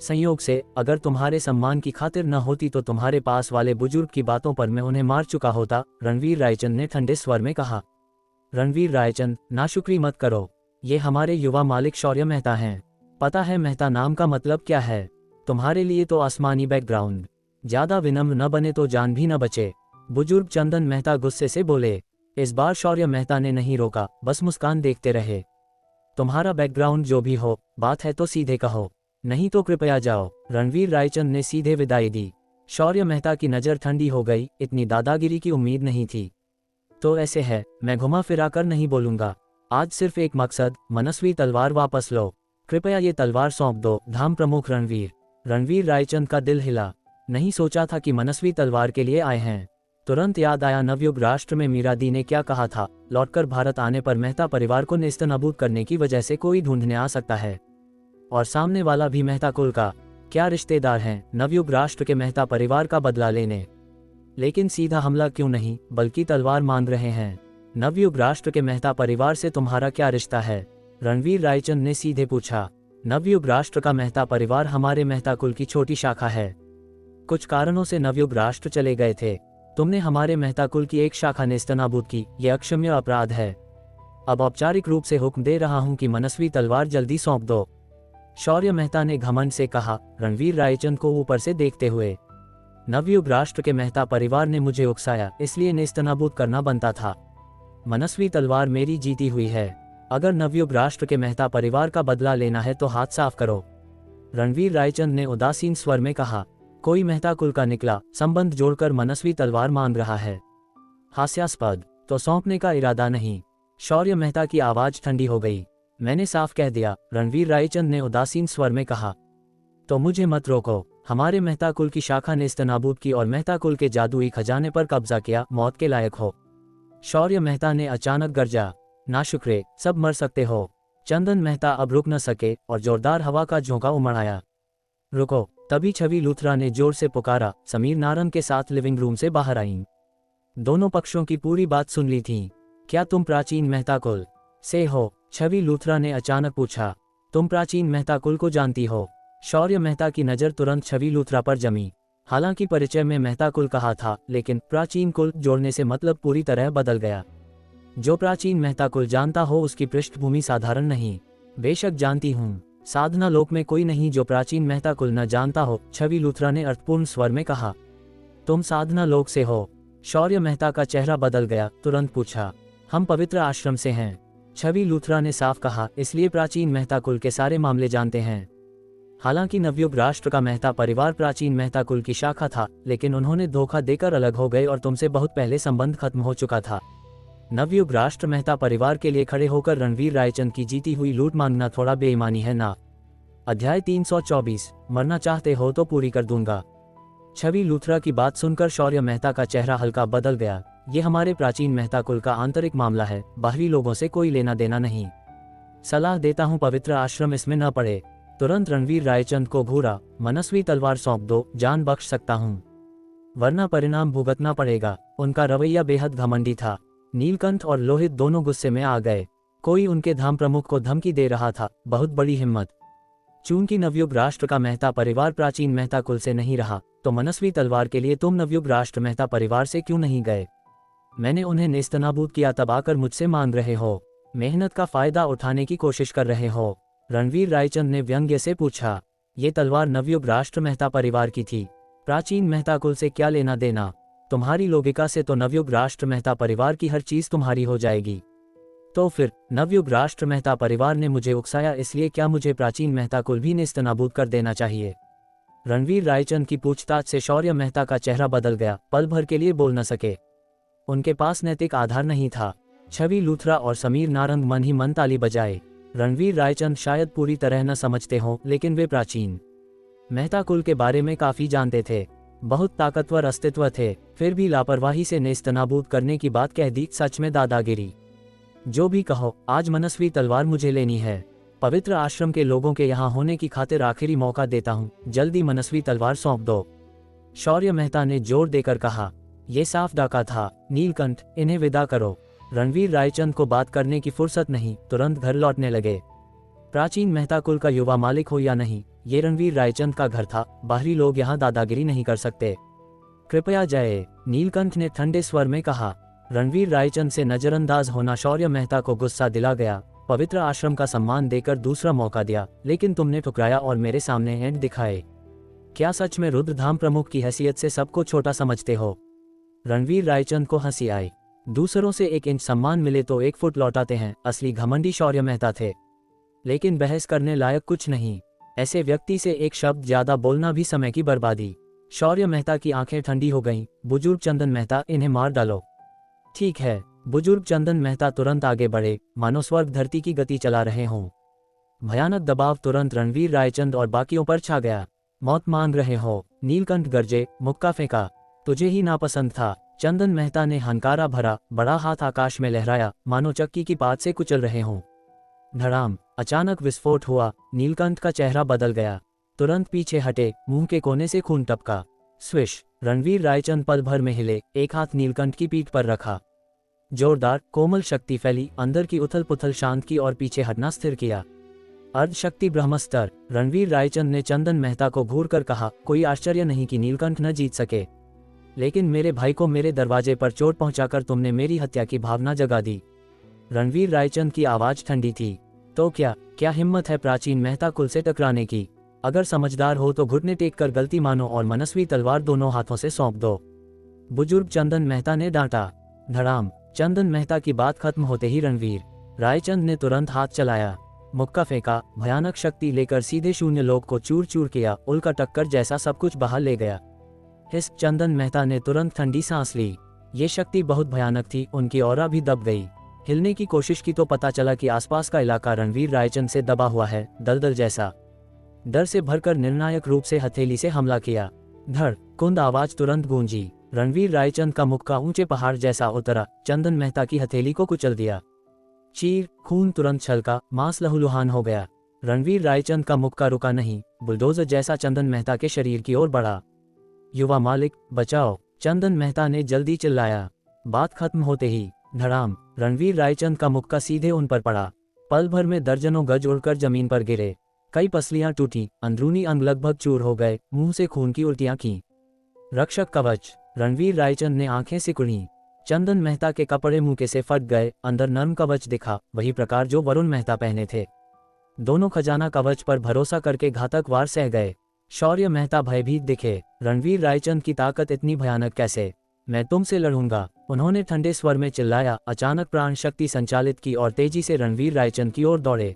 संयोग से, अगर तुम्हारे सम्मान की खातिर न होती तो तुम्हारे पास वाले बुजुर्ग की बातों पर मैं उन्हें मार चुका होता। रणवीर रायचंद ने ठंडे स्वर में कहा। रणवीर रायचंद, नाशुक्री मत करो, ये हमारे युवा मालिक शौर्य मेहता हैं। पता है मेहता नाम का मतलब क्या है? तुम्हारे लिए तो आसमानी बैकग्राउंड। ज्यादा विनम्र न बने तो जान भी न बचे। बुजुर्ग चंदन मेहता गुस्से से बोले। इस बार शौर्य मेहता ने नहीं रोका, बस मुस्कान देखते रहे। तुम्हारा बैकग्राउंड जो भी हो, बात है तो सीधे कहो, नहीं तो कृपया जाओ। रणवीर रायचंद ने सीधे विदाई दी। शौर्य मेहता की नज़र ठंडी हो गई, इतनी दादागिरी की उम्मीद नहीं थी। तो ऐसे है, मैं घुमा फिरा कर नहीं बोलूंगा। आज सिर्फ एक मकसद, मनस्वी तलवार वापस लो। कृपया ये तलवार सौंप दो। धाम प्रमुख रणवीर। रणवीर रायचंद का दिल हिला। नहीं सोचा था कि मनस्वी तलवार के लिए आए हैं। तुरंत याद आया नवयुग राष्ट्र में मीरा दी ने क्या कहा था, लौटकर भारत आने पर मेहता परिवार को नेस्तनाबूद करने की वजह से कोई ढूंढने आ सकता है, और सामने वाला भी मेहता कुल का। क्या रिश्तेदार हैं नवयुग राष्ट्र के मेहता परिवार का बदला लेने? लेकिन सीधा हमला क्यों नहीं, बल्कि तलवार मान रहे हैं? नवयुग राष्ट्र के मेहता परिवार से तुम्हारा क्या रिश्ता है? रणवीर रायचंद ने सीधे पूछा। नवयुग राष्ट्र का मेहता परिवार हमारे मेहता कुल की छोटी शाखा है। कुछ कारणों से नवयुग राष्ट्र चले गए थे। तुमने हमारे मेहता कुल की एक शाखा नेस्तनाबूद की, यह अक्षम्य अपराध है। अब औपचारिक रूप से हुक्म दे रहा हूं कि मनस्वी तलवार जल्दी सौंप दो। शौर्य मेहता ने घमंड से कहा, रणवीर रायचंद को ऊपर से देखते हुए। नवयुग राष्ट्र के मेहता परिवार ने मुझे उकसाया, इसलिए नेस्तनाबूद करना बनता था। मनस्वी तलवार मेरी जीती हुई है। अगर नवयुग राष्ट्र के मेहता परिवार का बदला लेना है तो हाथ साफ करो। रणवीर रायचंद ने उदासीन स्वर में कहा। कोई मेहता कुल का निकला, संबंध जोड़कर मनस्वी तलवार मान रहा है। हास्यास्पद। तो सौंपने का इरादा नहीं? शौर्य मेहता की आवाज ठंडी हो गई। मैंने साफ कह दिया, रणवीर रायचंद ने उदासीन स्वर में कहा। तो मुझे मत रोको। हमारे मेहता कुल की शाखा ने नेस्तनाबूद की और मेहता कुल के जादुई खजाने पर कब्जा किया, मौत के लायक हो। शौर्य मेहता ने अचानक गरजा। नाशुक्रे, सब मर सकते हो। चंदन मेहता अब रुक न सके और जोरदार हवा का झोंका उमड़ आया। रुको। तभी छवि लूथरा ने जोर से पुकारा। समीर नारंग के साथ लिविंग रूम से बाहर आईं। दोनों पक्षों की पूरी बात सुन ली थी। क्या तुम प्राचीन मेहता कुल से हो? छवि लूथरा ने अचानक पूछा। तुम प्राचीन मेहता कुल को जानती हो? शौर्य मेहता की नज़र तुरंत छवि लूथरा पर जमी। हालांकि परिचय में मेहता कुल कहा था, लेकिन प्राचीन कुल जोड़ने से मतलब पूरी तरह बदल गया। जो प्राचीन मेहता कुल जानता हो उसकी पृष्ठभूमि साधारण नहीं। बेशक जानती हूँ। साधना लोक में कोई नहीं जो प्राचीन मेहता कुल न जानता हो, छवि लूथरा ने अर्थपूर्ण स्वर में कहा। तुम साधना लोक से हो? शौर्य मेहता का चेहरा बदल गया। तुरंत पूछा। हम पवित्र आश्रम से हैं। छवि लूथरा ने साफ कहा, इसलिए प्राचीन मेहता कुल के सारे मामले जानते हैं। हालांकि नवयुग राष्ट्र का मेहता परिवार प्राचीन मेहता कुल की शाखा था, लेकिन उन्होंने धोखा देकर अलग हो गए और तुमसे बहुत पहले संबंध खत्म हो चुका था। नवयुग राष्ट्र मेहता परिवार के लिए खड़े होकर रणवीर रायचंद की जीती हुई लूट मांगना थोड़ा बेईमानी है ना? अध्याय 324। मरना चाहते हो तो पूरी कर दूंगा। छवि लूथरा की बात सुनकर शौर्य मेहता का चेहरा हल्का बदल गया। ये हमारे प्राचीन मेहता कुल का आंतरिक मामला है, बाहरी लोगों से कोई लेना देना नहीं। सलाह देता हूँ पवित्र आश्रम इसमें न पड़े। तुरंत रणवीर रायचंद को घूरा। मनस्वी तलवार सौंप दो, जान बख्श सकता हूँ, वरना परिणाम भुगतना पड़ेगा। उनका रवैया बेहद घमंडी था। नीलकंठ और लोहित दोनों गुस्से में आ गए। कोई उनके धाम प्रमुख को धमकी दे रहा था। बहुत बड़ी हिम्मत। चूंकि नवयुग राष्ट्र का मेहता परिवार प्राचीन मेहता कुल से नहीं रहा, तो मनस्वी तलवार के लिए तुम नवयुग राष्ट्र मेहता परिवार से क्यों नहीं गए? मैंने उन्हें नेस्तनाबूद किया, तब आकर मुझसे मान रहे हो? मेहनत का फायदा उठाने की कोशिश कर रहे हो? रणवीर रायचंद ने व्यंग्य से पूछा। ये तलवार नवयुग राष्ट्र मेहता परिवार की थी। प्राचीन मेहता कुल से क्या लेना देना? तुम्हारी लोगिका से तो नवयुग राष्ट्र मेहता परिवार की हर चीज तुम्हारी हो जाएगी। तो फिर नवयुग राष्ट्र मेहता परिवार ने मुझे उकसाया, इसलिए क्या मुझे प्राचीन मेहता कुल भी नेस्तनाबूद कर देना चाहिए? रणवीर रायचंद की पूछताछ से शौर्य मेहता का चेहरा बदल गया। पल भर के लिए बोल न सके। उनके पास नैतिक आधार नहीं था। छवि लूथरा और समीर नारंग मन ही मन ताली बजाए। रणवीर रायचंद शायद पूरी तरह न समझते हों, लेकिन वे प्राचीन मेहता कुल के बारे में काफी जानते थे। बहुत ताकतवर अस्तित्व थे, फिर भी लापरवाही से नेस्तनाबूद करने की बात कह दी। सच में दादागिरी। जो भी कहो, आज मनस्वी तलवार मुझे लेनी है। पवित्र आश्रम के लोगों के यहाँ होने की खातिर आखिरी मौका देता हूँ, जल्दी मनस्वी तलवार सौंप दो। शौर्य मेहता ने जोर देकर कहा। ये साफ डाका था। नीलकंठ, इन्हें विदा करो। रणवीर रायचंद को बात करने की फुर्सत नहीं, तुरंत घर लौटने लगे। प्राचीन मेहता कुल का युवा मालिक हो या नहीं, ये रणवीर रायचंद का घर था। बाहरी लोग यहाँ दादागिरी नहीं कर सकते। कृपया जाए, नीलकंठ ने ठंडे स्वर में कहा। रणवीर रायचंद से नजरअंदाज होना शौर्य मेहता को गुस्सा दिला गया। पवित्र आश्रम का सम्मान देकर दूसरा मौका दिया, लेकिन तुमने ठुकराया और मेरे सामने एंड दिखाए। क्या सच में रुद्रधाम प्रमुख की हैसियत से सबको छोटा समझते हो? रणवीर रायचंद को हंसी आई। दूसरों से 1 इंच सम्मान मिले तो 1 फुट लौटाते हैं, असली घमंडी शौर्य मेहता थे। लेकिन बहस करने लायक कुछ नहीं। ऐसे व्यक्ति से 1 शब्द ज्यादा बोलना भी समय की बर्बादी। शौर्य मेहता की आंखें ठंडी हो गईं। बुजुर्ग चंदन मेहता, इन्हें मार डालो। ठीक है। बुजुर्ग चंदन मेहता तुरंत आगे बढ़े, मानो स्वर्ग धरती की गति चला रहे हों। भयानक दबाव तुरंत रणवीर रायचंद और बाकियों पर छा गया। मौत मांग रहे हो? नीलकंठ गरजे। मुक्का फेंका। तुझे ही नापसंद था। चंदन मेहता ने हंकारा भरा, बड़ा हाथ आकाश में लहराया, मानो चक्की की पात से कुचल रहे हों। धड़ाम, अचानक विस्फोट हुआ। नीलकंठ का चेहरा बदल गया। तुरंत पीछे हटे, मुंह के कोने से खून टपका। स्विश, रणवीर रायचंद पल भर में हिले, एक हाथ नीलकंठ की पीठ पर रखा। जोरदार कोमल शक्ति फैली, अंदर की उथल पुथल शांत की और पीछे हटना स्थिर किया। अर्धशक्ति ब्रह्मस्तर। रणवीर रायचंद ने चंदन मेहता को घूर कर कहा, कोई आश्चर्य नहीं कि नीलकंठ न जीत सके, लेकिन मेरे भाई को मेरे दरवाजे पर चोट पहुंचाकर तुमने मेरी हत्या की भावना जगा दी। रणवीर रायचंद की आवाज ठंडी थी। तो क्या हिम्मत है प्राचीन मेहता कुल से टकराने की? अगर समझदार हो तो घुटने टेक कर गलती मानो और मनस्वी तलवार दोनों हाथों से सौंप दो, बुजुर्ग चंदन मेहता ने डांटा। धड़ाम, चंदन मेहता की बात खत्म होते ही रणवीर रायचंद ने तुरंत हाथ चलाया, मुक्का फेंका, भयानक शक्ति लेकर सीधे शून्य लोक को चूर चूर किया, उल्का टक्कर जैसा सब कुछ बाहर ले गया। इस चंदन मेहता ने तुरंत ठंडी सांस ली। ये शक्ति बहुत भयानक थी, उनकी ऑरा भी दब गई। हिलने की कोशिश की तो पता चला कि आसपास का इलाका रणवीर रायचंद से दबा हुआ है, दलदल जैसा। डर से भरकर निर्णायक रूप से हथेली से हमला किया। धड़ कुंद आवाज तुरंत गूंजी। रणवीर रायचंद का मुक्का ऊंचे पहाड़ जैसा उतरा, चंदन मेहता की हथेली को कुचल दिया। चीर, खून तुरंत छलका, मांस लहूलुहान हो गया। रणवीर रायचंद का मुक्का रुका नहीं, बुलडोजर जैसा चंदन मेहता के शरीर की ओर बढ़ा। युवा मालिक, बचाओ, चंदन मेहता ने जल्दी चिल्लाया। बात खत्म होते ही धड़ाम, रणवीर रायचंद का मुक्का सीधे उन पर पड़ा। पल भर में दर्जनों गज उड़कर जमीन पर गिरे। कई पसलियां टूटी, अंदरूनी अंग लगभग चूर हो गए, मुंह से खून की उल्टियां की। रक्षक कवच। रणवीर रायचंद ने आंखें सिकुड़ी। चंदन मेहता के कपड़े मुंह से फट गए, अंदर नर्म कवच दिखा, वही प्रकार जो वरुण मेहता पहने थे। दोनों खजाना कवच पर भरोसा करके घातक वार सह गए। शौर्य मेहता भयभीत दिखे। रणवीर रायचंद की ताकत इतनी भयानक कैसे? मैं तुमसे लड़ूंगा, उन्होंने ठंडे स्वर में चिल्लाया। अचानक प्राण शक्ति संचालित की और तेजी से रणवीर रायचंद की ओर दौड़े।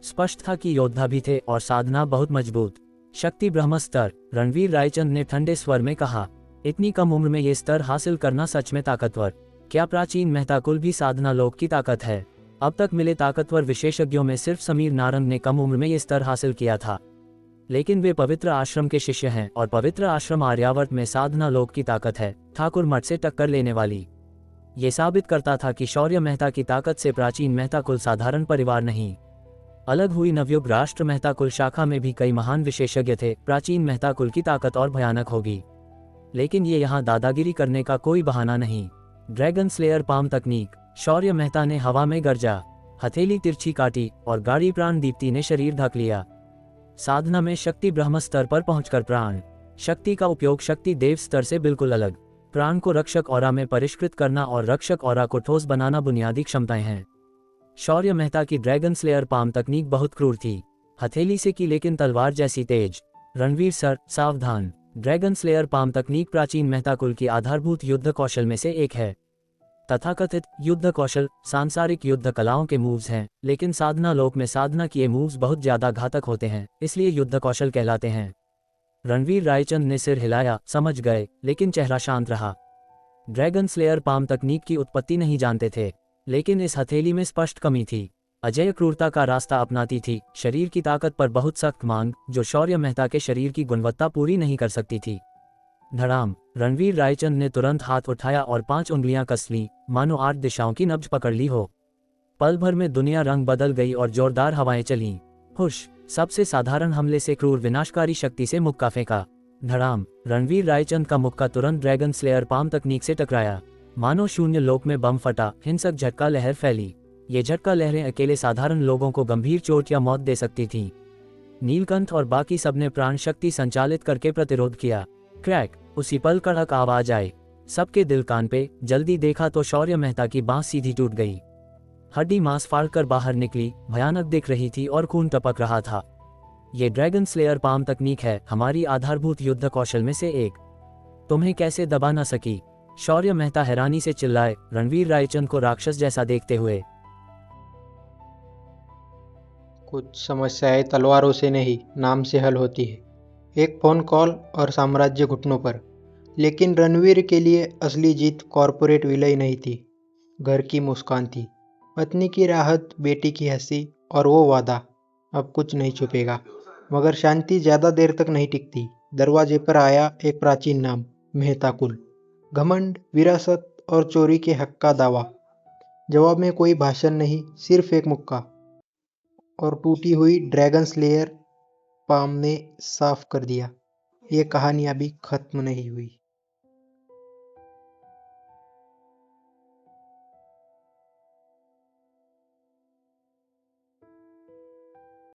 स्पष्ट था कि योद्धा भी थे और साधना बहुत मजबूत। शक्ति ब्रह्मस्तर, रणवीर रायचंद ने ठंडे स्वर में कहा। इतनी कम उम्र में ये स्तर हासिल करना सच में ताकतवर। क्या प्राचीन मेहता कुल भी साधना लोक की ताकत है? अब तक मिले ताकतवर विशेषज्ञों में सिर्फ समीर नारंग ने कम उम्र में ये स्तर हासिल किया था, लेकिन वे पवित्र आश्रम के शिष्य हैं और पवित्र आश्रम आर्यावर्त में साधना लोक की ताकत है, ठाकुर मठ से टक्कर लेने वाली। ये साबित करता था कि शौर्य मेहता की ताकत से प्राचीन मेहता कुल साधारण परिवार नहीं। अलग हुई नवयुग राष्ट्र मेहता कुल शाखा में भी कई महान विशेषज्ञ थे। प्राचीन मेहता कुल की ताकत और भयानक होगी, लेकिन ये यहाँ दादागिरी करने का कोई बहाना नहीं। ड्रैगन स्लेयर पाम तकनीक। शौर्य मेहता ने हवा में गरजा, हथेली तिरछी काटी और गाढ़ी प्राण दीप्ति ने शरीर ढक लिया। साधना में शक्ति ब्रह्म स्तर पर पहुंचकर प्राण शक्ति का उपयोग शक्ति देव स्तर से बिल्कुल अलग। प्राण को रक्षक ऑरा में परिष्कृत करना और रक्षक ऑरा को ठोस बनाना बुनियादी क्षमताएं हैं। शौर्य मेहता की ड्रैगन स्लेयर पाम तकनीक बहुत क्रूर थी, हथेली से की लेकिन तलवार जैसी तेज। रणवीर सर, सावधान। ड्रैगन स्लेयर पाम तकनीक प्राचीन मेहता कुल की आधारभूत युद्ध कौशल में से एक है। तथाकथित युद्ध कौशल सांसारिक युद्ध कलाओं के मूव्स हैं, लेकिन साधना लोक में साधना किए मूव्स बहुत ज्यादा घातक होते हैं, इसलिए युद्ध कौशल कहलाते हैं। रणवीर रायचंद ने सिर हिलाया, समझ गए, लेकिन चेहरा शांत रहा। ड्रैगन स्लेयर पाम तकनीक की उत्पत्ति नहीं जानते थे, लेकिन इस हथेली में स्पष्ट कमी थी। अजय क्रूरता का रास्ता अपनाती थी, शरीर की ताकत पर बहुत सख्त मांग, जो शौर्य मेहता के शरीर की गुणवत्ता पूरी नहीं कर सकती थी। धड़ाम, रणवीर रायचंद ने तुरंत हाथ उठाया और 5 उंगलियां कस लीं, मानो 8 दिशाओं की नब्ज पकड़ ली हो। पल भर में दुनिया रंग बदल गई और जोरदार हवाएं चलीं। हुश, सबसे साधारण हमले से क्रूर विनाशकारी शक्ति से मुक्का फेंका। धड़ाम, रणवीर रायचंद का मुक्का तुरंत ड्रैगन स्लेयर पाम तकनीक से टकराया, मानो शून्य लोक में बम फटा। हिंसक झटका लहर फैली। ये झटका लहरें अकेले साधारण लोगों को गंभीर चोट या मौत दे सकती थीं। नीलकंठ और बाकी सबने प्राण शक्ति संचालित करके प्रतिरोध किया। क्रैक, उसी पल कड़क आवाज आई। सबके दिल कान पे। जल्दी देखा तो शौर्य मेहता की बांह सीधी टूट गई, हड्डी मांस फाड़कर बाहर निकली, भयानक दिख रही थी और खून टपक रहा था। ये ड्रैगन स्लेयर पाम तकनीक है, हमारी आधारभूत युद्ध कौशल में से एक। तुम्हें कैसे दबा न सकी? शौर्य मेहता हैरानी से चिल्लाए, रणवीर रायचंद को राक्षस जैसा देखते हुए। कुछ समस्याएं तलवारों से नहीं, नाम से हल होती है। एक फ़ोन कॉल और साम्राज्य घुटनों पर। लेकिन रणवीर के लिए असली जीत कॉरपोरेट विलय नहीं थी, घर की मुस्कान थी। पत्नी की राहत, बेटी की हंसी और वो वादा, अब कुछ नहीं छुपेगा। मगर शांति ज़्यादा देर तक नहीं टिकती। दरवाजे पर आया एक प्राचीन नाम, मेहता कुल। घमंड, विरासत और चोरी के हक का दावा। जवाब में कोई भाषण नहीं, सिर्फ एक मुक्का। और टूटी हुई ड्रैगन स्लेयर पाम ने साफ कर दिया, ये कहानी अभी खत्म नहीं हुई।